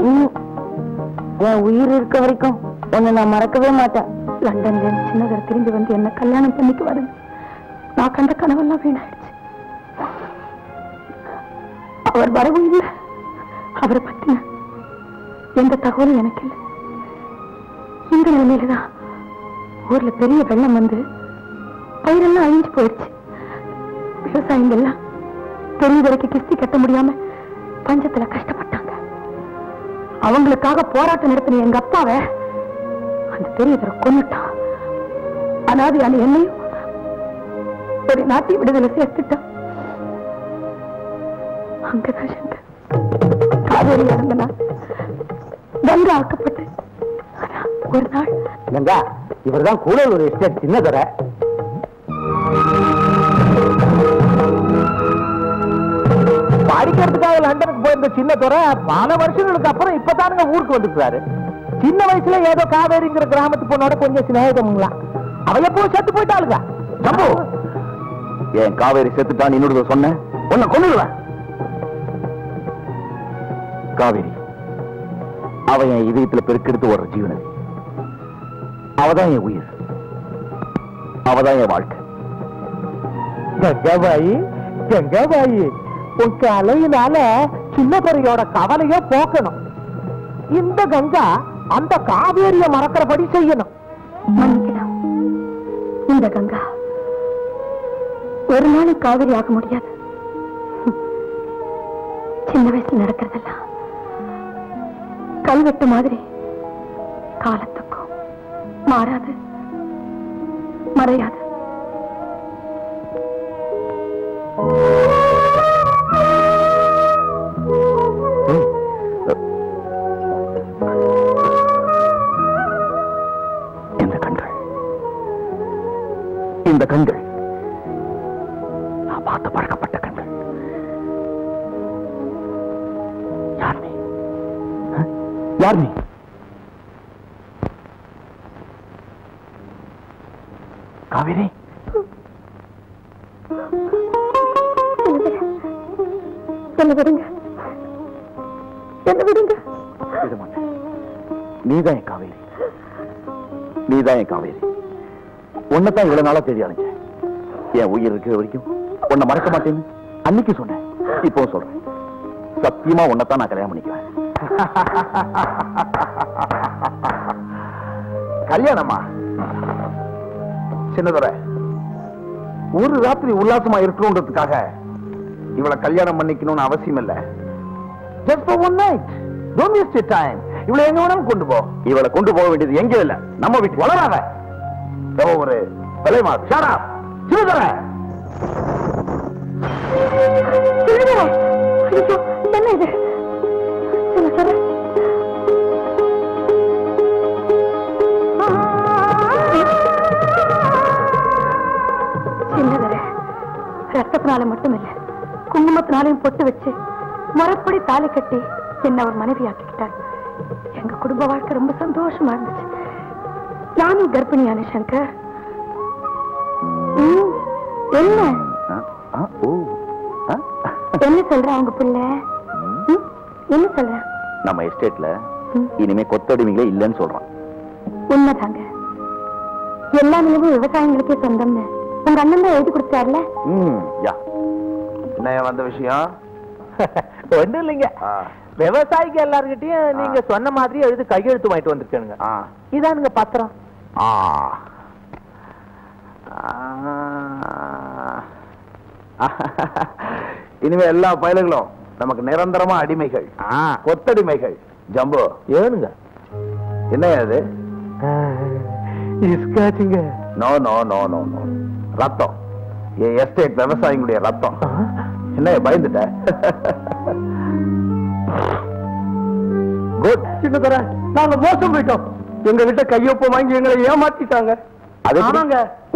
என் உயிர் இருக்க வரைக்கும் உன்னை நான் மறக்கவே மாட்டேன். லண்டன்ல சின்னதுரை திரும்பி வந்து என்ன கல்யாணம் பண்ணிக்கு வருது. நான் கண்ட கனவெல்லாம் வீணாயிடுச்சு. அவர் வரவும் இல்லை. அவரை பத்தின எந்த தகவலும் எனக்கு இல்லை. இந்த நிலைமையிலதான் ஊர்ல பெரிய வெள்ளம் வந்து பயிரெல்லாம் அழிஞ்சு போயிடுச்சு. விவசாயிங்கெல்லாம் பெரியவருக்கு கிஸ்தி கட்ட முடியாம பஞ்சத்துல கஷ்டப்பட்டாங்க. அவங்களுக்காக போராட்டம் நடத்தின எங்க அப்பாவை அந்த பெரியவரை கொன்னுட்டான். அனாதையான என்னையும் ஒரு நாட்டை விடுதலை சேர்த்துட்டான். அங்கதான் சங்கர் காவேரி இறந்த நாள் கங்கா ஆக்கப்பட்டு ஒரு நாள். கங்கா, இவர்தான் கூடல் ஒரு எஸ்டேட் சின்னதர. படிக்கிறதுக்காக லண்டனுக்கு போயிருந்த சின்னதுரை பல வருஷங்களுக்கு அப்புறம் இப்பதானுங்க ஊருக்கு வந்துருக்காரு. சின்ன வயசுல ஏதோ காவேரிங்கிற கிராமத்து பொண்ணோட கொஞ்சம் சிநேகிதமுங்களா. அவ எப்போ செத்து போயிட்டாளுங்க. சம்பு, ஏன் காவேரி செத்துட்டான்னு இன்னொரு சொன்ன உன்னை கொன்னுடுவேன். காவேரி அவ என் இதயத்துல பெருக்கெடுத்து ஓடுற ஜீவனதி. அவதான் என் உயிர், அவதான் என் வாழ்க்கை. கங்காபாயி, கங்காபாயி, உன் கலையினால சின்னதுரையோட கவலைய போக்கணும். இந்த கங்கா அந்த காவேரிய மறக்கிறபடி செய்யணும். மன்னிக்கணும். இந்த கங்கா ஒரு நாளும் காவிரி ஆக முடியாது. சின்ன வயசுல நடக்கிறதெல்லாம் கல்வெட்டு மாதிரி காலத்துக்கும் மாறாது, மறையாது. இந்த கண்கள் நான் பார்த்து பழக்கப்பட்ட கண்கள். யார் நீ? யார் நீ? காவேரி, என்ன விடுங்க, என்ன விடுங்க. விட மாட்டேன். நீதான் என் காவேரி, நீதான் என் காவேரி. உன்னைத்தான் இவ்வளவு நாளா தேடி அடைஞ்சேன். என் உயிர் இருக்கிற வரைக்கும் உன்னை மறக்க மாட்டேன்னு அன்னைக்கு சொன்னேன், இப்போ சொல்றேன். சத்தியமா உன்னைத்தான் நான் கல்யாணம் பண்ணிக்குவேன். கல்யாணமா? சின்னதுரை, ஒரு ராத்திரி உல்லாசமா இருக்கணும்ன்றதுக்காக இவளை கல்யாணம் பண்ணிக்கணும்னு அவசியம் இல்ல. Just for one night. Don't waste your time. இவளை எங்க வேணாலும் கொண்டு போ. இவளை கொண்டு போக வேண்டியது எங்கே இல்ல, நம்ம வீட்டு. வளராத ஒரு விலைமா. Shut up Chinnadurai. என்ன இது? சின்னதுரை ரத்தத்தினால மட்டும் இல்ல, குங்குமத்தினாலையும் பொட்டு வச்சு முறைப்படி தாலி கட்டி என்ன ஒரு மனைவி ஆக்கிக்கிட்டார். எங்க குடும்ப வாழ்க்கை ரொம்ப சந்தோஷமா இருந்துச்சு. நானும் கர்ப்பிணியான சங்கர். என்ன என்ன சொல்ற அவங்க புள்ள? என்ன சொல்ற? நம்ம எஸ்டேட்ல இனிமே கொத்தடிமைகளே இல்லைன்னு சொல்றான். உண்மைதாங்க. எல்லா நிலவும் விவசாயிகளுக்கே சொந்தம்னு உங்க அண்ணன் தான் எழுதி கொடுத்தாருல. என்ன வந்த விஷயம்? ஒண்ணும் இல்லைங்க, விவசாயிக்கு எல்லார்கிட்டயும் நீங்க சொன்ன மாதிரி எழுதி கையெழுத்து வாங்கிட்டு வந்துருக்கேனுங்க. இதானுங்க பத்திரம். இனிமே எல்லா பயல்களும் நமக்கு நிரந்தரமா அடிமைகள், கொத்தடிமைகள். ஜம்பு, ஏனுங்க என்ன அது? இஸ்காச்சுங்க. No no no no no, ரத்தம். என் எஸ்டேட் விவசாயிகளுடைய ரத்தம். என்ன பயந்துட்ட? குட். சின்னதுரை, நாங்க மோசம் போயிட்டோம். எங்க கிட்ட கையொப்ப வாங்கி எங்களை ஏமாத்திட்டாங்க. அது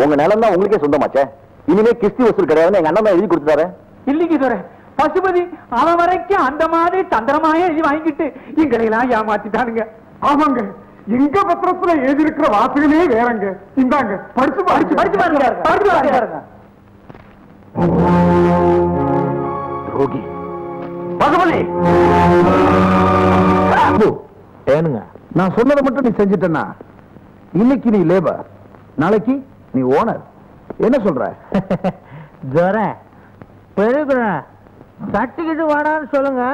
உங்க நிலம் தான் உங்களுக்கே சொந்தமாச்சே. இனிமே கிஸ்தி வசூல் கிடையாதுன்னு எங்க அண்ணன் தான் எழுதி கொடுத்துட்டாரு. இல்லைங்க துரை, பசுபதி அவன் வரைக்கும் அந்த மாதிரி தந்திரமாக எழுதி வாங்கிட்டு எங்களை எல்லாம் ஏமாத்திட்டானுங்க. ஆமாங்க, எங்க பத்திரத்துல எழுதி இருக்கிற வாசகமே வேறங்க. இந்தாங்க, படிச்சு படிச்சு பாருங்க. ரோகி பசுபதி, ஏனுங்க, நான் சொன்னதை மட்டும் நீ செஞ்சுட்டேன்னா இன்னைக்கு நீ லேபர், நாளைக்கு நீ ஓனர். என்ன சொல்ற? துரை, பெருகுற தட்டிக்கிட்டு வாடான்னு சொல்லுங்க,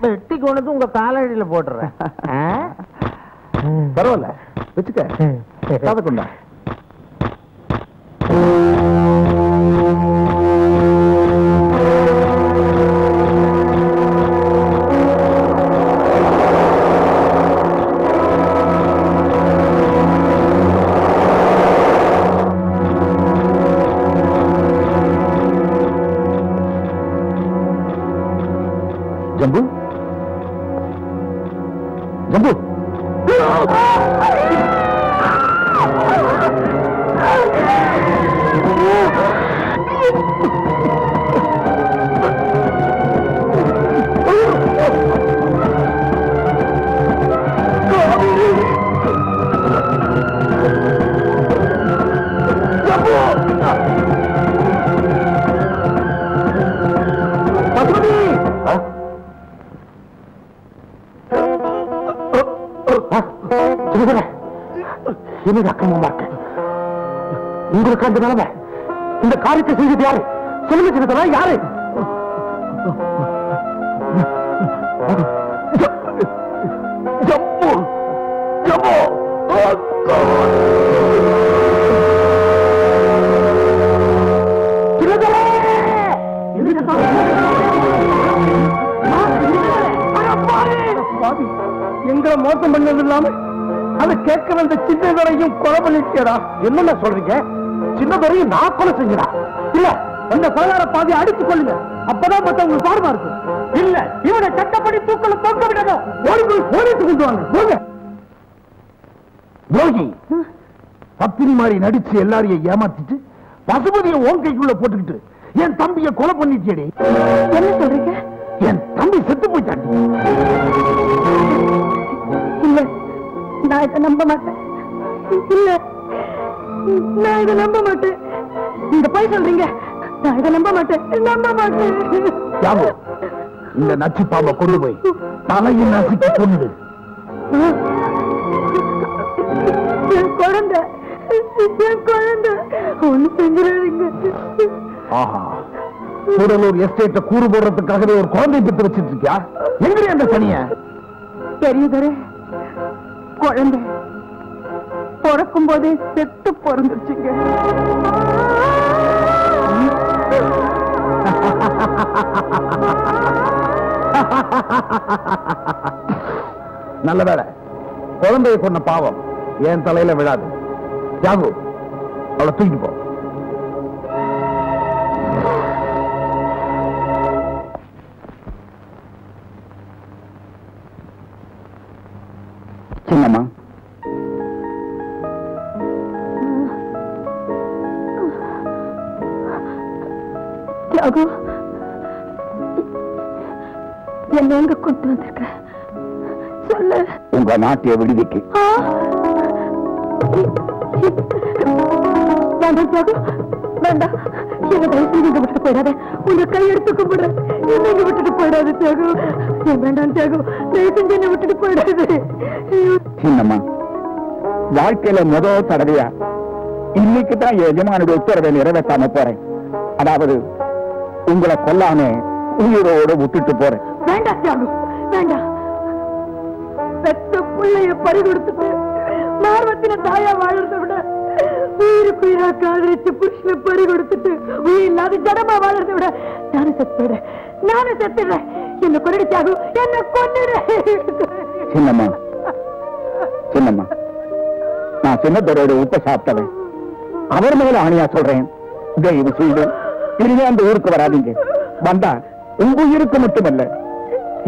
வெட்டி கொண்டு உங்க காலடியில போட்டுறேன். பரவாயில்ல, வச்சுக்க. காதை கொண்டா. ஜம்பு என்னது அக்கிரமமா இருக்க? உங்களுக்கு அந்த நிலைமை, இந்த காரியத்தை செய்தது யாரு? சொல்லுங்க சின்னதா, யாரு? ஜம்பு ஜம்பு எங்களை மோசம் பண்ணது இல்லாம அதை கேட்க வந்த சின்னதுரையும் கொலை பண்ணிட்டா. என்னென்ன சொல்றீங்க? சின்னதுரையும் நான் கொலை செஞ்சா? இல்ல, அந்த கொலையார பாதி அடித்துக் கொள்ளுங்க, அப்பதான் மத்தவங்களுக்கு பாடமா இருக்கும். இல்ல, இவனை சட்டப்படி தூக்கல தொங்க விடணும். ஓடி போய் போலீஸ் கொண்டு வாங்க. போங்க. யோகி பத்தினி மாதிரி நடிச்சு எல்லாரையும் ஏமாத்திட்டு பசுபதியை ஓன் கைக்குள்ள போட்டுக்கிட்டு என் தம்பியை கொலை பண்ணிட்டேடி. என்ன சொல்றீங்க? என் தம்பி செத்து போயிட்டாண்டி. இல்ல, நான் இதை நம்ப மாட்டேன். இல்ல, நான் இதை நம்ப மாட்டேன். நீங்க போய் சொல்றீங்க. நான் இதை நம்ப மாட்டேன், நம்ப மாட்டேன். யாவோ, இந்த நச்சு பாம்பை கொண்டு போய் தலையில் நசுக்கி கொண்டு. என் குழந்தை, என் குழந்தை ஒண்ணு செஞ்சிடாதீங்க. ஆஹா, கூடலூர் எஸ்டேட்டை கூறு போடுறதுக்காகவே ஒரு குழந்தை பெற்று வச்சிட்டு இருக்கியா? எங்க அந்த சனிய? தெரியுதரே, குழந்தை பிறக்கும் போதே செத்து பிறந்துருச்சுங்க. நல்ல வேலை, குழந்தையை கொன்ன பாவம் என் தலையில விழாது. யாகு, அவளை தூக்கிட்டு போ. சின்னம்மா, தியாகு, என்ன எங்க கொண்டு வந்திருக்க? சொல்லு. உங்க நாட்டிய விடுதிக்கு. வேண்டாம் தியாகு, வேண்டாம். என்ன தயவு செஞ்சு இங்க விட்டுட்டு போயிடாத. உங்க கை எடுத்து கும்பிடுறேன். என்ன இங்க விட்டுட்டு போயிடாது தியாகு. வேண்டாம் தியாகு, தயவு செஞ்சு என்ன விட்டுட்டு போயிடாது. சின்னம்மா, வாழ்க்கையில முதல் தடவையா இன்னைக்குதான் எஜமானுடைய உத்தரவை நிறைவேற்றாம போறேன். அதாவது உங்களை கொல்லாம உயிரோட விட்டுட்டு போறேன். வேண்டாம் தியாகு, வேண்டாம். பெத்த பிள்ளைய பறி கொடுத்துட்டு மார்வத்தின தாயா வாழறத விட உயிருக்கு உயிரா காதலிச்சு புருஷனை பறி கொடுத்துட்டு உயிர் இல்லாத ஜடமா வாழறத விட நானும் செத்துடுறேன். நானும் செத்துடுறேன். என்ன கொண்டு தியாகு, என்ன கொண்டுடு. சின்னம்மா, சின்னம்மா, நான் சின்னத்தோட உப்ப சாப்பிட்டவன். அவர் மேல ஆணையா சொல்றேன், தயவு செய்து இனிமே அந்த ஊருக்கு வராதீங்க. வந்தா உங்க உயிருக்கு மட்டுமல்ல,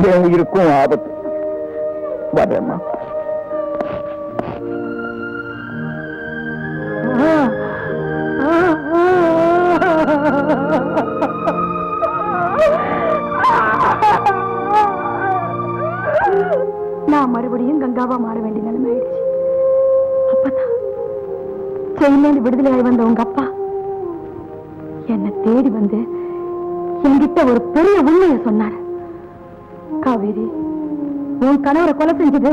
என் உயிருக்கும் ஆபத்து. வரேம்மா. நான் மறுபடியும் கங்காவா மாற வேண்டிய நிலைமை ஆயிடுச்சு. அப்பதான் ஜெயிலேருந்து விடுதலையாகி வந்த உங்க அப்பா என்னை தேடி வந்து என்கிட்ட ஒரு பெரிய உண்மையை சொன்னார். காவேரி, உன் கணவரை கொலை செஞ்சது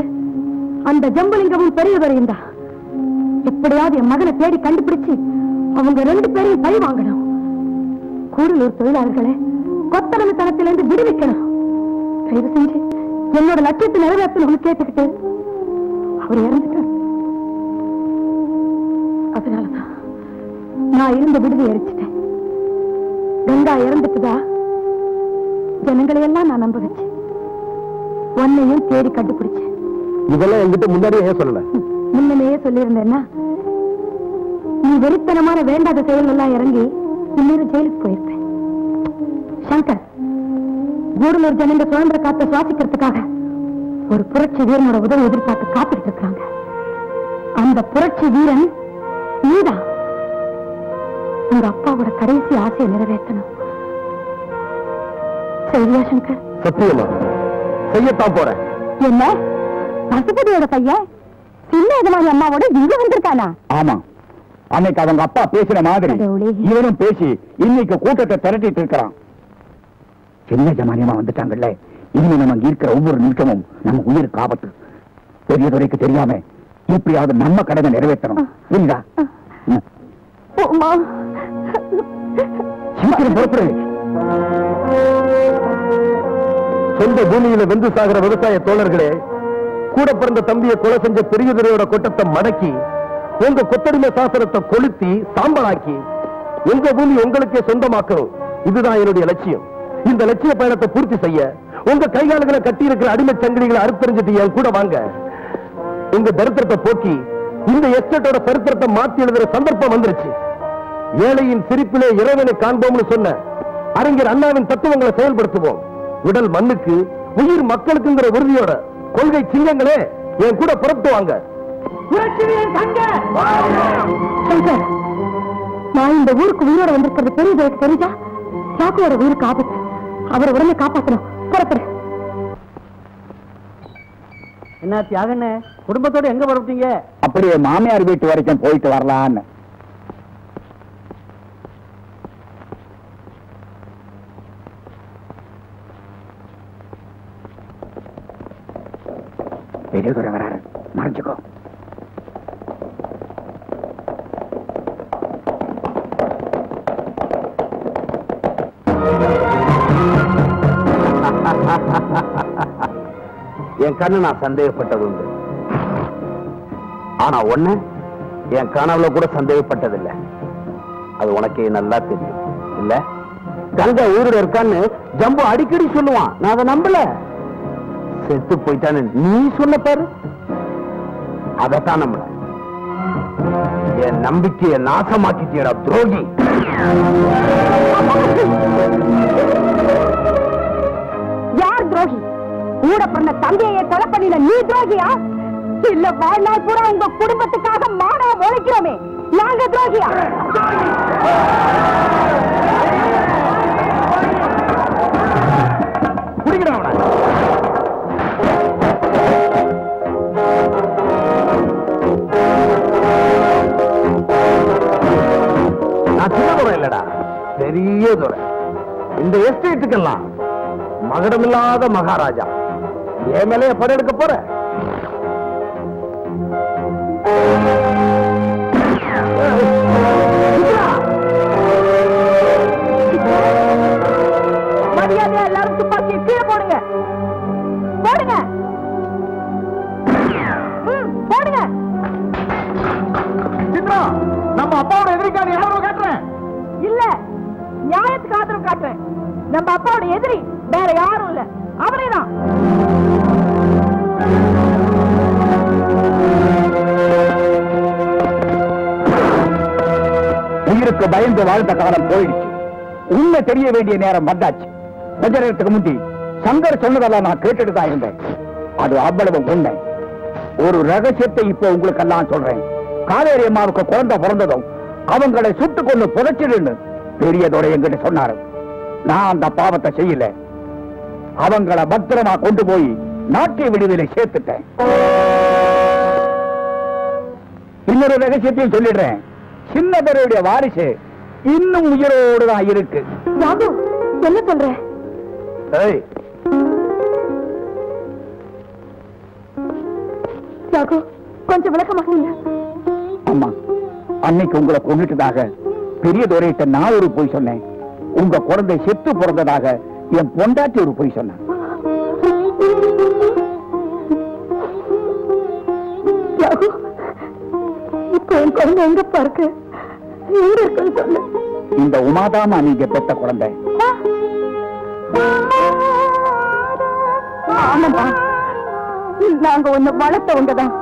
அந்த ஜம்பலிங்கமும் பெரியவரையும் தான். எப்படியாவது என் மகனை தேடி கண்டுபிடிச்சு அவங்க 2 பேரையும் பழி வாங்கணும். கூடலூர் தொழிலாளர்களை கொத்தரமைத்தனத்திலிருந்து விடுவிக்கணும். தயவு செஞ்சு என்னோட லட்சியத்தை நிறைவேற்றணும்னு கேட்டுக்கிட்டு அவர் இறந்துட்டார். அதனாலதான் நான் இருந்த விடுதி எரிச்சிட்டேன். கங்கா இறந்துட்டுதா ஜனங்களை எல்லாம் நான் நம்ப வச்சேன். உன்னையும் தேடி கண்டுபிடிச்சேன். இதெல்லாம் என்கிட்ட முன்னாடியே ஏன் சொல்லல? முன்னமே சொல்லியிருந்தேன்னா நீ வெறித்தனமான வேண்டாத செயல் எல்லாம் இறங்கி இன்னொரு ஜெயிலுக்கு போயிருப்பேன். சங்கர், கூடலூர் ஜனங்க சுதந்திர காத்த சுவாசிக்கிறதுக்காக ஒரு புரட்சி வீரனோட உதவி எதிர்பார்த்து காத்துட்டு இருக்காங்க. அந்த புரட்சி வீரன் நீதான். உங்க அப்பாவோட கடைசி ஆசையை நிறைவேற்றணும். சரியா சங்கர்? சத்தியமா செய்யத்தான் போறேன். என்ன பசுபதியோட பையன் சின்ன எஜமானி அம்மாவோட இங்க வந்திருக்கானா? ஆமா, அன்னைக்கு அவங்க அப்பா பேசின மாதிரி இவனும் பேசி இன்னைக்கு கூட்டத்தை திரட்டிட்டு இருக்கிறான். சின்ன ஜமானியமா வந்துட்டாங்கல்ல, இனிமே நம்ம இங்க இருக்கிற ஒவ்வொரு நிமிஷமும் நம்ம உயிருக்கு ஆபத்து. பெரியதுரைக்கு தெரியாம எப்படியாவது நம்ம கடனை நிறைவேற்றணும். இல்லா சீக்கிரம் புறப்படு. சொந்த பூமியில வெந்து சாகிற விவசாய தோழர்களே, கூட பிறந்த தம்பியை கொலை செஞ்ச பெரியதுரையோட கொட்டத்தை மடக்கி உங்க கொத்தடிமை சாசனத்தை கொளுத்தி சாம்பலாக்கி உங்க பூமி உங்களுக்கே சொந்தமாக்கணும். இதுதான் என்னுடைய லட்சியம். இந்த லட்சிய பயணத்தை பூர்த்தி செய்ய உங்க கைகால்களை கட்டி இருக்கிற அடிமை சங்கிலிகளை அறுத்தறிஞ்சிட்டு என் கூட வாங்க. உங்க தரித்திரத்தை போக்கி இந்த எஸ்டேட்டோட சரித்திரத்தை மாற்றி எழுதுற சந்தர்ப்பம் வந்துருச்சு. ஏழையின் சிரிப்பிலே இறைவனை காண்போம்னு சொன்ன அறிஞர் அண்ணாவின் தத்துவங்களை செயல்படுத்துவோம். உடல் மண்ணுக்கு, உயிர் மக்களுக்குங்கிற உறுதியோட கொள்கை சிங்கங்களே என் கூட புறப்பட்டு வாங்க. நான் இந்த ஊருக்கு உயிரோட வந்திருக்கிறது பெரியதுரைக்கு தெரிஞ்சா சாப்பியோட உயிருக்கு ஆபத்து. அவரை உடனே காப்பாற்றணும். புறப்படு. என்ன தியாகண்ணே, குடும்பத்தோட எங்க புறப்பட்டீங்க? அப்படியே மாமியார் வீட்டு வரைக்கும் போயிட்டு வரலான்னு. பெரியதுரை வராரு, மறைஞ்சுக்கோ. என் கண்ணு நான் சந்தேகப்பட்டது உண்டு. ஆனா ஒண்ணு என் கனவுல கூட சந்தேகப்பட்டதில்லை. அது உனக்கே நல்லா தெரியும் இல்ல? கங்கா ஊரோட இருக்கான்னு ஜம்பு அடிக்கடி சொல்லுவான். நான் அதை நம்பல. செத்து போயிட்டான்னு நீ சொல்ல பாரு, அதத்தான் நம்பல. என் நம்பிக்கையை நாசமாக்கிட்டியடா துரோகி. யார் துரோகி? கூட பிறந்த தந்தையை கொலை பண்ணின நீ துரோகியா? இல்ல வாழ்நாள் பூரா உங்க குடும்பத்துக்காக மானவ உழைக்கிறோமே நாங்க துரோகியா? நான் சின்ன துறை இல்லடா, பெரிய துறை. இந்த எஸ்டேட்டுக்கெல்லாம் மகடமில்லாத மகாராஜா. என் மேலே படையெடுக்க போற? மரியாதையா எல்லாரும் துப்பாக்கியை கீழே போடுங்க. போடுங்க போடுங்க. சித்ரா, நம்ம அப்பாவோட எதிரிக்கான யாரும் காட்டுறேன். இல்ல, நியாயத்துக்கு ஆதரவு காட்டுறேன். நம்ம அப்பாவோட எதிரி வேற யாரும் இல்ல, அவனேதான். உயிருக்கு பயந்து வாழ்ந்த காலம் போயிடுச்சு. உண்மை தெரிய வேண்டிய நேரம் வந்தாச்சு. கொஞ்ச நேரத்துக்கு முந்தி சங்கர் சொன்னதெல்லாம் நான் கேட்டுட்டு தான் இருந்தேன். அது அவ்வளவு உண்மை. ஒரு ரகசியத்தை இப்போ உங்களுக்கு எல்லாம் சொல்றேன். காவேரி அம்மாவுக்கு குழந்தை பிறந்ததும் அவங்களை சுட்டு கொண்டு புதைச்சிடுன்னு பெரியதோட என்கிட்ட சொன்னாரு. நான் அந்த பாவத்தை செய்யல. அவங்கள பத்திரமா கொண்டு போய் நாட்டிய விடுதலை சேர்த்துட்டேன். இன்னொரு ரகசியத்தையும் சொல்லிடுறேன். சின்னதருடைய வாரிசு இன்னும் உயிரோடு தான் இருக்கு. என்ன சொல்ற? கொஞ்சம் விளக்கமாக இல்ல. அம்மா, அன்னைக்கு உங்களை கொண்டுட்டதாக பெரியதோரையிட்ட நான் ஒரு போய் சொன்னேன். உங்க குழந்தை செத்து பிறந்ததாக என் பொண்டாட்டி ஒரு போய் சொன்னேன். இப்ப என் குழந்தை எங்கப்பா இருக்கு? எங்க இருக்குன்னு சொல்லு. இந்த உமாதாமா நீங்க பெத்த குழந்தை. ஆமாப்பா, நாங்க உன்னை வளர்த்தவங்கதான்.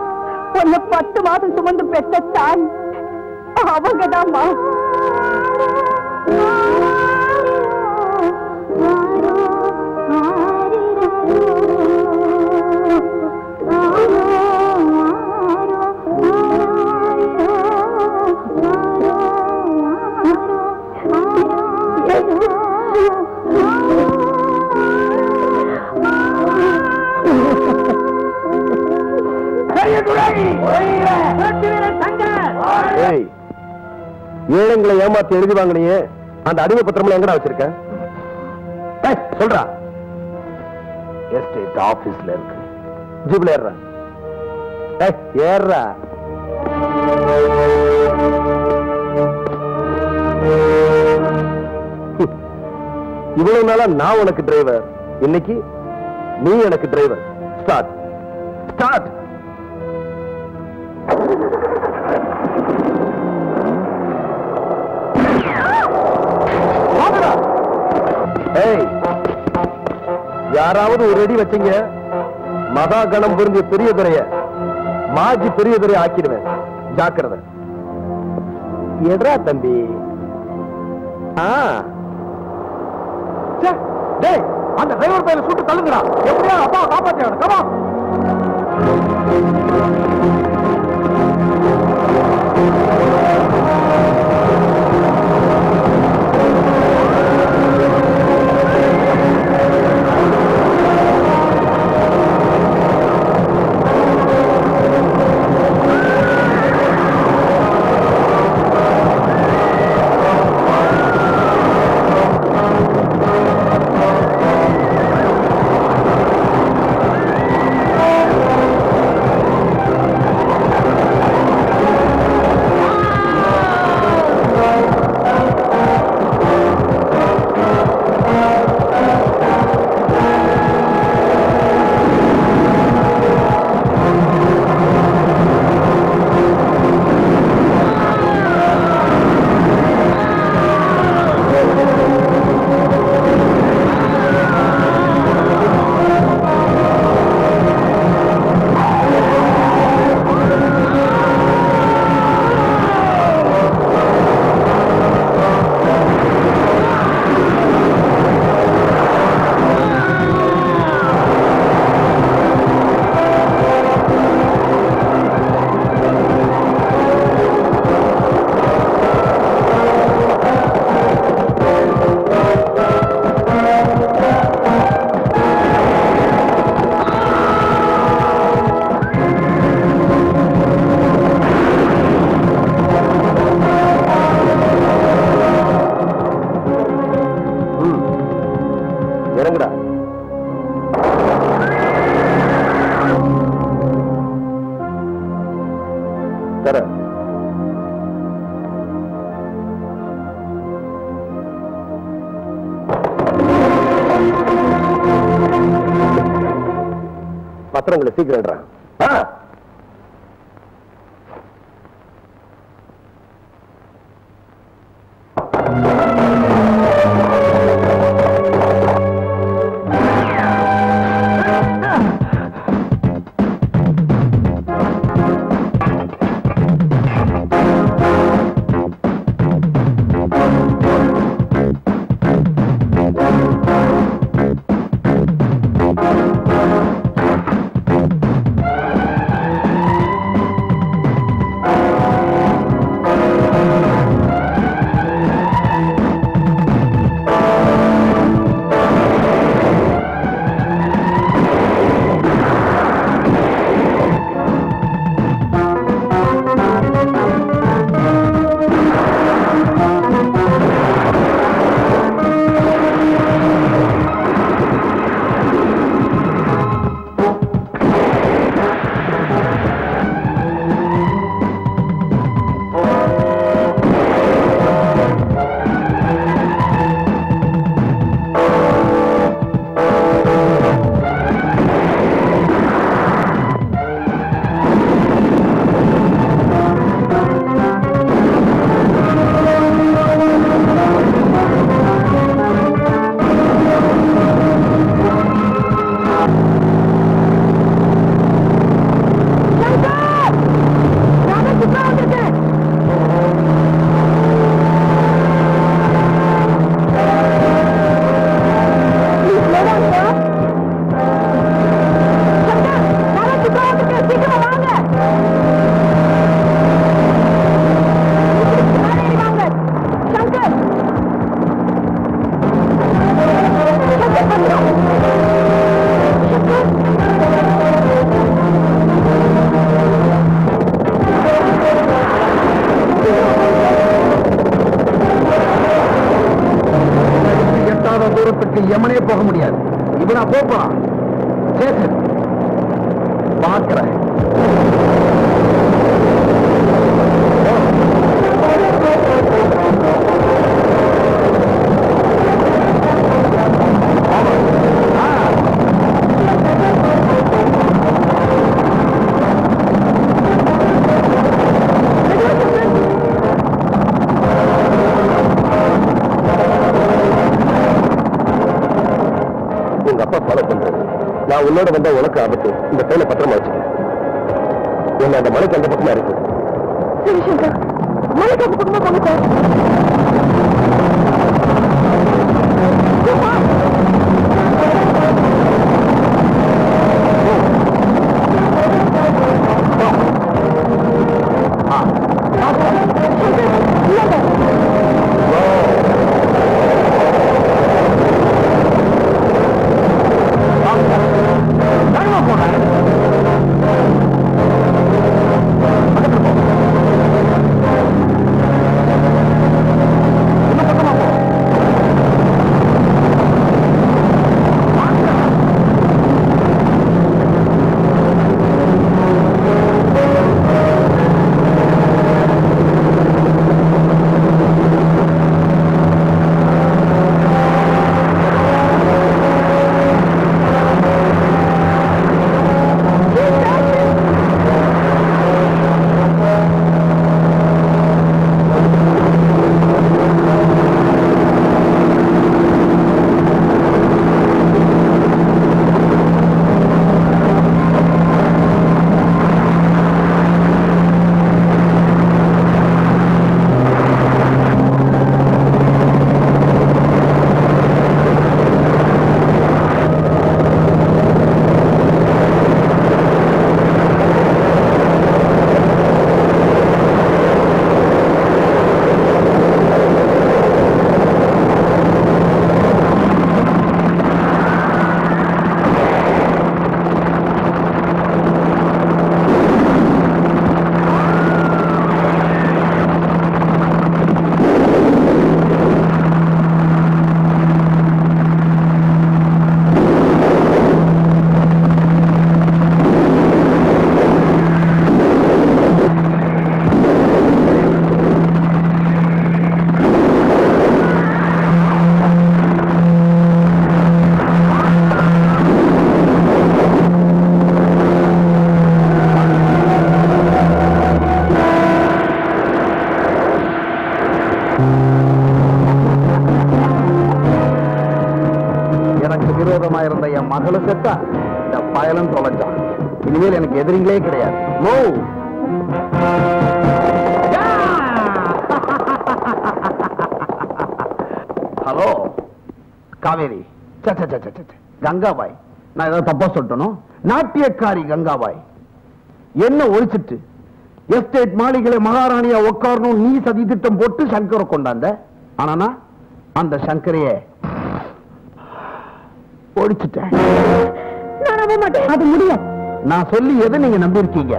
உன்னை 10 மாதம் சுமந்து பெற்ற தாய் அவங்கதான்மா. ஏழைங்களை ஏமாத்தி எழுதி வாங்கினியே அந்த அடிமை பத்திரம்ல எங்கடா வச்சிருக்க? சொல்றா. எஸ்டேட் ஆபீஸ்ல இருக்கு. ஜீப்ல ஏறா. ஏறா. இவ்வளவு நாளா நான் உனக்கு டிரைவர், இன்னைக்கு நீ எனக்கு டிரைவர். Start start. யாராவது ஒரு அடி வச்சீங்க, மகா கணம் புரிஞ்ச பெரிய துறைய மாஜி பெரிய துறைய ஆக்கிடுவேன். ஜாக்கிரதை. எட்ரா தம்பி. அந்த டிரைவர் பையில சுட்டு தள்ளுங்கடா. எப்படியா அப்பா காப்பாற்ற. கமா. பத்திரங்களை சீக்கிரம். பார்க்கிறேன். உங்க அப்பா ஃபாலோ பண்றது. நான் உன்னோட வந்தா உனக்கு ஆபத்து. இந்த கையில பத்திரமா வச்சுக்க. என்ன அந்த மலைக்கு அந்த பக்கமா இருக்கு. சரி சங்கர், மலைக்கு அந்த பக்கமா போங்க சார். எனக்கு விரோதமா இருந்த என் மகளும் செத்தா, இந்த பயலும் தொலைஞ்சான். இனிமேல் எனக்கு எதிரிங்களே கிடையாது. நோ. ஹலோ காவேரி, கங்காபாய். நான் ஏதாவது தப்பா சொல்லிட்டேனோ? நாட்டியக்காரி கங்காபாய் என்ன ஒழிச்சிட்டு எஸ்டேட் மாளிகளை மகாராணியா உட்காரணும் நீ சதி திட்டம் போட்டு சங்கரை கொண்டாந்த. ஆனா அந்த சங்கரைய ஒழிச்சிட்டேன். அது முடியும். நான் சொல்லி எதை நீங்க நம்பி இருக்கீங்க?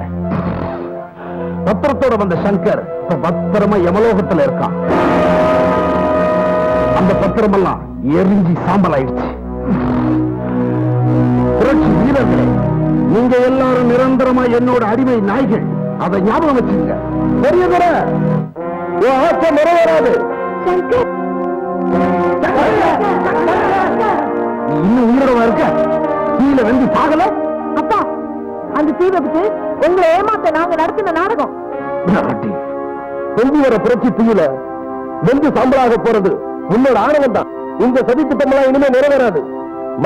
பத்திரத்தோட வந்த சங்கர் இப்ப பத்திரமா யமலோகத்துல இருக்கான். அந்த பத்திரமெல்லாம் எரிஞ்சி சாம்பல் ஆயிடுச்சு. புரட்சி வீரர்களே, நீங்க எல்லாரும் நிரந்தரமா என்னோட அடிமை நாய்கள். அதை ஞாபகம் வச்சுங்க. பெரியவர ஆசை நிறைவேறாது. நீ இன்னும் உயிரோட இருக்க. கீழே வந்து சாகல. அப்பா, அந்த தீ விபத்து உங்களை ஏமாத்த நாங்க நடத்தின நாடகம். பொங்கி வர புரட்சி தீயில வெந்து சாம்பலாக போறது உன்னோட ஆணவம் தான். இந்த சதி திட்டமெல்லாம் இனிமே நிறைவேறாது.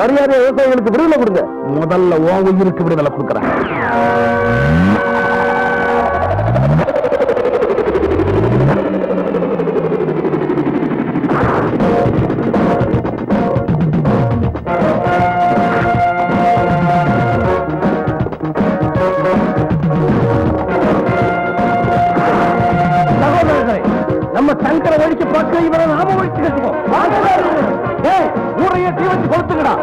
மரியாதை விவசாயிகளுக்கு விடுதலை கொடுங்க. முதல்ல ஓ உயிருக்கு விடுதலை கொடுக்கிறேன். நம்ம சங்கரை ஒழிச்சு பார்க்க இவரை நாம ஒழிச்சு கட்டுவோம். ஊரையே தீ வச்சு கொடுத்துக்கடா.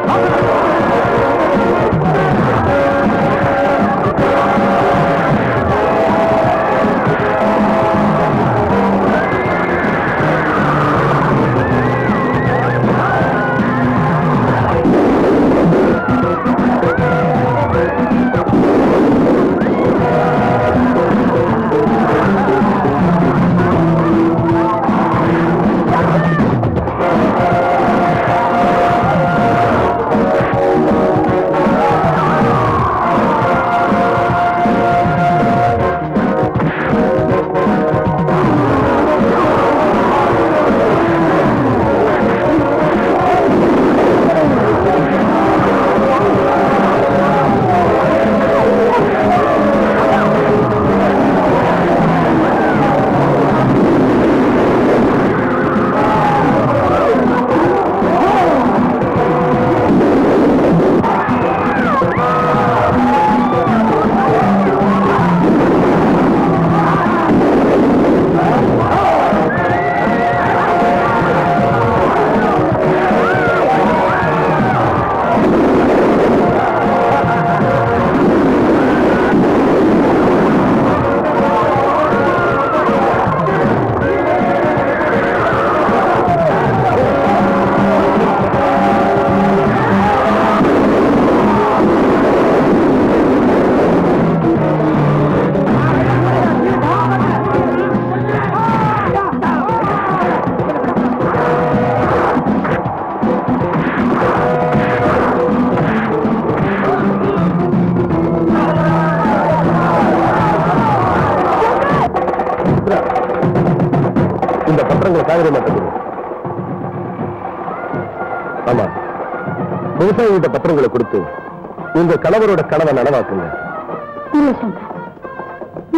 காவிரி மாட்டேங்குது. ஆமா, விவசாயிகிட்ட பத்திரங்களை கொடுத்து உங்க கணவரோட கனவை நனவாக்குங்க. இல்ல சங்கர்,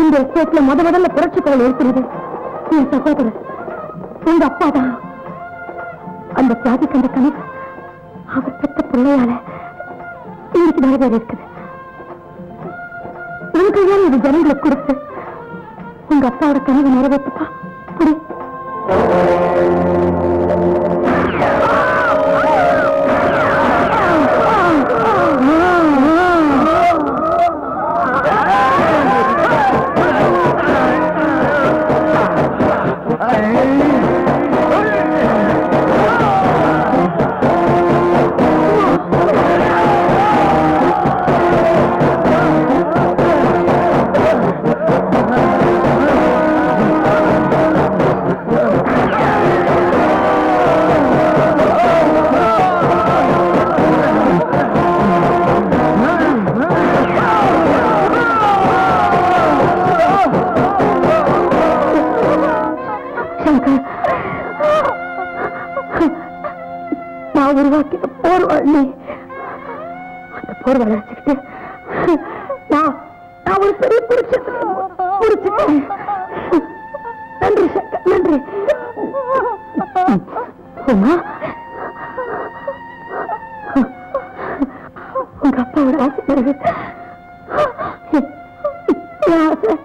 இந்த எஸ்டேட்ல முதல்ல புரட்சி குரல் இருக்கிறது என் சகோதரர் உங்க அப்பா தான். அந்த தியாகி கண்ட கனவு அவர் பெற்ற பிள்ளையால இன்னைக்கு நிறைவேற இருக்குது. உங்க ஏன் இது ஜனங்களுக்கு கொடுத்து உங்க அப்பாவோட கனவு நிறைவேற்றுப்பா. புரி உருவாக்கின போர்வழி அந்த போர்வழி வச்சுக்கிட்டு நான் ஒரு பெரிய புடிச்சிட்டேன். நன்றி சங்கர், நன்றி. உமா, உங்க அப்பாவோட ஆசை நிறைவேற்ற ஆசை